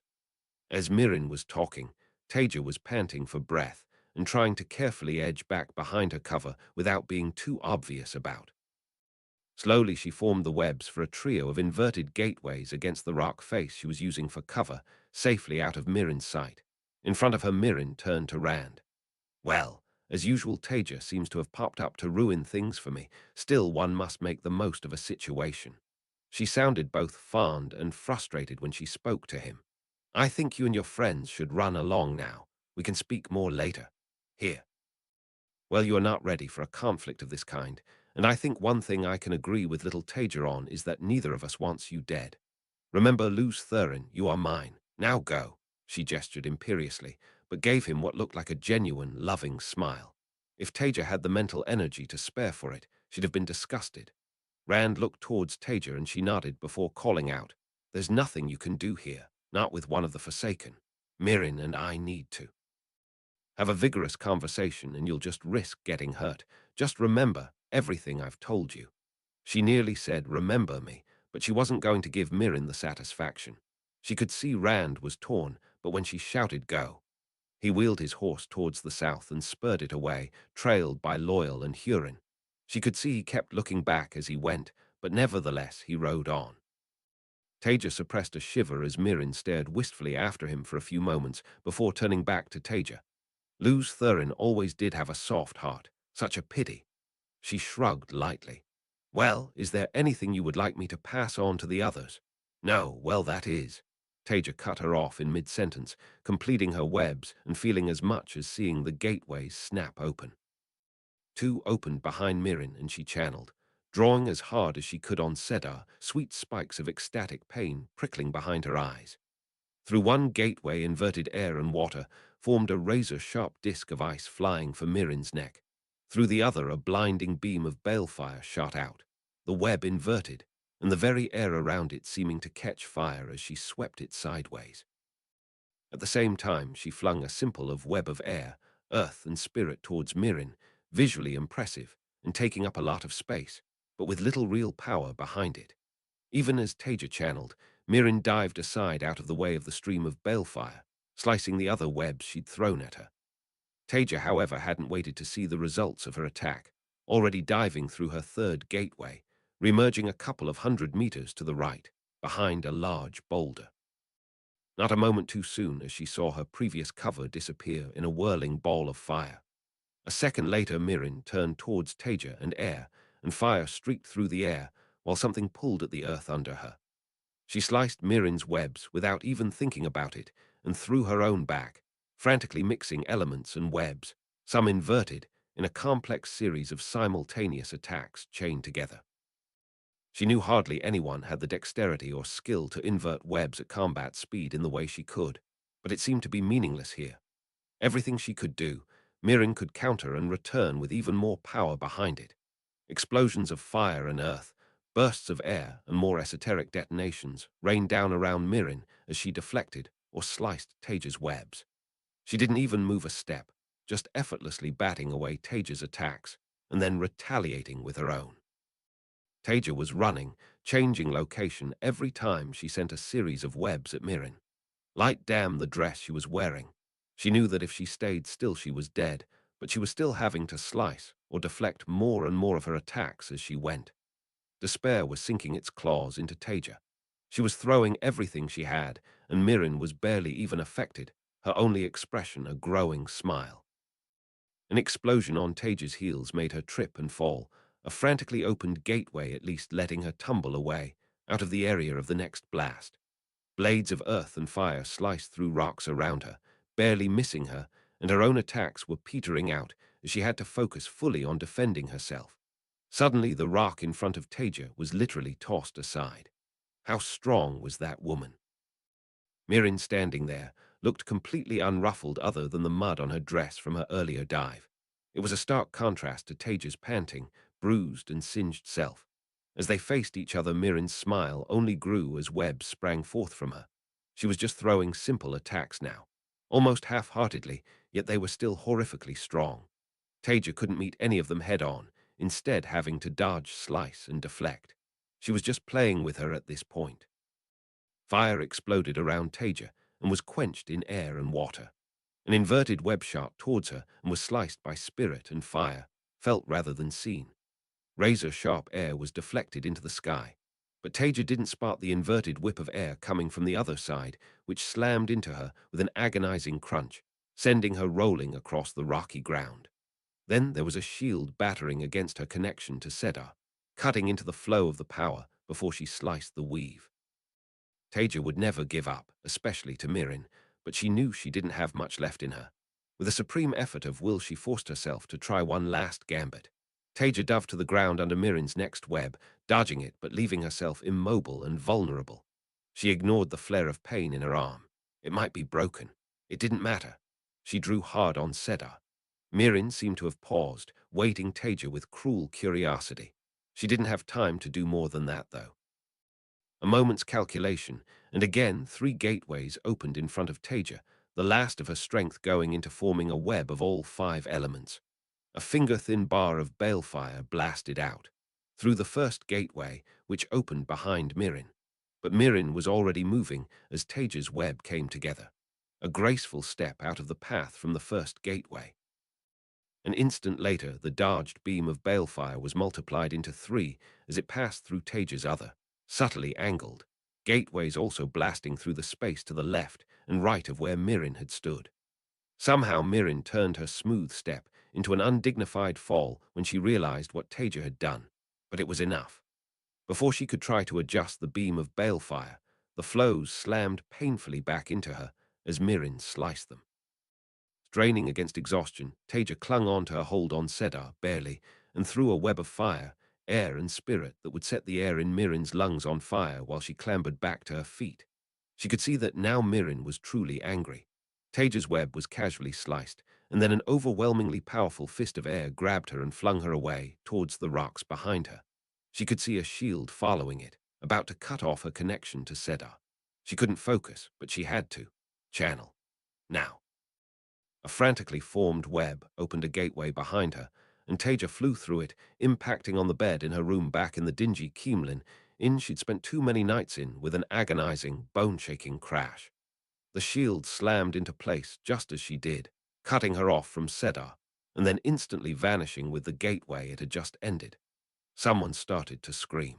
A: As Mirren was talking, Taija was panting for breath and trying to carefully edge back behind her cover without being too obvious about. Slowly she formed the webs for a trio of inverted gateways against the rock face she was using for cover, safely out of Mirren's sight. In front of her, Mirren turned to Rand. Well, as usual, Taija seems to have popped up to ruin things for me. Still, one must make the most of a situation. She sounded both fond and frustrated when she spoke to him. I think you and your friends should run along now. We can speak more later. Here. Well, you are not ready for a conflict of this kind, and I think one thing I can agree with little Taija on is that neither of us wants you dead. Remember, Luz Thurin, you are mine. Now go. She gestured imperiously, but gave him what looked like a genuine, loving smile. If Taija had the mental energy to spare for it, she'd have been disgusted. Rand looked towards Taija and she nodded before calling out, There's nothing you can do here, not with one of the Forsaken. Mirren and I need to have a vigorous conversation and you'll just risk getting hurt. Just remember everything I've told you. She nearly said, remember me, but she wasn't going to give Mirren the satisfaction. She could see Rand was torn, but when she shouted go, he wheeled his horse towards the south and spurred it away, trailed by Loyal and Hurin. She could see he kept looking back as he went, but nevertheless he rode on. Taija suppressed a shiver as Mirren stared wistfully after him for a few moments before turning back to Taija. Luz Thurin always did have a soft heart. Such a pity. She shrugged lightly. Well, is there anything you would like me to pass on to the others? No, well, that is. Taija cut her off in mid-sentence, completing her webs and feeling as much as seeing the gateways snap open. Two opened behind Mirren and she channeled, drawing as hard as she could on Sedai, sweet spikes of ecstatic pain prickling behind her eyes. Through one gateway, inverted air and water formed a razor-sharp disk of ice flying for Mirren's neck. Through the other, a blinding beam of balefire shot out, the web inverted, and the very air around it seeming to catch fire as she swept it sideways. At the same time, she flung a simple of web of air, earth, and spirit towards Mirren, visually impressive and taking up a lot of space, but with little real power behind it. Even as Taija channeled, Mirren dived aside out of the way of the stream of balefire, slicing the other webs she'd thrown at her. Taija, however, hadn't waited to see the results of her attack, already diving through her third gateway, reemerging a couple of 100 meters to the right, behind a large boulder. Not a moment too soon as she saw her previous cover disappear in a whirling ball of fire. A second later, Mirren turned towards Taija and Air, and fire streaked through the air while something pulled at the earth under her. She sliced Mirren's webs without even thinking about it and threw her own back, frantically mixing elements and webs, some inverted, in a complex series of simultaneous attacks chained together. She knew hardly anyone had the dexterity or skill to invert webs at combat speed in the way she could, but it seemed to be meaningless here. Everything she could do, Mirren could counter and return with even more power behind it. Explosions of fire and earth, bursts of air, and more esoteric detonations rained down around Mirren as she deflected or sliced Taija's webs. She didn't even move a step, just effortlessly batting away Taija's attacks and then retaliating with her own. Taija was running, changing location every time she sent a series of webs at Mirren. Light damn the dress she was wearing. She knew that if she stayed still she was dead, but she was still having to slice or deflect more and more of her attacks as she went. Despair was sinking its claws into Taija. She was throwing everything she had, and Mirren was barely even affected, her only expression a growing smile. An explosion on Taija's heels made her trip and fall, a frantically opened gateway at least letting her tumble away, out of the area of the next blast. Blades of earth and fire sliced through rocks around her, barely missing her, and her own attacks were petering out as she had to focus fully on defending herself. Suddenly, the rock in front of Taija was literally tossed aside. How strong was that woman? Mirren, standing there, looked completely unruffled other than the mud on her dress from her earlier dive. It was a stark contrast to Taija's panting, bruised and singed self. As they faced each other, Mirren's smile only grew as webs sprang forth from her. She was just throwing simple attacks now, almost half-heartedly, yet they were still horrifically strong. Taija couldn't meet any of them head-on, instead having to dodge, slice, and deflect. She was just playing with her at this point. Fire exploded around Taija and was quenched in air and water. An inverted web shot towards her and was sliced by spirit and fire, felt rather than seen. Razor-sharp air was deflected into the sky, but Taija didn't spot the inverted whip of air coming from the other side, which slammed into her with an agonizing crunch, sending her rolling across the rocky ground. Then there was a shield battering against her connection to Sedai, cutting into the flow of the power before she sliced the weave. Taija would never give up, especially to Mirren, but she knew she didn't have much left in her. With a supreme effort of will, she forced herself to try one last gambit. Taija dove to the ground under Mirren's next web, dodging it but leaving herself immobile and vulnerable. She ignored the flare of pain in her arm. It might be broken. It didn't matter. She drew hard on Sedai. Mirren seemed to have paused, waiting Taija with cruel curiosity. She didn't have time to do more than that, though. A moment's calculation, and again 3 gateways opened in front of Taija, the last of her strength going into forming a web of all 5 elements. A finger-thin bar of balefire blasted out, through the first gateway, which opened behind Mirren. But Mirren was already moving as Taija's web came together, a graceful step out of the path from the first gateway. An instant later, the dodged beam of balefire was multiplied into 3 as it passed through Taija's other, subtly angled, gateways also blasting through the space to the left and right of where Mirren had stood. Somehow Mirren turned her smooth step into an undignified fall when she realized what Taija had done, but it was enough. Before she could try to adjust the beam of balefire, the flows slammed painfully back into her as Mirren sliced them. Straining against exhaustion, Taija clung on to her hold on Sedai, barely, and threw a web of fire, air and spirit that would set the air in Mirren's lungs on fire while she clambered back to her feet. She could see that now Mirren was truly angry. Taija's web was casually sliced, and then an overwhelmingly powerful fist of air grabbed her and flung her away towards the rocks behind her. She could see a shield following it, about to cut off her connection to Sedai. She couldn't focus, but she had to. Channel. Now. A frantically formed web opened a gateway behind her, and Taija flew through it, impacting on the bed in her room back in the dingy Keemlin inn she'd spent too many nights in, with an agonizing, bone-shaking crash. The shield slammed into place just as she did, cutting her off from Sedar, and then instantly vanishing with the gateway it had just ended. Someone started to scream.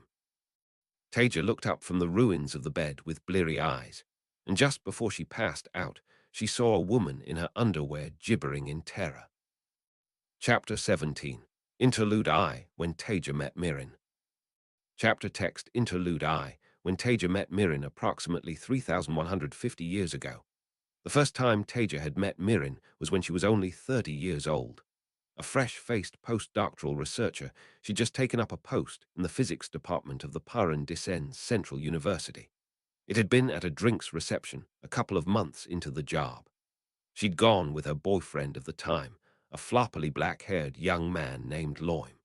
A: Taija looked up from the ruins of the bed with bleary eyes, and just before she passed out, she saw a woman in her underwear gibbering in terror. Chapter 17. Interlude I, When Taija Met Mirren. Chapter text Interlude I, When Taija Met Mirren approximately 3,150 years ago. The first time Taija had met Mirren was when she was only 30 years old. A fresh-faced postdoctoral researcher, she'd just taken up a post in the physics department of the Paran Descens Central University. It had been at a drinks reception a couple of months into the job. She'd gone with her boyfriend of the time, a floppily black-haired young man named Loim.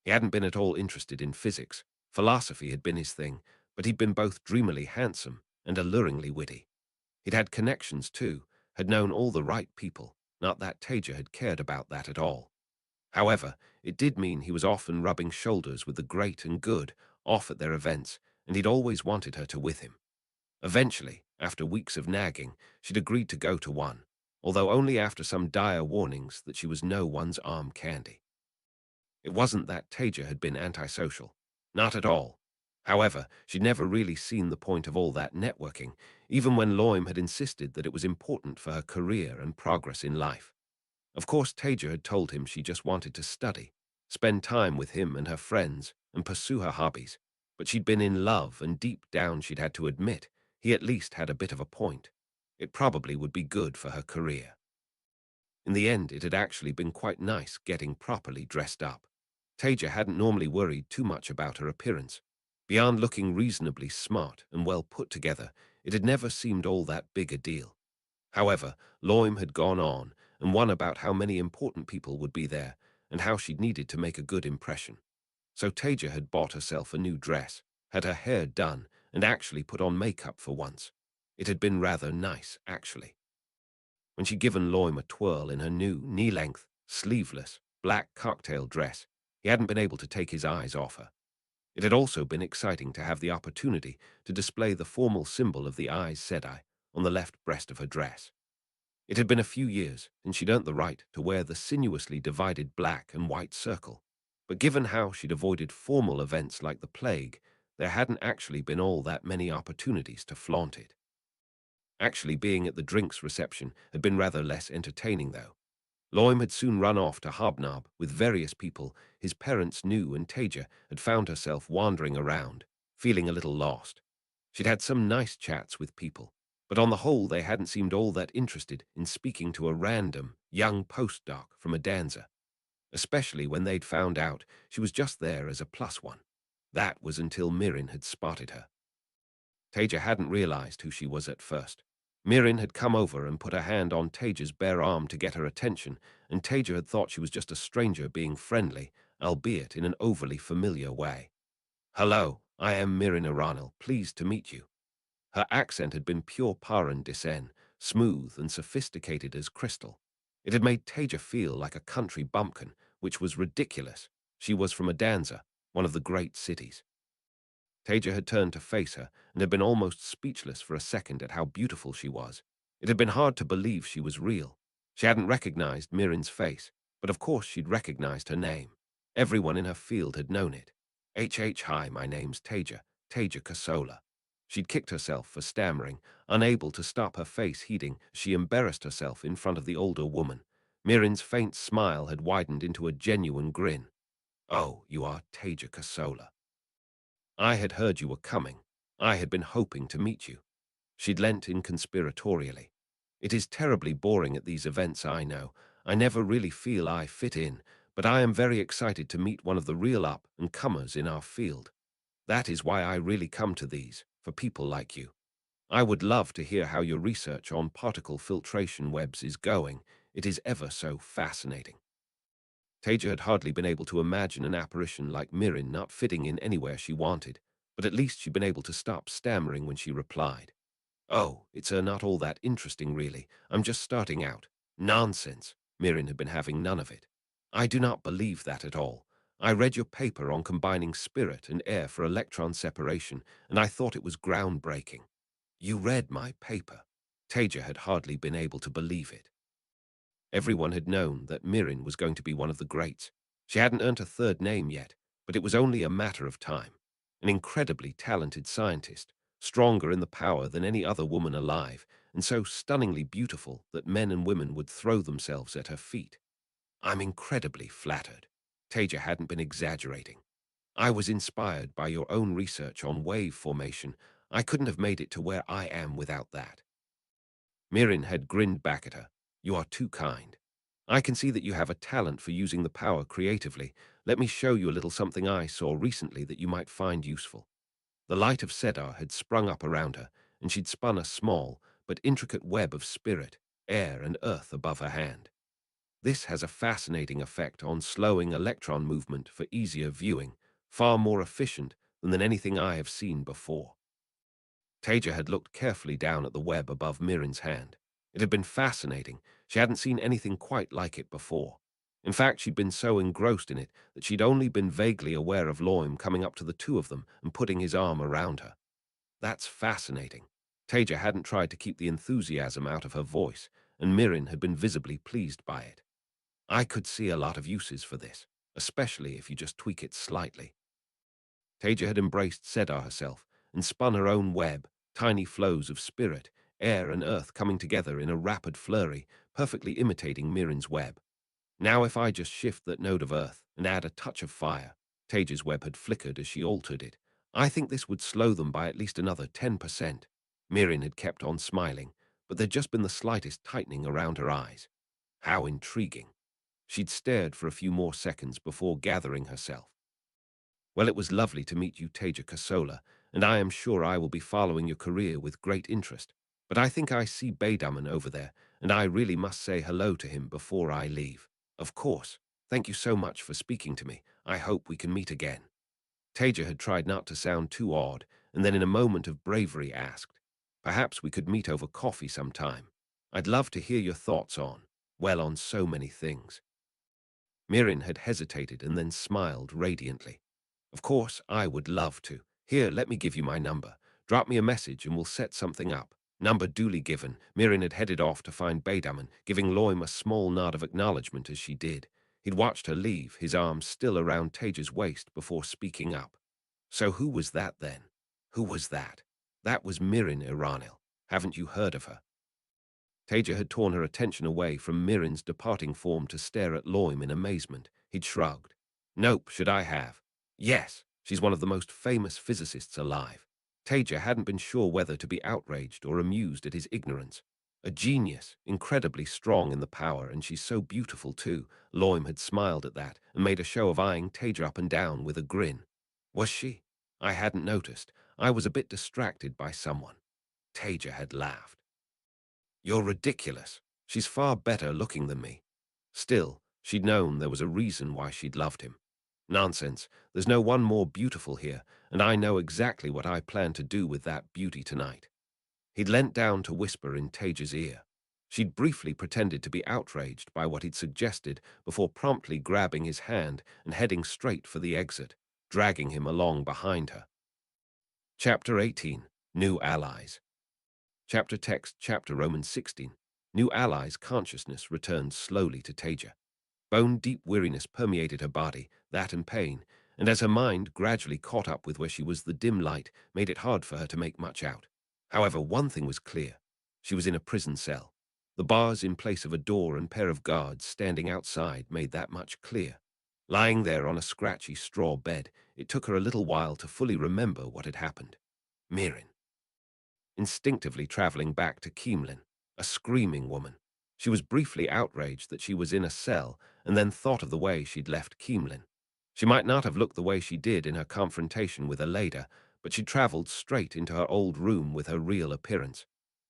A: He hadn't been at all interested in physics. Philosophy had been his thing, but he'd been both dreamily handsome and alluringly witty. He'd had connections, too, had known all the right people, not that Taija had cared about that at all. However, it did mean he was often rubbing shoulders with the great and good off at their events, and he'd always wanted her to with him. Eventually, after weeks of nagging, she'd agreed to go to one, although only after some dire warnings that she was no one's arm candy. It wasn't that Taija had been antisocial. Not at all. However, she'd never really seen the point of all that networking, even when Loim had insisted that it was important for her career and progress in life. Of course, Taija had told him she just wanted to study, spend time with him and her friends, and pursue her hobbies. But she'd been in love, and deep down she'd had to admit he at least had a bit of a point. It probably would be good for her career. In the end, it had actually been quite nice getting properly dressed up. Taija hadn't normally worried too much about her appearance. Beyond looking reasonably smart and well put together, it had never seemed all that big a deal. However, Loim had gone on and won about how many important people would be there and how she'd needed to make a good impression. So Taija had bought herself a new dress, had her hair done, and actually put on makeup for once. It had been rather nice, actually. When she'd given Loim a twirl in her new, knee-length, sleeveless, black cocktail dress, he hadn't been able to take his eyes off her. It had also been exciting to have the opportunity to display the formal symbol of the Aes Sedai on the left breast of her dress. It had been a few years, and she'd earned the right to wear the sinuously divided black and white circle. But given how she'd avoided formal events like the plague, there hadn't actually been all that many opportunities to flaunt it. Actually, being at the drinks reception had been rather less entertaining, though. Loim had soon run off to hobnob with various people his parents knew, and Taija had found herself wandering around, feeling a little lost. She'd had some nice chats with people, but on the whole they hadn't seemed all that interested in speaking to a random, young postdoc from a danza, especially when they'd found out she was just there as a plus one. That was until Mirren had spotted her. Taija hadn't realized who she was at first. Mirren had come over and put a hand on Taija's bare arm to get her attention, and Taija had thought she was just a stranger being friendly, albeit in an overly familiar way. "Hello, I am Mirren Aranil, pleased to meet you." Her accent had been pure Paran Descens, smooth and sophisticated as crystal. It had made Taija feel like a country bumpkin, which was ridiculous. She was from Adanza, one of the great cities. Taija had turned to face her and had been almost speechless for a second at how beautiful she was. It had been hard to believe she was real. She hadn't recognized Mirren's face, but of course she'd recognized her name. Everyone in her field had known it. Hi, my name's Taija Kosola." She'd kicked herself for stammering, unable to stop her face heating as she embarrassed herself in front of the older woman. Mirren's faint smile had widened into a genuine grin. "Oh, you are Taija Kosola. I had heard you were coming. I had been hoping to meet you." She'd leant in conspiratorially. "It is terribly boring at these events, I know. I never really feel I fit in, but I am very excited to meet one of the real up-and-comers in our field. That is why I really come to these, for people like you. I would love to hear how your research on particle filtration webs is going. It is ever so fascinating." Taija had hardly been able to imagine an apparition like Mirren not fitting in anywhere she wanted, but at least she'd been able to stop stammering when she replied. "Oh, it's not all that interesting, really. I'm just starting out." "Nonsense." Mirren had been having none of it. I do not believe that at all. I read your paper on combining spirit and air for electron separation, and I thought it was groundbreaking. You read my paper. Taija had hardly been able to believe it. Everyone had known that Mirren was going to be one of the greats. She hadn't earned a third name yet, but it was only a matter of time. An incredibly talented scientist, stronger in the power than any other woman alive, and so stunningly beautiful that men and women would throw themselves at her feet. I'm incredibly flattered. Taija hadn't been exaggerating. I was inspired by your own research on wave formation. I couldn't have made it to where I am without that. Mirren had grinned back at her. You are too kind. I can see that you have a talent for using the power creatively. Let me show you a little something I saw recently that you might find useful. The light of Sedar had sprung up around her, and she'd spun a small but intricate web of spirit, air, and earth above her hand. This has a fascinating effect on slowing electron movement for easier viewing, far more efficient than anything I have seen before. Taija had looked carefully down at the web above Mirren's hand. It had been fascinating. She hadn't seen anything quite like it before. In fact, she'd been so engrossed in it that she'd only been vaguely aware of Loim coming up to the two of them and putting his arm around her. That's fascinating. Taija hadn't tried to keep the enthusiasm out of her voice, and Mirren had been visibly pleased by it. I could see a lot of uses for this, especially if you just tweak it slightly. Taija had embraced Sedar herself and spun her own web, tiny flows of spirit, air and earth coming together in a rapid flurry, perfectly imitating Mirren's web. Now if I just shift that node of earth and add a touch of fire, Taija's web had flickered as she altered it. I think this would slow them by at least another 10%. Mirren had kept on smiling, but there'd just been the slightest tightening around her eyes. How intriguing. She'd stared for a few more seconds before gathering herself. Well, it was lovely to meet you, Taija Kosola, and I am sure I will be following your career with great interest. But I think I see Baidaman over there, and I really must say hello to him before I leave. Of course. Thank you so much for speaking to me. I hope we can meet again. Taija had tried not to sound too odd, and then in a moment of bravery asked, perhaps we could meet over coffee sometime. I'd love to hear your thoughts on so many things. Mirren had hesitated and then smiled radiantly. Of course, I would love to. Here, let me give you my number. Drop me a message and we'll set something up. Number duly given, Mirren had headed off to find Baidaman, giving Loim a small nod of acknowledgement as she did. He'd watched her leave, his arms still around Taija's waist before speaking up. So who was that then? Who was that? That was Mirren Iranil. Haven't you heard of her? Taija had torn her attention away from Mirren's departing form to stare at Loim in amazement. He'd shrugged. Nope, should I have? Yes, she's one of the most famous physicists alive. Taija hadn't been sure whether to be outraged or amused at his ignorance. A genius, incredibly strong in the power, and she's so beautiful too. Loim had smiled at that and made a show of eyeing Taija up and down with a grin. Was she? I hadn't noticed. I was a bit distracted by someone. Taija had laughed. You're ridiculous. She's far better looking than me. Still, she'd known there was a reason why she'd loved him. Nonsense. There's no one more beautiful here, and I know exactly what I plan to do with that beauty tonight. He'd leant down to whisper in Taija's ear. She'd briefly pretended to be outraged by what he'd suggested before promptly grabbing his hand and heading straight for the exit, dragging him along behind her. Chapter 18. New Allies. Chapter text, chapter Romans 16. New allies' consciousness returned slowly to Taija. Bone-deep weariness permeated her body, that and pain, and as her mind gradually caught up with where she was, the dim light made it hard for her to make much out. However, one thing was clear. She was in a prison cell. The bars in place of a door and pair of guards standing outside made that much clear. Lying there on a scratchy straw bed, it took her a little while to fully remember what had happened. Mirren. Instinctively traveling back to Keemlin, a screaming woman. She was briefly outraged that she was in a cell and then thought of the way she'd left Keemlin. She might not have looked the way she did in her confrontation with Aleda, but she traveled straight into her old room with her real appearance.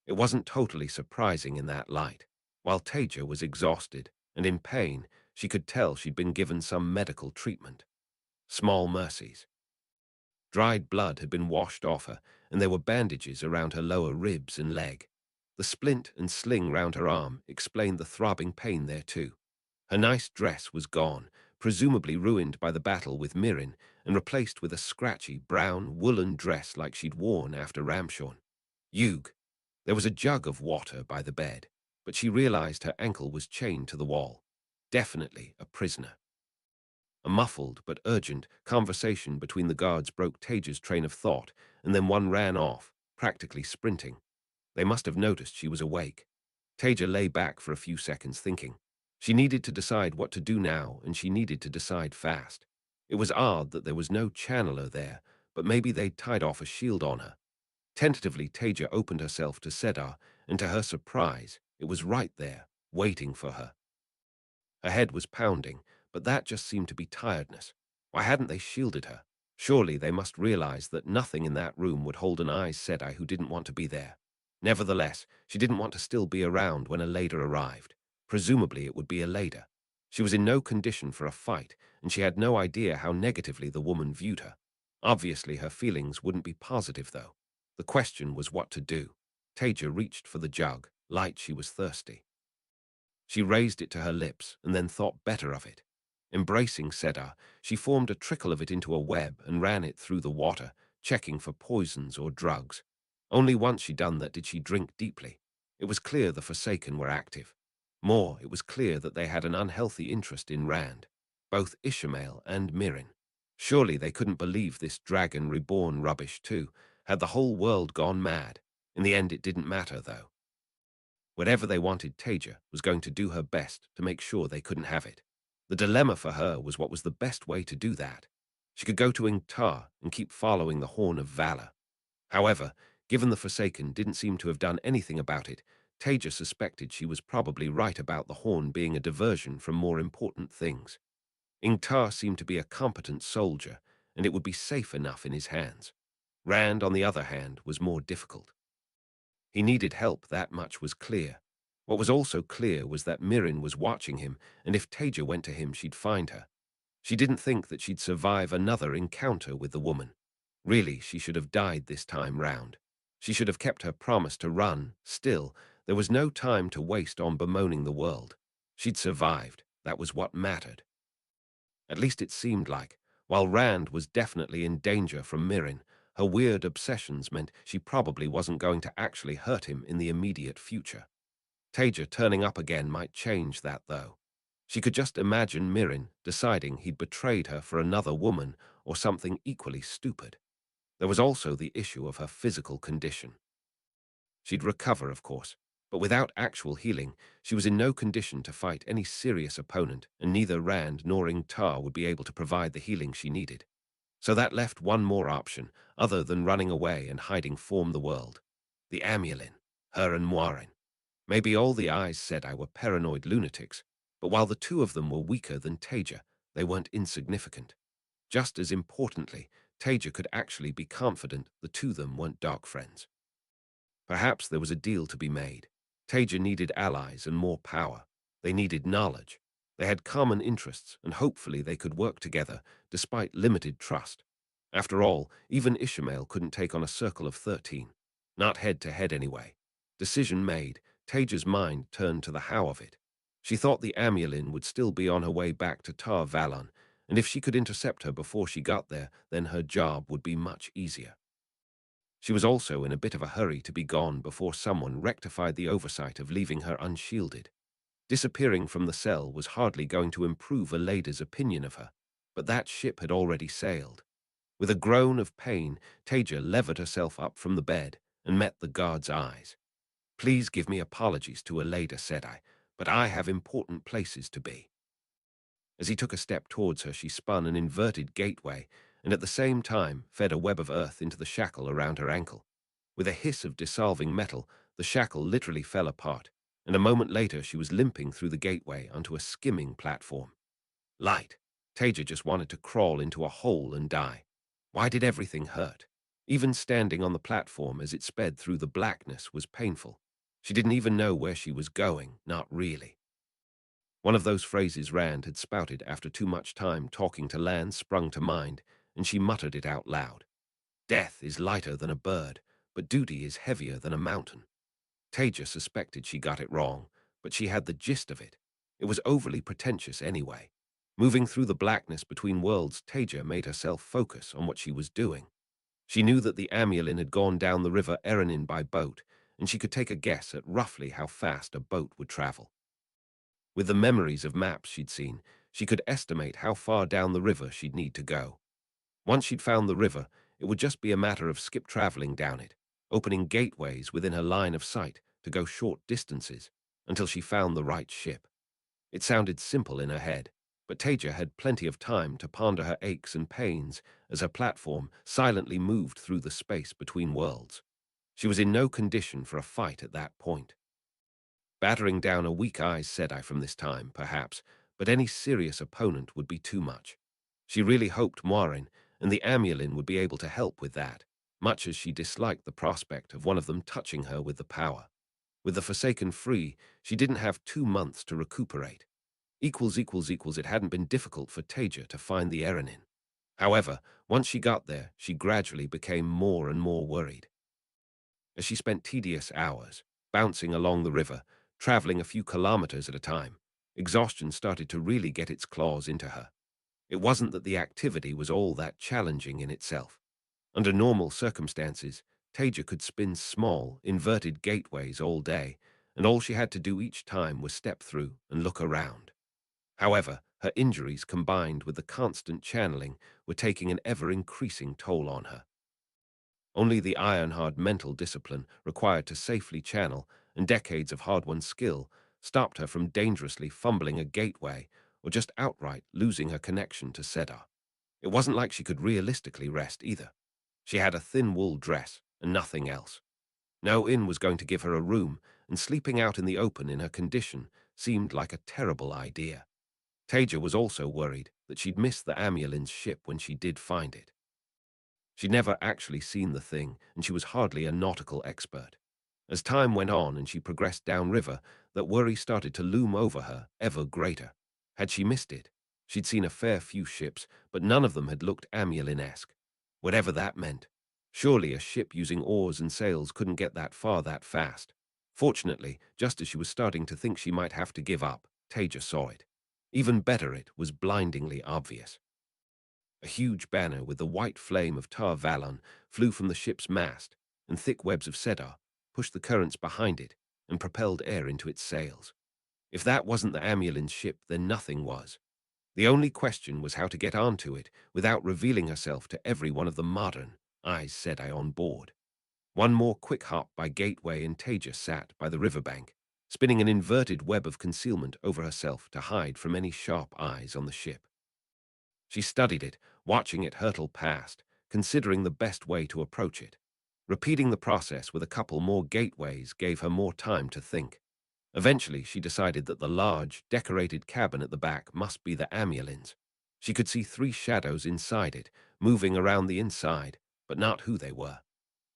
A: It wasn't totally surprising in that light. While Taija was exhausted and in pain, she could tell she'd been given some medical treatment. Small mercies. Dried blood had been washed off her, and there were bandages around her lower ribs and leg. The splint and sling round her arm explained the throbbing pain there too. Her nice dress was gone, presumably ruined by the battle with Mirin, and replaced with a scratchy brown woolen dress like she'd worn after Ramshorn. Yug. There was a jug of water by the bed, but she realized her ankle was chained to the wall. Definitely a prisoner. A muffled but urgent conversation between the guards broke Taija's train of thought, and then one ran off, practically sprinting. They must have noticed she was awake. Taija lay back for a few seconds thinking. She needed to decide what to do now, and she needed to decide fast. It was odd that there was no channeler there, but maybe they'd tied off a shield on her. Tentatively, Taija opened herself to Sedar, and to her surprise, it was right there, waiting for her. Her head was pounding, but that just seemed to be tiredness. Why hadn't they shielded her? Surely they must realize that nothing in that room would hold an Aes Sedai who didn't want to be there. Nevertheless, she didn't want to still be around when Aleda arrived. Presumably it would be Aleda. She was in no condition for a fight, and she had no idea how negatively the woman viewed her. Obviously her feelings wouldn't be positive, though. The question was what to do. Taija reached for the jug, light she was thirsty. She raised it to her lips and then thought better of it. Embracing Sedar, she formed a trickle of it into a web and ran it through the water, checking for poisons or drugs. Only once she'd done that did she drink deeply. It was clear the Forsaken were active. More, it was clear that they had an unhealthy interest in Rand, both Ishmael and Mirin. Surely they couldn't believe this dragon reborn rubbish too. Had the whole world gone mad? In the end it didn't matter, though. Whatever they wanted, Taija was going to do her best to make sure they couldn't have it. The dilemma for her was what was the best way to do that. She could go to Ingtar and keep following the Horn of Valor. However, given the Forsaken didn't seem to have done anything about it, Taija suspected she was probably right about the Horn being a diversion from more important things. Ingtar seemed to be a competent soldier, and it would be safe enough in his hands. Rand, on the other hand, was more difficult. He needed help, that much was clear. What was also clear was that Mirin was watching him, and if Taija went to him, she'd find her. She didn't think that she'd survive another encounter with the woman. Really, she should have died this time round. She should have kept her promise to run. Still, there was no time to waste on bemoaning the world. She'd survived. That was what mattered. At least it seemed like. While Rand was definitely in danger from Mirin, her weird obsessions meant she probably wasn't going to actually hurt him in the immediate future. Taija turning up again might change that, though. She could just imagine Mirin deciding he'd betrayed her for another woman or something equally stupid. There was also the issue of her physical condition. She'd recover, of course, but without actual healing, she was in no condition to fight any serious opponent, and neither Rand nor Ingtar would be able to provide the healing she needed. So that left one more option, other than running away and hiding from the world. The Amulin, her and Moirin. Maybe all the Aes Sedai were paranoid lunatics, but while the two of them were weaker than Taija, they weren't insignificant. Just as importantly, Taija could actually be confident the two of them weren't dark friends. Perhaps there was a deal to be made. Taija needed allies and more power. They needed knowledge. They had common interests, and hopefully they could work together, despite limited trust. After all, even Ishmael couldn't take on a circle of 13. Not head-to-head anyway. Decision made, Taija's mind turned to the how of it. She thought the Amulin would still be on her way back to Tar Valon, and if she could intercept her before she got there, then her job would be much easier. She was also in a bit of a hurry to be gone before someone rectified the oversight of leaving her unshielded. Disappearing from the cell was hardly going to improve Aleda's opinion of her, but that ship had already sailed. With a groan of pain, Taija levered herself up from the bed and met the guard's eyes. "Please give me apologies to Aleda," said I, "but I have important places to be." As he took a step towards her, she spun an inverted gateway and at the same time fed a web of earth into the shackle around her ankle. With a hiss of dissolving metal, the shackle literally fell apart, and a moment later she was limping through the gateway onto a skimming platform. Light. Taija just wanted to crawl into a hole and die. Why did everything hurt? Even standing on the platform as it sped through the blackness was painful. She didn't even know where she was going, not really. One of those phrases Rand had spouted after too much time talking to Lan sprung to mind, and she muttered it out loud. "Death is lighter than a bird, but duty is heavier than a mountain." Taija suspected she got it wrong, but she had the gist of it. It was overly pretentious anyway. Moving through the blackness between worlds, Taija made herself focus on what she was doing. She knew that the Amulin had gone down the river Erenin by boat, and she could take a guess at roughly how fast a boat would travel. With the memories of maps she'd seen, she could estimate how far down the river she'd need to go. Once she'd found the river, it would just be a matter of skip traveling down it, opening gateways within her line of sight to go short distances until she found the right ship. It sounded simple in her head, but Taija had plenty of time to ponder her aches and pains as her platform silently moved through the space between worlds. She was in no condition for a fight at that point. Battering down a weak Aes Sedai from this time, perhaps, but any serious opponent would be too much. She really hoped Moirin and the Amulin would be able to help with that, much as she disliked the prospect of one of them touching her with the power. With the Forsaken free, she didn't have 2 months to recuperate. It hadn't been difficult for Taija to find the Erenin. However, once she got there, she gradually became more and more worried. As she spent tedious hours, bouncing along the river, traveling a few kilometers at a time, exhaustion started to really get its claws into her. It wasn't that the activity was all that challenging in itself. Under normal circumstances, Taija could spin small, inverted gateways all day, and all she had to do each time was step through and look around. However, her injuries combined with the constant channeling were taking an ever-increasing toll on her. Only the iron-hard mental discipline required to safely channel and decades of hard-won skill stopped her from dangerously fumbling a gateway or just outright losing her connection to Sedar. It wasn't like she could realistically rest either. She had a thin wool dress and nothing else. No inn was going to give her a room, and sleeping out in the open in her condition seemed like a terrible idea. Taija was also worried that she'd miss the Amulin's ship when she did find it. She'd never actually seen the thing, and she was hardly a nautical expert. As time went on and she progressed downriver, that worry started to loom over her ever greater. Had she missed it? She'd seen a fair few ships, but none of them had looked Amulin-esque. Whatever that meant. Surely a ship using oars and sails couldn't get that far that fast. Fortunately, just as she was starting to think she might have to give up, Taija saw it. Even better, it was blindingly obvious. A huge banner with the white flame of Tar Valon flew from the ship's mast, and thick webs of Sedar pushed the currents behind it and propelled air into its sails. If that wasn't the Amulin's ship, then nothing was. The only question was how to get onto it without revealing herself to every one of the modern Aes Sedai on board. One more quick hop by gateway and Taija sat by the riverbank, spinning an inverted web of concealment over herself to hide from any sharp eyes on the ship. She studied it, watching it hurtle past, considering the best way to approach it. Repeating the process with a couple more gateways gave her more time to think. Eventually, she decided that the large, decorated cabin at the back must be the Amulin's. She could see 3 shadows inside it, moving around the inside, but not who they were.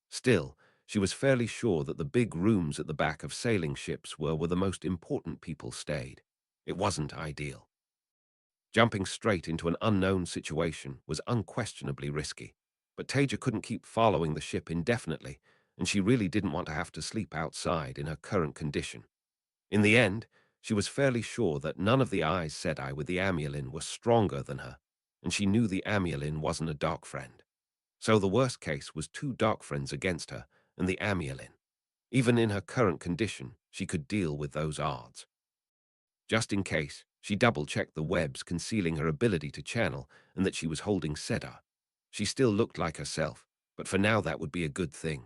A: Still, she was fairly sure that the big rooms at the back of sailing ships were where the most important people stayed. It wasn't ideal. Jumping straight into an unknown situation was unquestionably risky, but Taija couldn't keep following the ship indefinitely, and she really didn't want to have to sleep outside in her current condition. In the end, she was fairly sure that none of the Aes Sedai with the Amulin were stronger than her, and she knew the Amulin wasn't a dark friend. So the worst case was 2 dark friends against her and the Amulin. Even in her current condition, she could deal with those odds. Just in case, she double-checked the webs concealing her ability to channel and that she was holding Sedar. She still looked like herself, but for now that would be a good thing.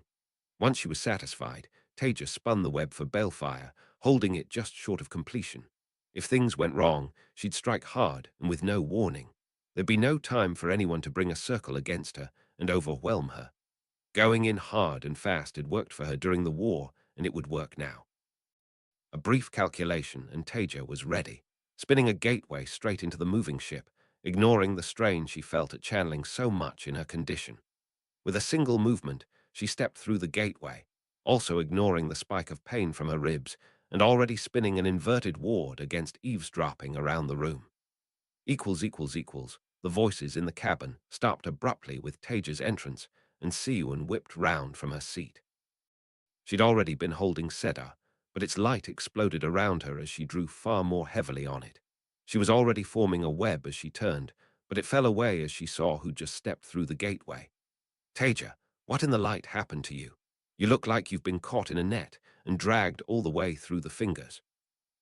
A: Once she was satisfied, Taija spun the web for balefire, holding it just short of completion. If things went wrong, she'd strike hard and with no warning. There'd be no time for anyone to bring a circle against her and overwhelm her. Going in hard and fast had worked for her during the war, and it would work now. A brief calculation, and Taija was ready, spinning a gateway straight into the moving ship, ignoring the strain she felt at channeling so much in her condition. With a single movement, she stepped through the gateway, also ignoring the spike of pain from her ribs, and already spinning an inverted ward against eavesdropping around the room. The voices in the cabin stopped abruptly with Taija's entrance, and Siwan whipped round from her seat. She'd already been holding Sedar, but its light exploded around her as she drew far more heavily on it. She was already forming a web as she turned, but it fell away as she saw who just stepped through the gateway. Taija, what in the light happened to you? You look like you've been caught in a net and dragged all the way through the fingers.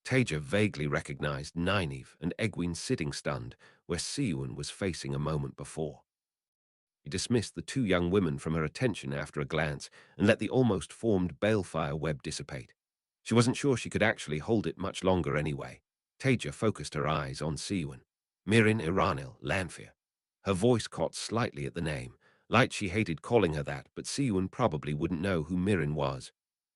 A: Taija vaguely recognized Nynaeve and Egwene sitting stunned where Siwyn was facing a moment before. He dismissed the two young women from her attention after a glance and let the almost formed balefire web dissipate. She wasn't sure she could actually hold it much longer anyway. Taija focused her eyes on Siwyn. Mirin Iranil Lanfear. Her voice caught slightly at the name. Light she hated calling her that, but Siwyn probably wouldn't know who Mirin was.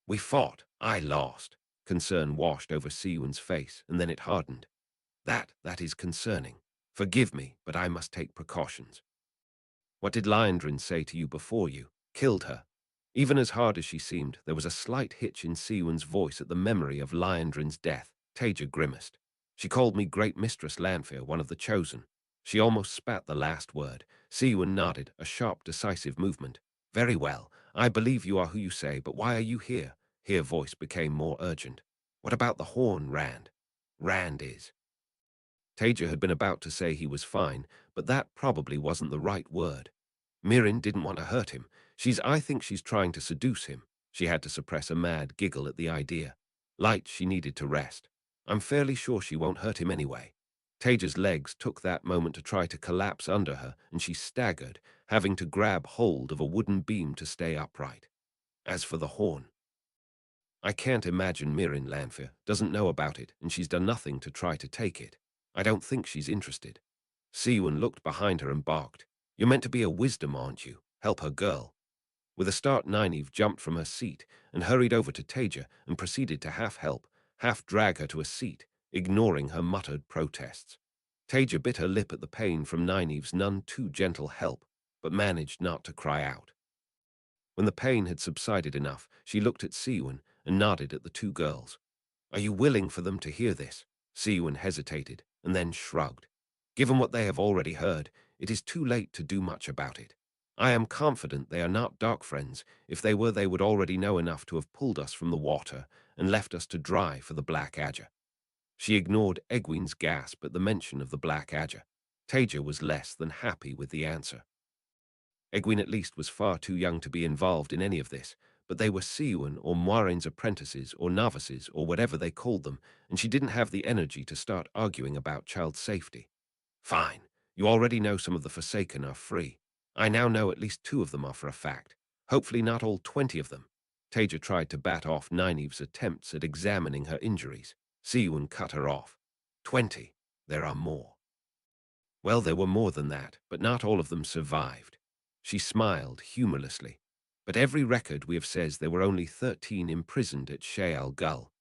A: We fought. I lost. Concern washed over Siwyn's face, and then it hardened. That is concerning. Forgive me, but I must take precautions. What did Liandrin say to you before you killed her? Even as hard as she seemed, there was a slight hitch in Siwyn's voice at the memory of Liandrin's death. Taija grimaced. She called me Great Mistress Lanfear, one of the Chosen. She almost spat the last word. Siwyn nodded, a sharp, decisive movement. Very well. I believe you are who you say, but why are you here? Her voice became more urgent. What about the horn, Rand? Rand is. Taija had been about to say he was fine, but that probably wasn't the right word. Mirin didn't want to hurt him. I think she's trying to seduce him. She had to suppress a mad giggle at the idea. Light, she needed to rest. I'm fairly sure she won't hurt him anyway. Taija's legs took that moment to try to collapse under her, and she staggered, having to grab hold of a wooden beam to stay upright. As for the horn, I can't imagine Mirin Lanfear doesn't know about it, and she's done nothing to try to take it. I don't think she's interested. Siwyn looked behind her and barked. You're meant to be a wisdom, aren't you? Help her girl. With a start, Nynaeve jumped from her seat and hurried over to Taija and proceeded to half help, half drag her to a seat, ignoring her muttered protests. Taija bit her lip at the pain from Nynaeve's none too gentle help, but managed not to cry out. When the pain had subsided enough, she looked at Siwyn and nodded at the two girls. Are you willing for them to hear this? Siwyn hesitated and then shrugged. Given what they have already heard, it is too late to do much about it. I am confident they are not dark friends. If they were, they would already know enough to have pulled us from the water and left us to dry for the Black Adger. She ignored Egwene's gasp at the mention of the Black Adger. Taija was less than happy with the answer. Egwene at least was far too young to be involved in any of this, but they were Siwyn or Moiraine's apprentices or novices or whatever they called them, and she didn't have the energy to start arguing about child safety. Fine. You already know some of the Forsaken are free. I now know at least 2 of them are for a fact. Hopefully not all 20 of them. Taija tried to bat off Nynaeve's attempts at examining her injuries. Siwyn cut her off. 20. There are more. Well, there were more than that, but not all of them survived. She smiled humorlessly. But every record we have says there were only 13 imprisoned at Sheal Gull.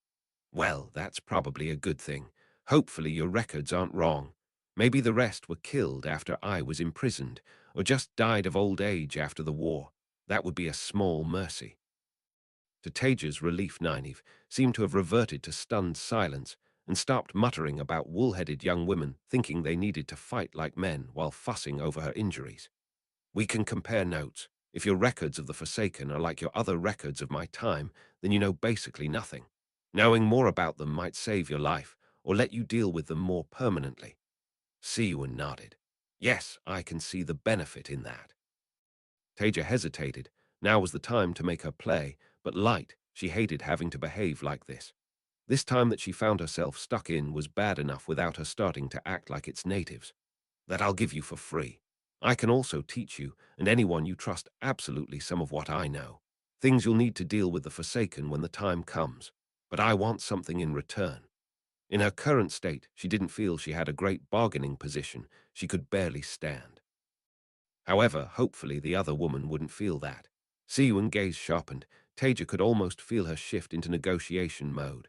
A: Well, that's probably a good thing. Hopefully your records aren't wrong. Maybe the rest were killed after I was imprisoned, or just died of old age after the war. That would be a small mercy. To Taija's relief, Nynaeve seemed to have reverted to stunned silence and stopped muttering about wool-headed young women thinking they needed to fight like men while fussing over her injuries. We can compare notes. If your records of the Forsaken are like your other records of my time, then you know basically nothing. Knowing more about them might save your life, or let you deal with them more permanently. Siwyn nodded. Yes, I can see the benefit in that. Taija hesitated. Now was the time to make her play, but Light, she hated having to behave like this. This time that she found herself stuck in was bad enough without her starting to act like its natives. That I'll give you for free. I can also teach you, and anyone you trust, absolutely some of what I know. Things you'll need to deal with the Forsaken when the time comes. But I want something in return. In her current state, she didn't feel she had a great bargaining position. She could barely stand. However, hopefully the other woman wouldn't feel that. Siwyn's gaze sharpened. Taija could almost feel her shift into negotiation mode.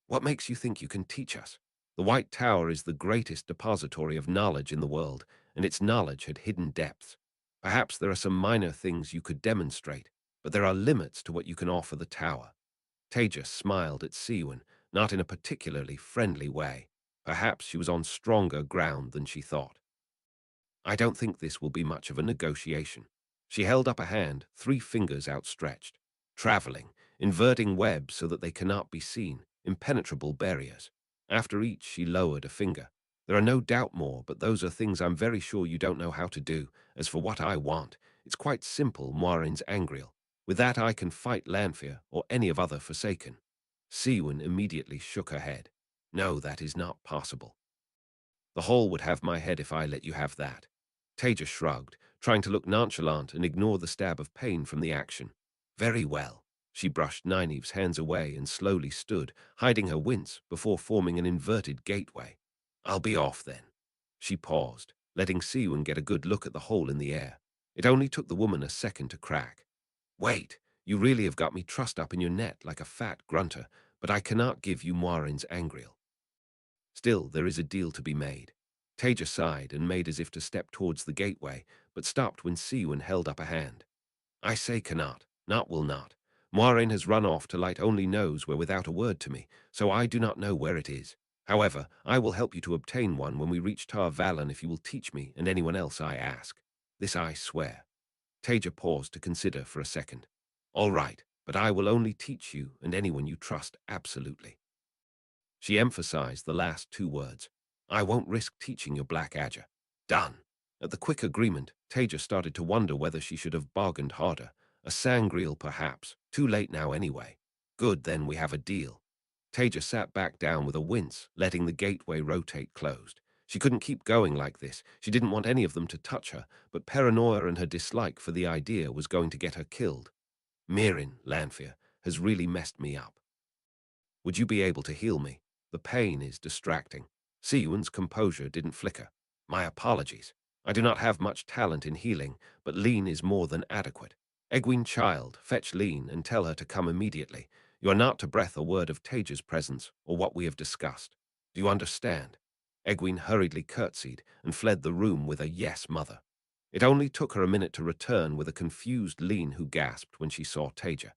A: What makes you think you can teach us? The White Tower is the greatest depository of knowledge in the world, and its knowledge had hidden depths. Perhaps there are some minor things you could demonstrate, but there are limits to what you can offer the tower. Taija smiled at Siwyn, not in a particularly friendly way. Perhaps she was on stronger ground than she thought. I don't think this will be much of a negotiation. She held up a hand, 3 fingers outstretched. Traveling. inverting webs so that they cannot be seen, impenetrable barriers. After each, she lowered a finger. There are no doubt more, but those are things I'm very sure you don't know how to do. As for what I want, it's quite simple, Moirain's Angreal. With that I can fight Lanfear or any of other Forsaken. Siwyn immediately shook her head. No, that is not possible. The Hall would have my head if I let you have that. Taija shrugged, trying to look nonchalant and ignore the stab of pain from the action. Very well. She brushed Nynaeve's hands away and slowly stood, hiding her wince before forming an inverted gateway. I'll be off then. She paused, letting Siwyn get a good look at the hole in the air. It only took the woman a second to crack. Wait, you really have got me trussed up in your net like a fat grunter, but I cannot give you Moirain's Angreal. Still, there is a deal to be made. Taija sighed and made as if to step towards the gateway, but stopped when Siwyn held up a hand. I say cannot, not will not. Moiraine has run off to light only knows where without a word to me, so I do not know where it is. However, I will help you to obtain one when we reach Tar Valon if you will teach me and anyone else I ask. This I swear. Taija paused to consider for a second. All right, but I will only teach you and anyone you trust absolutely. She emphasized the last two words. I won't risk teaching your black adger. Done. At the quick agreement, Taija started to wonder whether she should have bargained harder. A sangreal, perhaps. Too late now anyway. Good, then we have a deal. Taija sat back down with a wince, letting the gateway rotate closed. She couldn't keep going like this. She didn't want any of them to touch her, but paranoia and her dislike for the idea was going to get her killed. Mirren, Lanfear, has really messed me up. Would you be able to heal me? The pain is distracting. Siwyn's composure didn't flicker. My apologies. I do not have much talent in healing, but Lean is more than adequate. Egwene child, fetch Lean and tell her to come immediately. You are not to breath a word of Taija's presence or what we have discussed. Do you understand? Egwene hurriedly curtsied and fled the room with a yes, mother. It only took her a minute to return with a confused Lean who gasped when she saw Taija.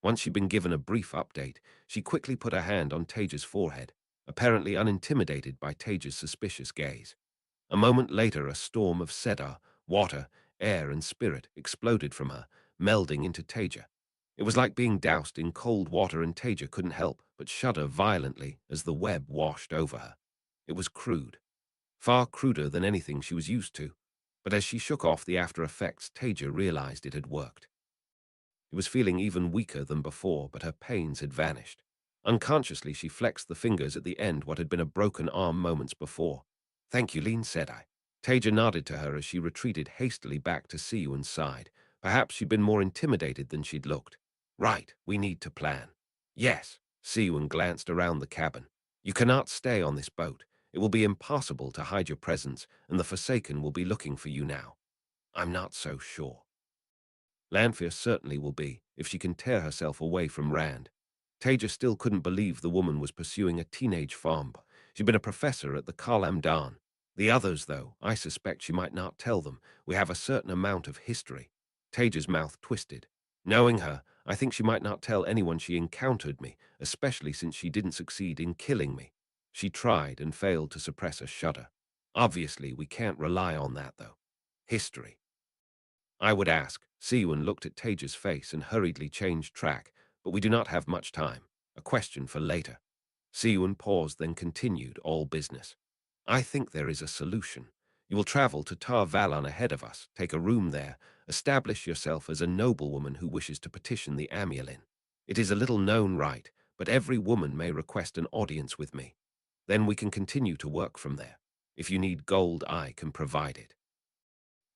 A: Once she'd been given a brief update, she quickly put her hand on Taija's forehead, apparently unintimidated by Taija's suspicious gaze. A moment later, a storm of Sedar, water, air, and spirit exploded from her, melding into Taija. It was like being doused in cold water, and Taija couldn't help but shudder violently as the web washed over her. It was crude, far cruder than anything she was used to, but as she shook off the after effects, Taija realized it had worked. She was feeling even weaker than before, but her pains had vanished. Unconsciously, she flexed the fingers at the end what had been a broken arm moments before. Thank you, Lean, said I. Taija nodded to her as she retreated hastily back to Siwyn's side. Perhaps she'd been more intimidated than she'd looked. Right, we need to plan. Yes, Siwyn glanced around the cabin. You cannot stay on this boat. It will be impossible to hide your presence, and the Forsaken will be looking for you now. I'm not so sure. Lanfear certainly will be, if she can tear herself away from Rand. Taija still couldn't believe the woman was pursuing a teenage farm. She'd been a professor at the Kalam Dan. The others, though, I suspect she might not tell them. We have a certain amount of history. Taija's mouth twisted. Knowing her, I think she might not tell anyone she encountered me, especially since she didn't succeed in killing me. She tried and failed to suppress a shudder. Obviously, we can't rely on that, though. History. I would ask. Siwyn looked at Taija's face and hurriedly changed track, but we do not have much time. A question for later. Siwyn paused, then continued, all business. I think there is a solution. You will travel to Tar Valon ahead of us, take a room there, establish yourself as a noblewoman who wishes to petition the Amulin. It is a little known right, but every woman may request an audience with me. Then we can continue to work from there. If you need gold, I can provide it.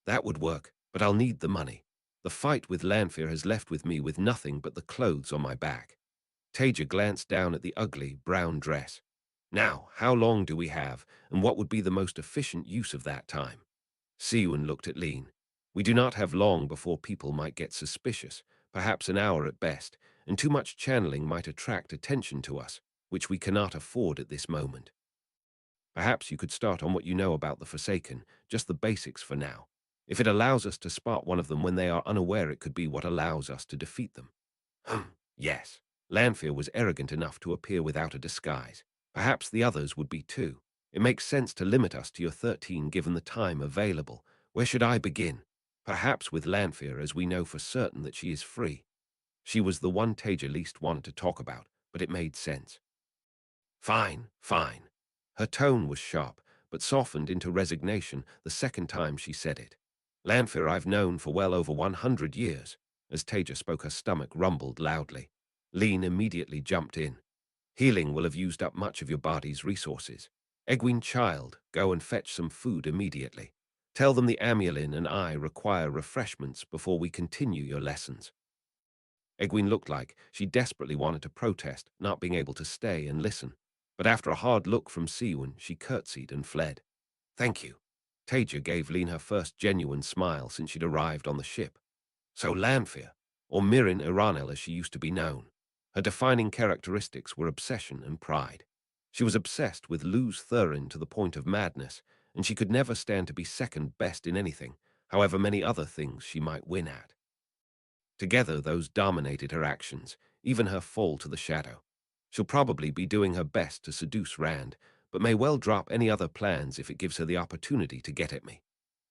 A: That would work, but I'll need the money. The fight with Lanfear has left with me with nothing but the clothes on my back. Taija glanced down at the ugly, brown dress. Now, how long do we have, and what would be the most efficient use of that time? Siwyn looked at Lean. We do not have long before people might get suspicious, perhaps an hour at best, and too much channeling might attract attention to us, which we cannot afford at this moment. Perhaps you could start on what you know about the Forsaken, just the basics for now. If it allows us to spot one of them when they are unaware, it could be what allows us to defeat them. Yes. Lanfear was arrogant enough to appear without a disguise. Perhaps the others would be too. It makes sense to limit us to your 13 given the time available. Where should I begin? Perhaps with Lanfear, as we know for certain that she is free. She was the one Taija least wanted to talk about, but it made sense. Fine, fine. Her tone was sharp, but softened into resignation the second time she said it. Lanfear I've known for well over 100 years. As Taija spoke, her stomach rumbled loudly. Lean immediately jumped in. Healing will have used up much of your body's resources. Egwene child, go and fetch some food immediately. Tell them the Amulin and I require refreshments before we continue your lessons. Egwene looked like she desperately wanted to protest, not being able to stay and listen. But after a hard look from Siwyn, she curtsied and fled. Thank you. Taija gave Lean her first genuine smile since she'd arrived on the ship. So Lanfear, or Mirren Iranel as she used to be known. Her defining characteristics were obsession and pride. She was obsessed with Luz Thurin to the point of madness, and she could never stand to be second best in anything, however many other things she might win at. Together, those dominated her actions, even her fall to the shadow. She'll probably be doing her best to seduce Rand, but may well drop any other plans if it gives her the opportunity to get at me.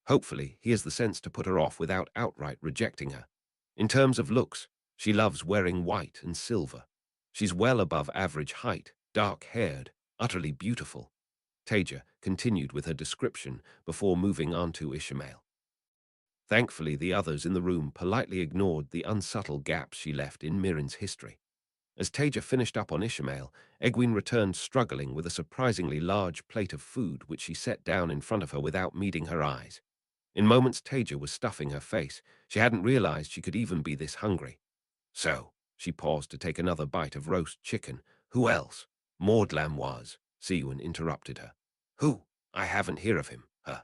A: Hopefully, he has the sense to put her off without outright rejecting her. In terms of looks, she loves wearing white and silver. She's well above average height, dark-haired, utterly beautiful. Taija continued with her description before moving on to Ishmael. Thankfully, the others in the room politely ignored the unsubtle gaps she left in Mirren's history. As Taija finished up on Ishmael, Egwene returned struggling with a surprisingly large plate of food which she set down in front of her without meeting her eyes. In moments, Taija was stuffing her face. She hadn't realized she could even be this hungry. So, she paused to take another bite of roast chicken. Who else? Mordlam was, Siwyn interrupted her. Who? I haven't heard of him, huh?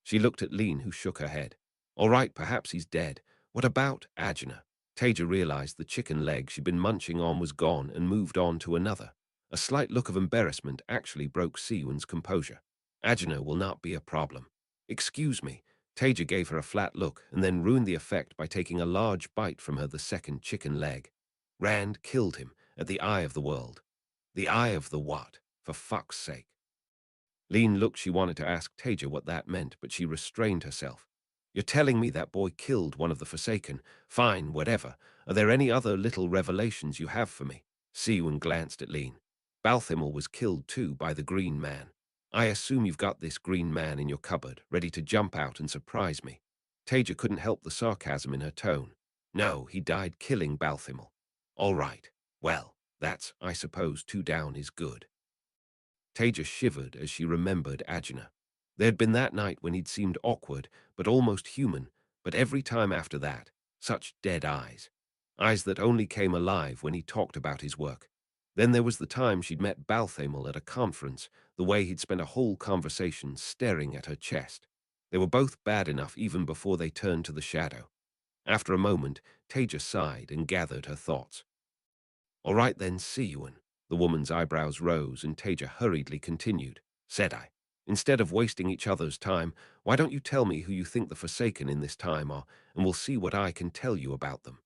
A: She looked at Lean, who shook her head. All right, perhaps he's dead. What about Ajna? Taija realized the chicken leg she'd been munching on was gone and moved on to another. A slight look of embarrassment actually broke Siwyn's composure. Ajna will not be a problem. Excuse me. Taija gave her a flat look and then ruined the effect by taking a large bite from her the second chicken leg. Rand killed him at the Eye of the World. The Eye of the what? For fuck's sake. Lean looked she wanted to ask Taija what that meant, but she restrained herself. You're telling me that boy killed one of the Forsaken? Fine, whatever. Are there any other little revelations you have for me? Siwyn glanced at Lean. Balthimmel was killed too by the Green Man. I assume you've got this Green Man in your cupboard, ready to jump out and surprise me. Taija couldn't help the sarcasm in her tone. No, he died killing Balthimmel. All right. Well, that's, I suppose, 2 down is good. Taija shivered as she remembered Ajna. There had been that night when he'd seemed awkward, but almost human, but every time after that, such dead eyes. Eyes that only came alive when he talked about his work. Then there was the time she'd met Balthamel at a conference, the way he'd spent a whole conversation staring at her chest. They were both bad enough even before they turned to the shadow. After a moment, Taija sighed and gathered her thoughts. All right then, Siwyn. The woman's eyebrows rose and Taija hurriedly continued. Said I, instead of wasting each other's time, why don't you tell me who you think the Forsaken in this time are, and we'll see what I can tell you about them.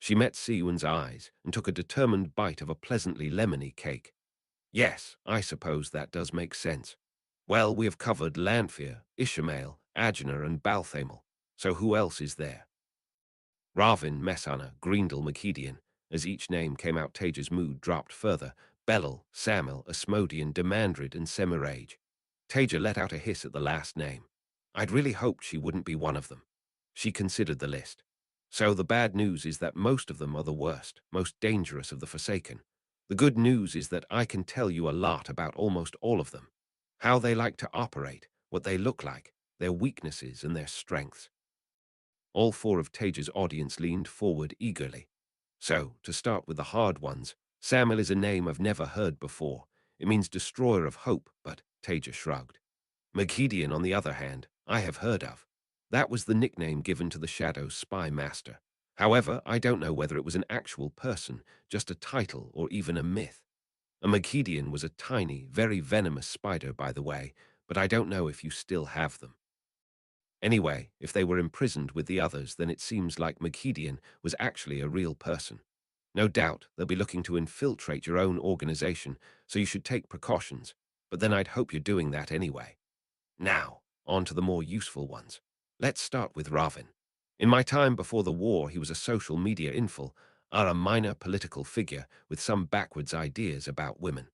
A: She met Siwyn's eyes and took a determined bite of a pleasantly lemony cake. Yes, I suppose that does make sense. Well, we have covered Lanfear, Ishmael, Ajna, and Balthamel. So who else is there? Ravin, Messana, Greendal, Machidian. As each name came out, Taija's mood dropped further. Belel, Samel, Asmodian, Demandrid, and Semirage. Taija let out a hiss at the last name. I'd really hoped she wouldn't be one of them. She considered the list. So the bad news is that most of them are the worst, most dangerous of the Forsaken. The good news is that I can tell you a lot about almost all of them. How they like to operate, what they look like, their weaknesses and their strengths. All 4 of Taija's audience leaned forward eagerly. So, to start with the hard ones, Samel is a name I've never heard before. It means destroyer of hope, but Taija shrugged. Machidian, on the other hand, I have heard of. That was the nickname given to the Shadow's spy master. However, I don't know whether it was an actual person, just a title, or even a myth. A Machidian was a tiny, very venomous spider, by the way, but I don't know if you still have them. Anyway, if they were imprisoned with the others, then it seems like Machidian was actually a real person. No doubt they'll be looking to infiltrate your own organization, so you should take precautions, but then I'd hope you're doing that anyway. Now, on to the more useful ones. Let's start with Ravin. In my time before the war, he was a social media infel, or a minor political figure with some backwards ideas about women,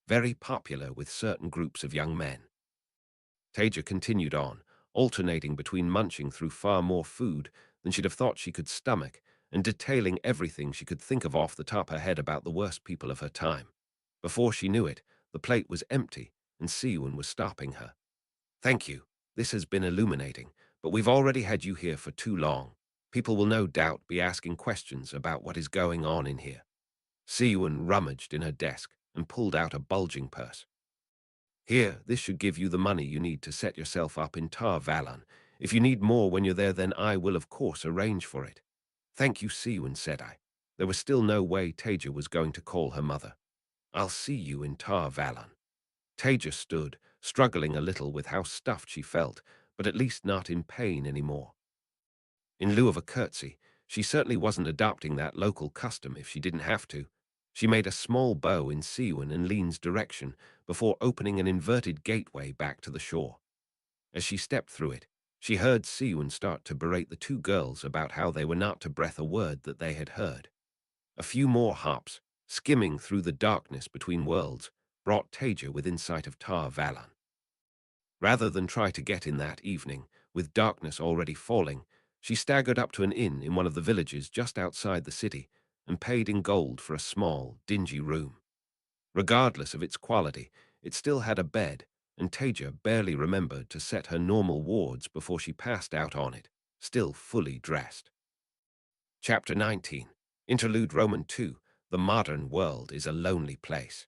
A: very popular with certain groups of young men. Taija continued on, alternating between munching through far more food than she'd have thought she could stomach, and detailing everything she could think of off the top of her head about the worst people of her time. Before she knew it, the plate was empty, and Siwon was stopping her. "Thank you. This has been illuminating, but we've already had you here for too long. People will no doubt be asking questions about what is going on in here." Siwon rummaged in her desk and pulled out a bulging purse. "Here, this should give you the money you need to set yourself up in Tar Valon. If you need more when you're there, then I will, of course, arrange for it." "Thank you, Siwon," said I. There was still no way Taija was going to call her mother. "I'll see you in Tar Valon." Taija stood, struggling a little with how stuffed she felt, but at least not in pain anymore. In lieu of a curtsy, she certainly wasn't adopting that local custom if she didn't have to. She made a small bow in Siwon and Lean's direction before opening an inverted gateway back to the shore. As she stepped through it, she heard Siwon start to berate the two girls about how they were not to breath a word that they had heard. A few more hops, skimming through the darkness between worlds, brought Taija within sight of Tar Valon. Rather than try to get in that evening, with darkness already falling, she staggered up to an inn in one of the villages just outside the city and paid in gold for a small, dingy room. Regardless of its quality, it still had a bed, and Taija barely remembered to set her normal wards before she passed out on it, still fully dressed. Chapter 19. Interlude Roman 2. The Modern World is a Lonely Place.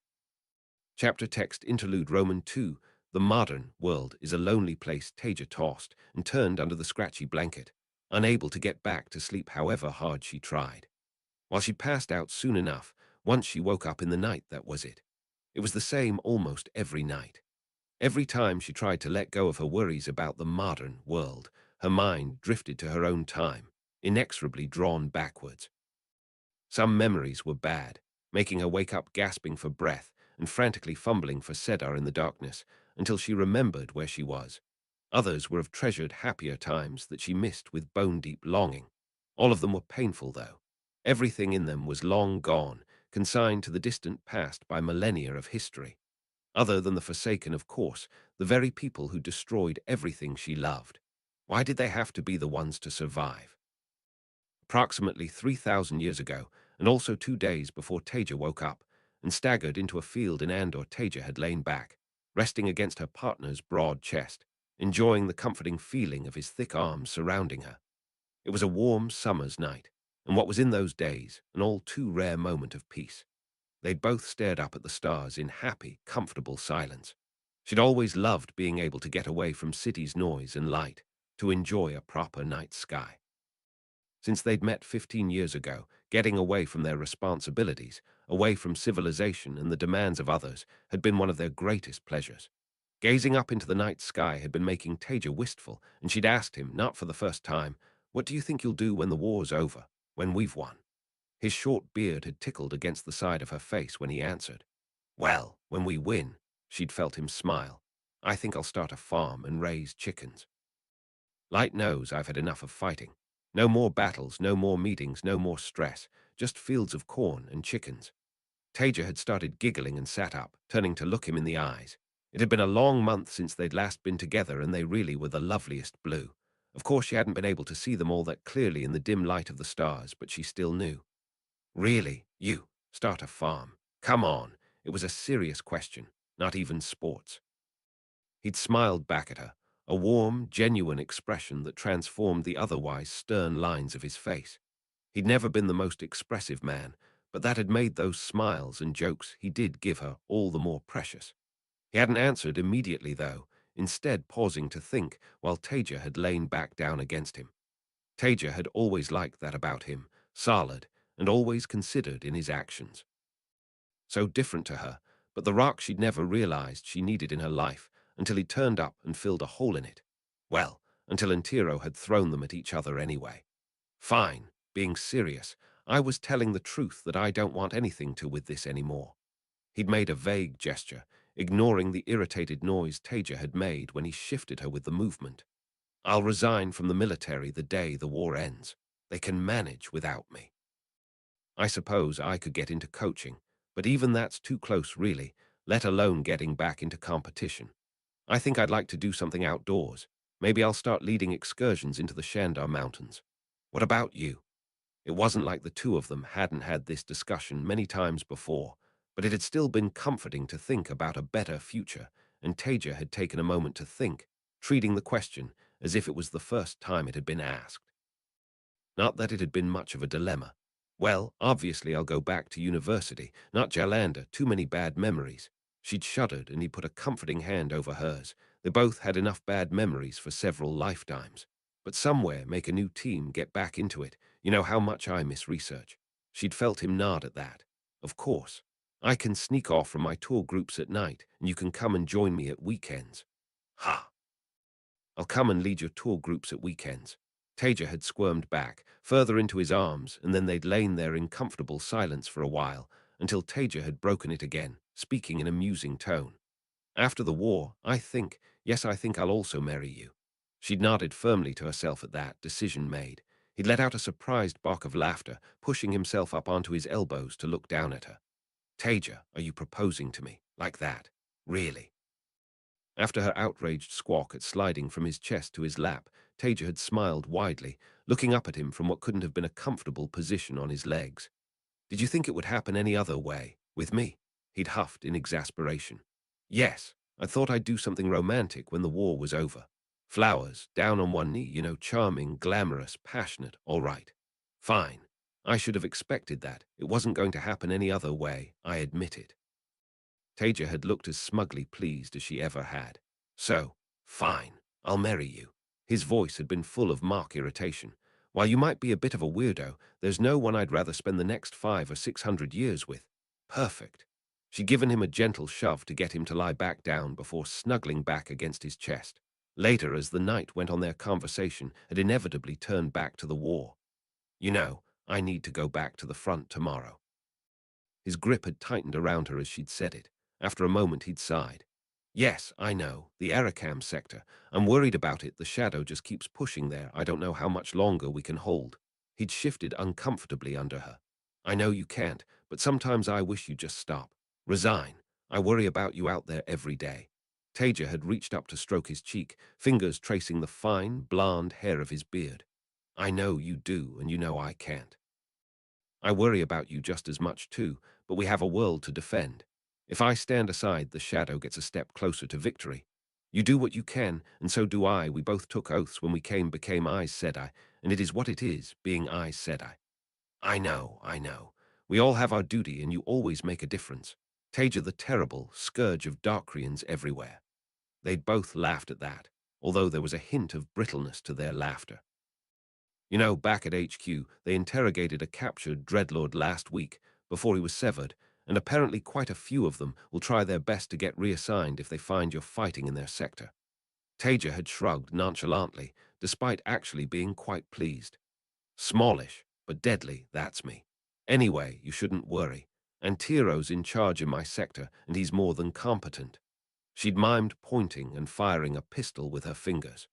A: Chapter text Interlude Roman 2. The modern world is a lonely place. Taija tossed and turned under the scratchy blanket, unable to get back to sleep however hard she tried. While she passed out soon enough, once she woke up in the night, that was it. It was the same almost every night. Every time she tried to let go of her worries about the modern world, her mind drifted to her own time, inexorably drawn backwards. Some memories were bad, making her wake up gasping for breath and frantically fumbling for Sedar in the darkness until she remembered where she was. Others were of treasured, happier times that she missed with bone-deep longing. All of them were painful, though. Everything in them was long gone, consigned to the distant past by millennia of history. Other than the Forsaken, of course, the very people who destroyed everything she loved. Why did they have to be the ones to survive? Approximately 3,000 years ago, and also 2 days before Taija woke up and staggered into a field in Andor, Taija had lain back, resting against her partner's broad chest, enjoying the comforting feeling of his thick arms surrounding her. It was a warm summer's night, and what was in those days an all too rare moment of peace. They both stared up at the stars in happy, comfortable silence. She'd always loved being able to get away from city's noise and light, to enjoy a proper night sky. Since they'd met 15 years ago, getting away from their responsibilities, away from civilization and the demands of others, had been one of their greatest pleasures. Gazing up into the night sky had been making Taija wistful, and she'd asked him, not for the first time, "What do you think you'll do when the war's over, when we've won?" His short beard had tickled against the side of her face when he answered. "Well, when we win," she'd felt him smile. "I think I'll start a farm and raise chickens." Light knows I've had enough of fighting. No more battles, no more meetings, no more stress, just fields of corn and chickens. Taija had started giggling and sat up, turning to look him in the eyes. It had been a long month since they'd last been together, and they really were the loveliest blue. Of course, she hadn't been able to see them all that clearly in the dim light of the stars, but she still knew. "Really? You? Start a farm? Come on." It was a serious question, not even sports. He'd smiled back at her, a warm, genuine expression that transformed the otherwise stern lines of his face. He'd never been the most expressive man, but that had made those smiles and jokes he did give her all the more precious. He hadn't answered immediately, though, instead pausing to think while Taija had lain back down against him. Taija had always liked that about him, solid, and always considered in his actions. So different to her, but the rock she'd never realized she needed in her life until he turned up and filled a hole in it. Well, until Antiro had thrown them at each other anyway. "Fine, being serious. I was telling the truth that I don't want anything to with this anymore." He'd made a vague gesture, ignoring the irritated noise Taija had made when he shifted her with the movement. I'll resign from the military the day the war ends. They can manage without me. I suppose I could get into coaching, but even that's too close really, let alone getting back into competition. I think I'd like to do something outdoors. Maybe I'll start leading excursions into the Shandar Mountains. What about you? It wasn't like the two of them hadn't had this discussion many times before, but it had still been comforting to think about a better future, and Taija had taken a moment to think, treating the question as if it was the first time it had been asked. Not that it had been much of a dilemma. Well, obviously I'll go back to university, not Jalander, too many bad memories. She'd shuddered and he put a comforting hand over hers. They both had enough bad memories for several lifetimes. But somewhere make a new team, get back into it. You know how much I miss research. She'd felt him nod at that. Of course. I can sneak off from my tour groups at night, and you can come and join me at weekends. Ha! I'll come and lead your tour groups at weekends. Taija had squirmed back, further into his arms, and then they'd lain there in comfortable silence for a while, until Taija had broken it again, speaking in a musing tone. After the war, yes, I think I'll also marry you. She'd nodded firmly to herself at that, decision made. He'd let out a surprised bark of laughter, pushing himself up onto his elbows to look down at her. Taija, are you proposing to me? Like that? Really? After her outraged squawk at sliding from his chest to his lap, Taija had smiled widely, looking up at him from what couldn't have been a comfortable position on his legs. Did you think it would happen any other way? With me? He'd huffed in exasperation. Yes, I thought I'd do something romantic when the war was over. Flowers, down on one knee, charming, glamorous, passionate, all right. Fine. I should have expected that. It wasn't going to happen any other way, I admit it. Taija had looked as smugly pleased as she ever had. So, fine, I'll marry you. His voice had been full of mock irritation. While you might be a bit of a weirdo, there's no one I'd rather spend the next 500 or 600 years with. Perfect. She'd given him a gentle shove to get him to lie back down before snuggling back against his chest. Later, as the night went on, their conversation had inevitably turned back to the war. I need to go back to the front tomorrow. His grip had tightened around her as she'd said it. After a moment, he'd sighed. Yes, I know, the Arakam sector. I'm worried about it. The shadow just keeps pushing there. I don't know how much longer we can hold. He'd shifted uncomfortably under her. I know you can't, but sometimes I wish you'd just stop. Resign. I worry about you out there every day. Taija had reached up to stroke his cheek, fingers tracing the fine, blonde hair of his beard. I know you do, and you know I can't. I worry about you just as much too, but we have a world to defend. If I stand aside, the shadow gets a step closer to victory. You do what you can, and so do I. We both took oaths when we became Aes Sedai, and it is what it is, being Aes Sedai. I know, I know. We all have our duty, and you always make a difference. Taija the Terrible, scourge of Darkrians everywhere. They'd both laughed at that, although there was a hint of brittleness to their laughter. Back at HQ, they interrogated a captured dreadlord last week, before he was severed, and apparently quite a few of them will try their best to get reassigned if they find you're fighting in their sector. Taija had shrugged nonchalantly, despite actually being quite pleased. Smallish, but deadly, that's me. Anyway, you shouldn't worry. Antiro's in charge in my sector, and he's more than competent. She'd mimed pointing and firing a pistol with her fingers.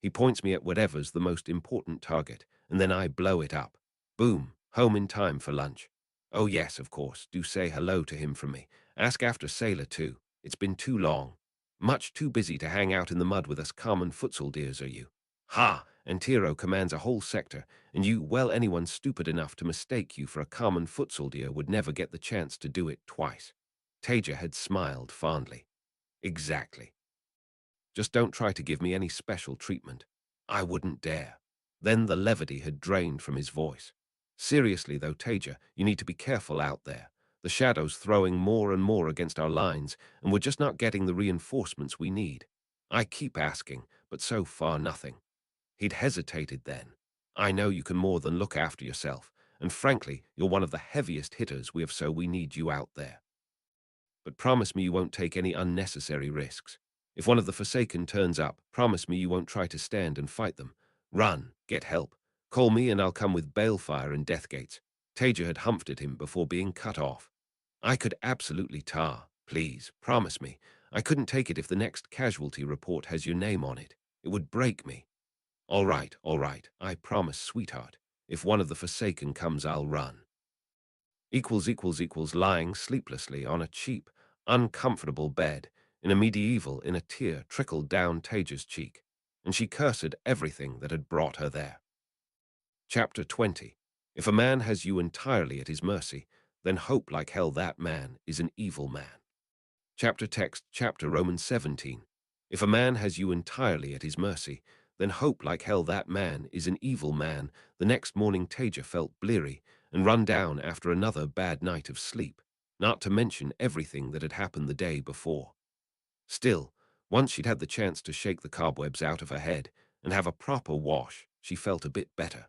A: He points me at whatever's the most important target, and then I blow it up. Boom, home in time for lunch. Oh yes, of course, do say hello to him from me. Ask after Sailor too. It's been too long. Much too busy to hang out in the mud with us common futsal deers, are you? Ha! Antiro commands a whole sector, and anyone stupid enough to mistake you for a common futsal deer would never get the chance to do it twice. Taija had smiled fondly. Exactly. Just don't try to give me any special treatment. I wouldn't dare. Then the levity had drained from his voice. Seriously though, Taija, you need to be careful out there. The shadow's throwing more and more against our lines, and we're just not getting the reinforcements we need. I keep asking, but so far nothing. He'd hesitated then. I know you can more than look after yourself, and frankly, you're one of the heaviest hitters we have, so we need you out there. But promise me you won't take any unnecessary risks. If one of the Forsaken turns up, promise me you won't try to stand and fight them. Run, get help. Call me and I'll come with balefire and deathgates. Taija had humphed at him before being cut off. I could absolutely tar. Please, promise me. I couldn't take it if the next casualty report has your name on it. It would break me. All right, I promise, sweetheart. If one of the Forsaken comes, I'll run. Lying sleeplessly on a cheap, uncomfortable bed in a tear trickled down Taija's cheek, and she cursed everything that had brought her there. Chapter 20. If a man has you entirely at his mercy, then hope like hell that man is an evil man. Chapter Romans 17. If a man has you entirely at his mercy, then hope like hell that man is an evil man. The next morning Taija felt bleary and run down after another bad night of sleep, not to mention everything that had happened the day before. Still, once she'd had the chance to shake the cobwebs out of her head and have a proper wash, she felt a bit better.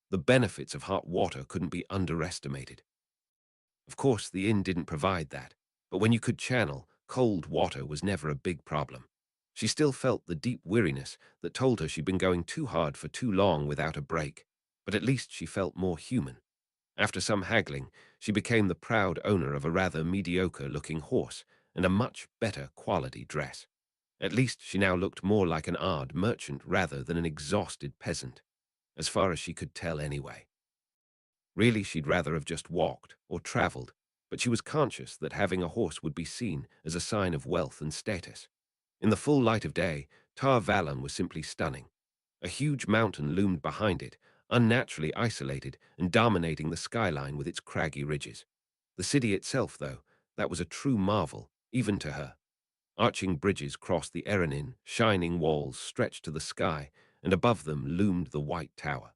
A: The benefits of hot water couldn't be underestimated. Of course, the inn didn't provide that, but when you could channel, cold water was never a big problem. She still felt the deep weariness that told her she'd been going too hard for too long without a break, but at least she felt more human. After some haggling, she became the proud owner of a rather mediocre-looking horse and a much better quality dress. At least she now looked more like an odd merchant rather than an exhausted peasant, as far as she could tell anyway. Really, she'd rather have just walked or traveled, but she was conscious that having a horse would be seen as a sign of wealth and status. In the full light of day, Tar Valon was simply stunning. A huge mountain loomed behind it, unnaturally isolated and dominating the skyline with its craggy ridges. The city itself, though, that was a true marvel, even to her. Arching bridges crossed the Erenin, shining walls stretched to the sky, and above them loomed the White Tower.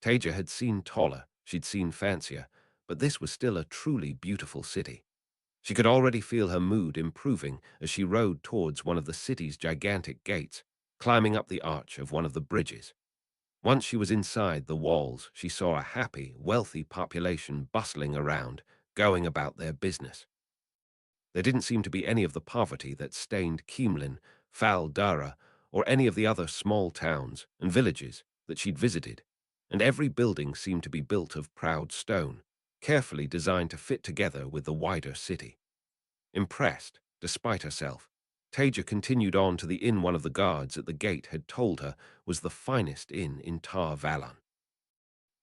A: Taija had seen taller, she'd seen fancier, but this was still a truly beautiful city. She could already feel her mood improving as she rode towards one of the city's gigantic gates, climbing up the arch of one of the bridges. Once she was inside the walls, she saw a happy, wealthy population bustling around, going about their business. There didn't seem to be any of the poverty that stained Keemlin, Fal Dara, or any of the other small towns and villages that she'd visited, and every building seemed to be built of proud stone, carefully designed to fit together with the wider city. Impressed, despite herself, Taija continued on to the inn one of the guards at the gate had told her was the finest inn in Tar Valon.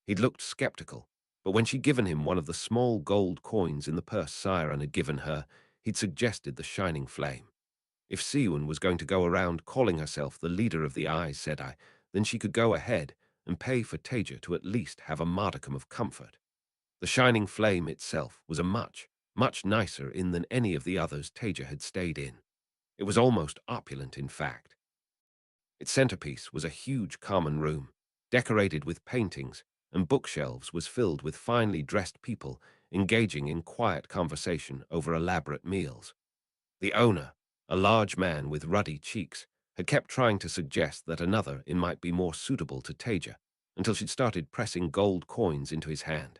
A: He'd looked skeptical, but when she'd given him one of the small gold coins in the purse Siren had given her, he'd suggested the Shining Flame. If Siwyn was going to go around calling herself the leader of the Aes Sedai, then she could go ahead and pay for Taija to at least have a modicum of comfort. The Shining Flame itself was a much nicer inn than any of the others Taija had stayed in. It was almost opulent, in fact. Its centerpiece was a huge common room, decorated with paintings, and bookshelves was filled with finely dressed people engaging in quiet conversation over elaborate meals. The owner, a large man with ruddy cheeks, had kept trying to suggest that another inn might be more suitable to Taija, until she'd started pressing gold coins into his hand.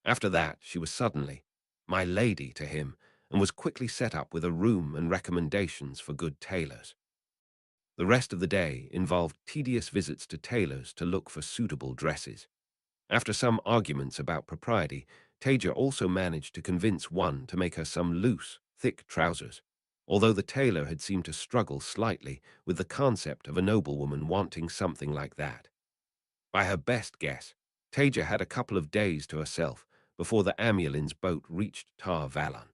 A: After that, she was suddenly my lady to him, and was quickly set up with a room and recommendations for good tailors. The rest of the day involved tedious visits to tailors to look for suitable dresses. After some arguments about propriety, Taija also managed to convince one to make her some loose, thick trousers, although the tailor had seemed to struggle slightly with the concept of a noblewoman wanting something like that. By her best guess, Taija had a couple of days to herself before the Amulin's boat reached Tar Valon.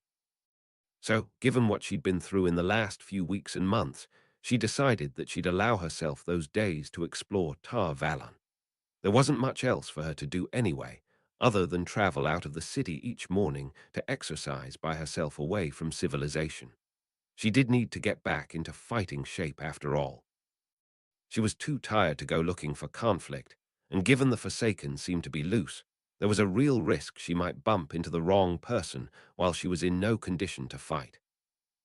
A: So, given what she'd been through in the last few weeks and months, she decided that she'd allow herself those days to explore Tar Valon. There wasn't much else for her to do anyway, other than travel out of the city each morning to exercise by herself away from civilization. She did need to get back into fighting shape after all. She was too tired to go looking for conflict, and given the Forsaken seemed to be loose, there was a real risk she might bump into the wrong person while she was in no condition to fight.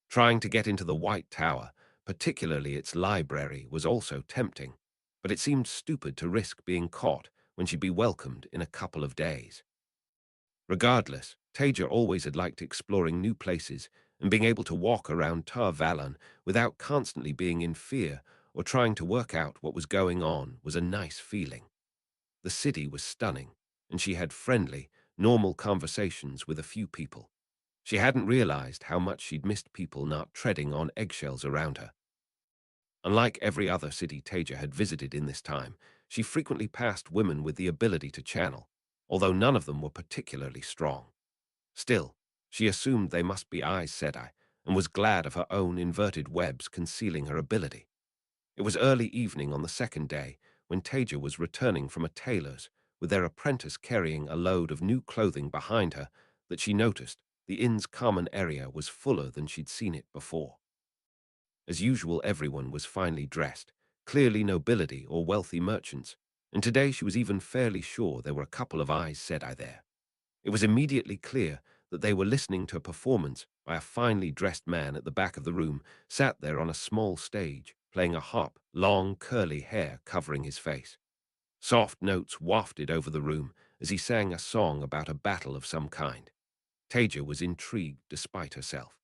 A: Trying to get into the White Tower, particularly its library, was also tempting, but it seemed stupid to risk being caught when she'd be welcomed in a couple of days. Regardless, Taija always had liked exploring new places and being able to walk around Tar Valon without constantly being in fear or trying to work out what was going on was a nice feeling. The city was stunning, and she had friendly, normal conversations with a few people. She hadn't realized how much she'd missed people not treading on eggshells around her. Unlike every other city Taija had visited in this time, she frequently passed women with the ability to channel, although none of them were particularly strong. Still, she assumed they must be Aes Sedai, and was glad of her own inverted webs concealing her ability. It was early evening on the second day, when Taija was returning from a tailor's, with their apprentice carrying a load of new clothing behind her, that she noticed the inn's common area was fuller than she'd seen it before. As usual, everyone was finely dressed, clearly nobility or wealthy merchants, and today she was even fairly sure there were a couple of Aes Sedai there. It was immediately clear that they were listening to a performance by a finely dressed man at the back of the room, sat there on a small stage, playing a harp, long curly hair covering his face. Soft notes wafted over the room as he sang a song about a battle of some kind. Taija was intrigued despite herself.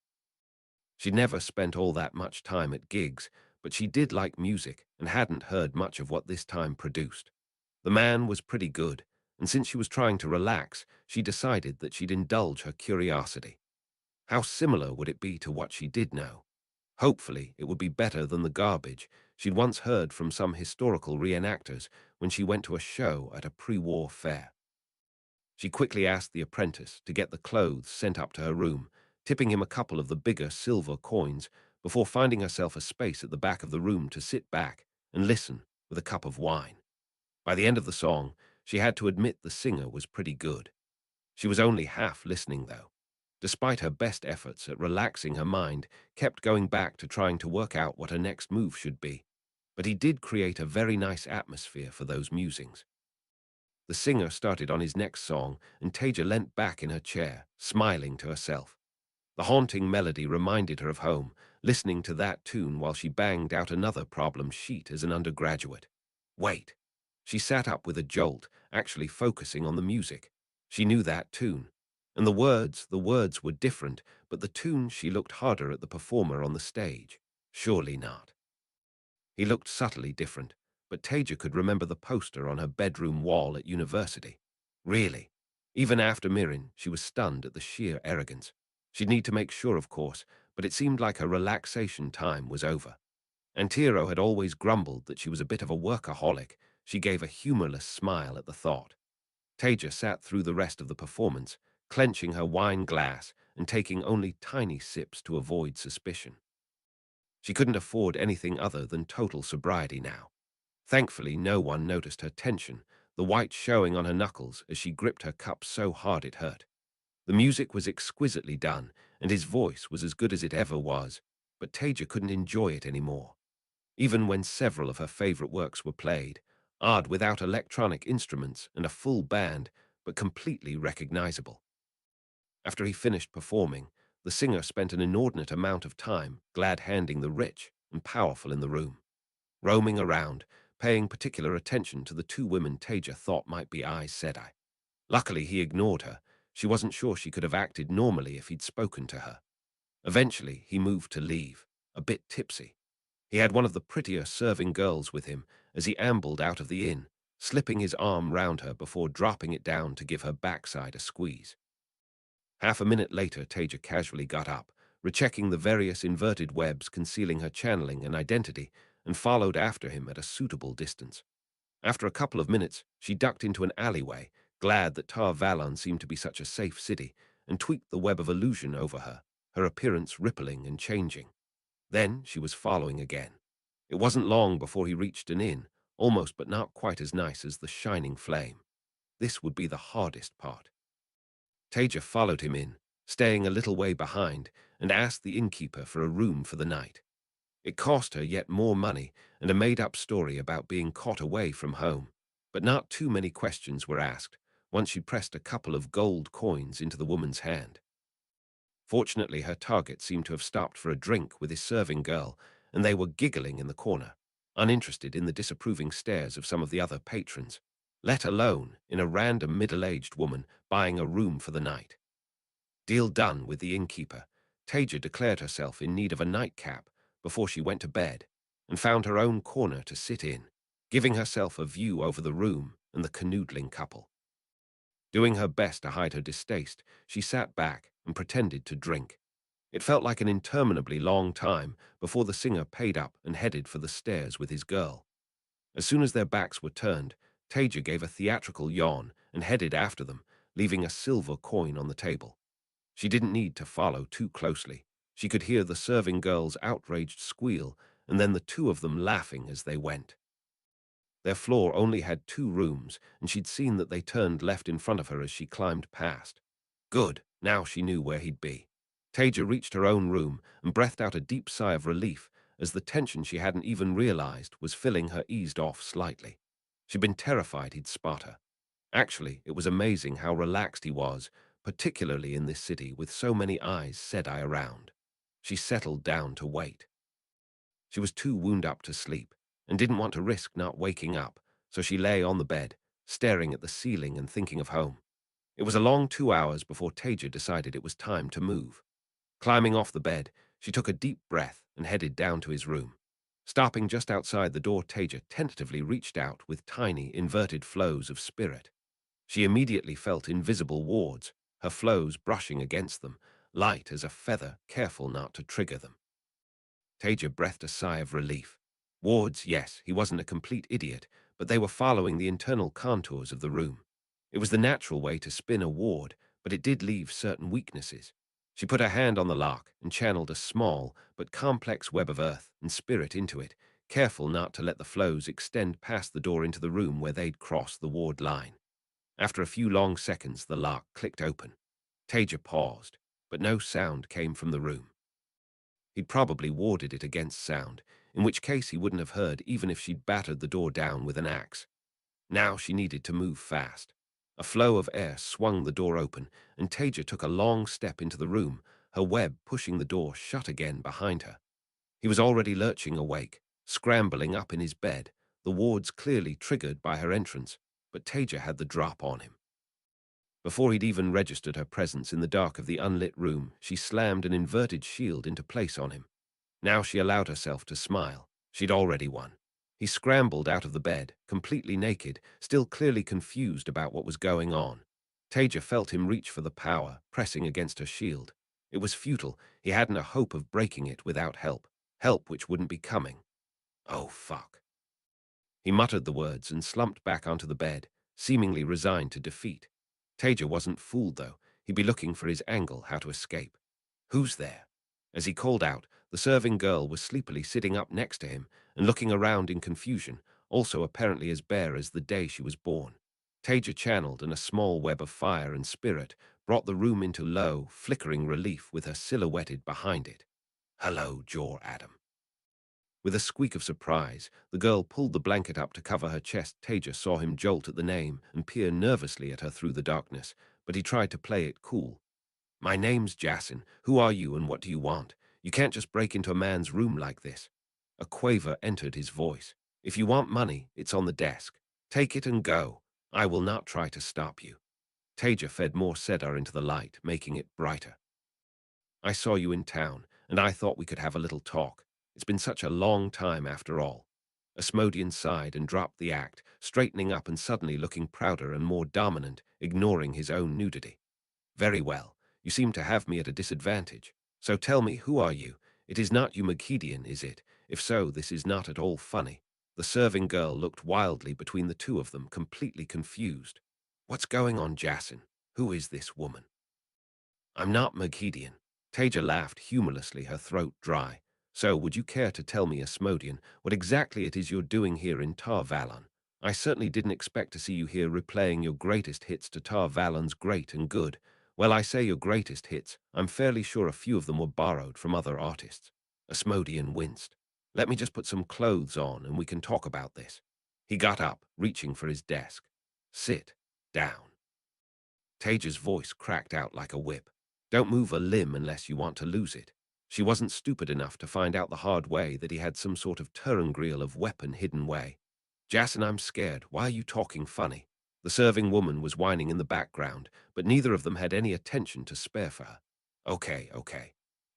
A: She'd never spent all that much time at gigs, but she did like music and hadn't heard much of what this time produced. The man was pretty good, and since she was trying to relax, she decided that she'd indulge her curiosity. How similar would it be to what she did know? Hopefully, it would be better than the garbage she'd once heard from some historical reenactors when she went to a show at a pre-war fair. She quickly asked the apprentice to get the clothes sent up to her room, tipping him a couple of the bigger silver coins before finding herself a space at the back of the room to sit back and listen with a cup of wine. By the end of the song, she had to admit the singer was pretty good. She was only half listening, though. Despite her best efforts at relaxing her mind, kept going back to trying to work out what her next move should be. But he did create a very nice atmosphere for those musings. The singer started on his next song, and Taija leant back in her chair, smiling to herself. The haunting melody reminded her of home, listening to that tune while she banged out another problem sheet as an undergraduate. Wait. She sat up with a jolt, actually focusing on the music. She knew that tune. And the words were different, but the tune she looked harder at the performer on the stage. Surely not. He looked subtly different, but Taija could remember the poster on her bedroom wall at university. Really. Even after Mirin, she was stunned at the sheer arrogance. She'd need to make sure, of course, but it seemed like her relaxation time was over. Antiro had always grumbled that she was a bit of a workaholic. She gave a humorless smile at the thought. Taija sat through the rest of the performance, clenching her wine glass and taking only tiny sips to avoid suspicion. She couldn't afford anything other than total sobriety now. Thankfully, no one noticed her tension, the white showing on her knuckles as she gripped her cup so hard it hurt. The music was exquisitely done, and his voice was as good as it ever was, but Taija couldn't enjoy it anymore. Even when several of her favorite works were played, odd without electronic instruments and a full band, but completely recognizable. After he finished performing, the singer spent an inordinate amount of time glad-handing the rich and powerful in the room, roaming around, paying particular attention to the two women Taija thought might be Aes Sedai. Luckily, he ignored her. She wasn't sure she could have acted normally if he'd spoken to her. Eventually, he moved to leave, a bit tipsy. He had one of the prettier serving girls with him as he ambled out of the inn, slipping his arm round her before dropping it down to give her backside a squeeze. Half a minute later, Taija casually got up, rechecking the various inverted webs concealing her channeling and identity, and followed after him at a suitable distance. After a couple of minutes, she ducked into an alleyway, glad that Tar Valon seemed to be such a safe city, and tweaked the web of illusion over her, her appearance rippling and changing. Then she was following again. It wasn't long before he reached an inn, almost but not quite as nice as the Shining Flame. This would be the hardest part. Taija followed him in, staying a little way behind, and asked the innkeeper for a room for the night. It cost her yet more money and a made-up story about being caught away from home, but not too many questions were asked once she pressed a couple of gold coins into the woman's hand. Fortunately, her target seemed to have stopped for a drink with his serving girl, and they were giggling in the corner, uninterested in the disapproving stares of some of the other patrons, let alone in a random middle-aged woman buying a room for the night. Deal done with the innkeeper, Taija declared herself in need of a nightcap before she went to bed, and found her own corner to sit in, giving herself a view over the room and the canoodling couple. Doing her best to hide her distaste, she sat back and pretended to drink. It felt like an interminably long time before the singer paid up and headed for the stairs with his girl. As soon as their backs were turned, Taija gave a theatrical yawn and headed after them, leaving a silver coin on the table. She didn't need to follow too closely. She could hear the serving girl's outraged squeal and then the two of them laughing as they went. Their floor only had 2 rooms, and she'd seen that they turned left in front of her as she climbed past. Good, now she knew where he'd be. Taija reached her own room and breathed out a deep sigh of relief as the tension she hadn't even realized was filling her eased off slightly. She'd been terrified he'd spot her. Actually, it was amazing how relaxed he was, particularly in this city with so many Aes Sedai around. She settled down to wait. She was too wound up to sleep and didn't want to risk not waking up, so she lay on the bed, staring at the ceiling and thinking of home. It was a long 2 hours before Taija decided it was time to move. Climbing off the bed, she took a deep breath and headed down to his room. Stopping just outside the door, Taija tentatively reached out with tiny, inverted flows of spirit. She immediately felt invisible wards, her flows brushing against them, light as a feather, careful not to trigger them. Taija breathed a sigh of relief. Wards, yes, he wasn't a complete idiot, but they were following the internal contours of the room. It was the natural way to spin a ward, but it did leave certain weaknesses. She put her hand on the lock and channeled a small but complex web of earth and spirit into it, careful not to let the flows extend past the door into the room where they'd cross the ward line. After a few long seconds, the lock clicked open. Taija paused, but no sound came from the room. He'd probably warded it against sound, in which case he wouldn't have heard even if she'd battered the door down with an axe. Now she needed to move fast. A flow of air swung the door open, and Taija took a long step into the room, her web pushing the door shut again behind her. He was already lurching awake, scrambling up in his bed, the wards clearly triggered by her entrance, but Taija had the drop on him. Before he'd even registered her presence in the dark of the unlit room, she slammed an inverted shield into place on him. Now she allowed herself to smile. She'd already won. He scrambled out of the bed, completely naked, still clearly confused about what was going on. Taija felt him reach for the power, pressing against her shield. It was futile. He hadn't a hope of breaking it without help. Help which wouldn't be coming. Oh, fuck. He muttered the words and slumped back onto the bed, seemingly resigned to defeat. Taija wasn't fooled, though. He'd be looking for his angle, how to escape. Who's there? As he called out, the serving girl was sleepily sitting up next to him and looking around in confusion, also apparently as bare as the day she was born. Taija channeled, and a small web of fire and spirit brought the room into low, flickering relief with her silhouetted behind it. Hello, Jaw Adam. With a squeak of surprise, the girl pulled the blanket up to cover her chest. Taija saw him jolt at the name and peer nervously at her through the darkness, but he tried to play it cool. My name's Jason. Who are you and what do you want? You can't just break into a man's room like this. A quaver entered his voice. If you want money, it's on the desk. Take it and go. I will not try to stop you. Taija fed more cedar into the light, making it brighter. I saw you in town, and I thought we could have a little talk. It's been such a long time after all. Asmodean sighed and dropped the act, straightening up and suddenly looking prouder and more dominant, ignoring his own nudity. Very well. You seem to have me at a disadvantage. So tell me, who are you? It is not you Maghidian, is it? If so, this is not at all funny. The serving girl looked wildly between the two of them, completely confused. What's going on, Jason? Who is this woman? I'm not Maghidian. Taija laughed humorlessly, her throat dry. So, would you care to tell me, Asmodean, what exactly it is you're doing here in Tar Valon? I certainly didn't expect to see you here replaying your greatest hits to Tar Valon's great and good. Well, I say your greatest hits. I'm fairly sure a few of them were borrowed from other artists. Asmodean winced. Let me just put some clothes on and we can talk about this. He got up, reaching for his desk. Sit down. Taija's voice cracked out like a whip. Don't move a limb unless you want to lose it. She wasn't stupid enough to find out the hard way that he had some sort of Turangreal of weapon hidden away. Jason, I'm scared. Why are you talking funny? The serving woman was whining in the background, but neither of them had any attention to spare for her. Okay.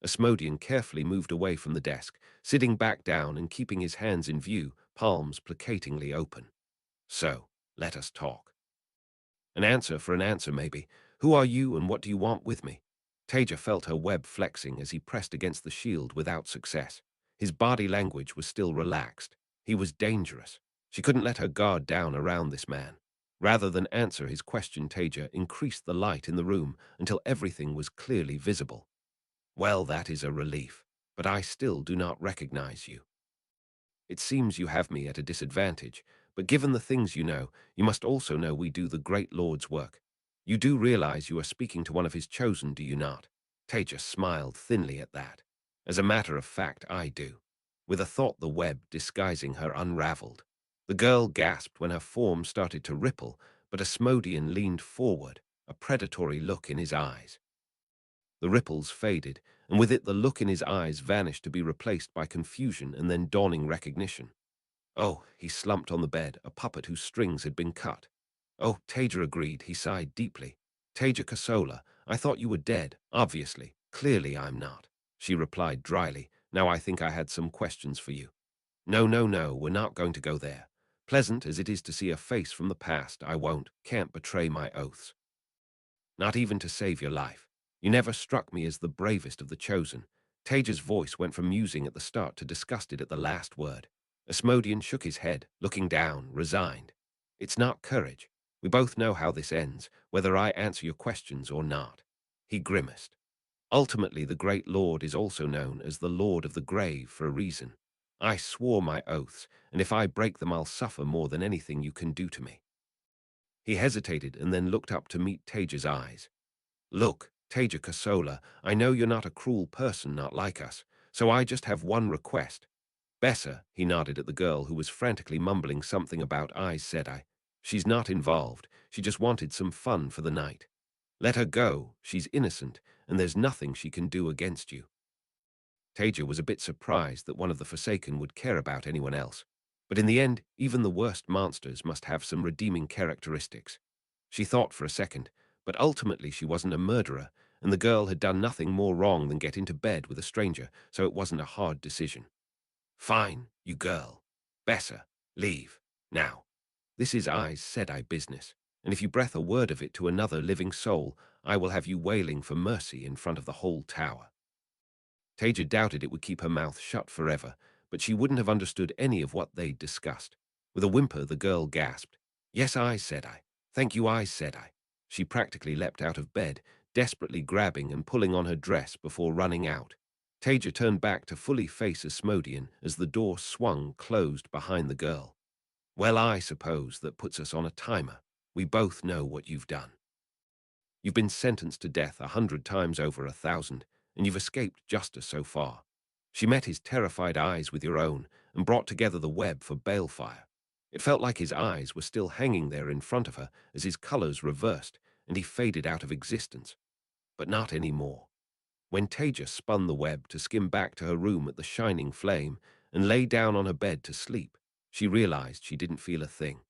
A: Asmodean carefully moved away from the desk, sitting back down and keeping his hands in view, palms placatingly open. So, let us talk. An answer for an answer, maybe. Who are you and what do you want with me? Taija felt her web flexing as he pressed against the shield without success. His body language was still relaxed. He was dangerous. She couldn't let her guard down around this man. Rather than answer his question, Taija increased the light in the room until everything was clearly visible. Well, that is a relief, but I still do not recognize you. It seems you have me at a disadvantage, but given the things you must also know we do the great Lord's work. You do realize you are speaking to one of his chosen, do you not? Taija smiled thinly at that. As a matter of fact, I do. With a thought the web disguising her unraveled. The girl gasped when her form started to ripple, but Asmodean leaned forward, a predatory look in his eyes. The ripples faded, and with it the look in his eyes vanished to be replaced by confusion and then dawning recognition. Oh, he slumped on the bed, a puppet whose strings had been cut. Oh, Taija agreed, he sighed deeply. Taija Kosola, I thought you were dead, obviously. Clearly I'm not. She replied dryly. Now I think I had some questions for you. No, no, no, we're not going to go there. Pleasant as it is to see a face from the past, I can't betray my oaths. Not even to save your life. You never struck me as the bravest of the chosen. Taija's voice went from musing at the start to disgusted at the last word. Asmodean shook his head, looking down, resigned. It's not courage. We both know how this ends, whether I answer your questions or not. He grimaced. Ultimately, the great Lord is also known as the Lord of the Grave for a reason. I swore my oaths, and if I break them I'll suffer more than anything you can do to me. He hesitated and then looked up to meet Taija's eyes. Look, Taija Kosola, I know you're not a cruel person, not like us, so I just have one request. Bessa, he nodded at the girl who was frantically mumbling something about Aes Sedai. She's not involved, she just wanted some fun for the night. Let her go, she's innocent, and there's nothing she can do against you. Taija was a bit surprised that one of the Forsaken would care about anyone else. But in the end, even the worst monsters must have some redeeming characteristics. She thought for a second, but ultimately she wasn't a murderer, and the girl had done nothing more wrong than get into bed with a stranger, so it wasn't a hard decision. Fine, you girl. Bessa, leave. Now. This is Aes Sedai business, and if you breath a word of it to another living soul, I will have you wailing for mercy in front of the whole tower. Taija doubted it would keep her mouth shut forever, but she wouldn't have understood any of what they'd discussed. With a whimper, the girl gasped. Yes, Aes Sedai. Thank you, Aes Sedai. She practically leapt out of bed, desperately grabbing and pulling on her dress before running out. Taija turned back to fully face Asmodean as the door swung closed behind the girl. Well, I suppose that puts us on a timer. We both know what you've done. You've been sentenced to death 100 times over 1,000, and you've escaped justice so far. She met his terrified eyes with your own and brought together the web for balefire. It felt like his eyes were still hanging there in front of her as his colors reversed and he faded out of existence. But not anymore. When Taija spun the web to skim back to her room at the shining flame and lay down on her bed to sleep, she realized she didn't feel a thing.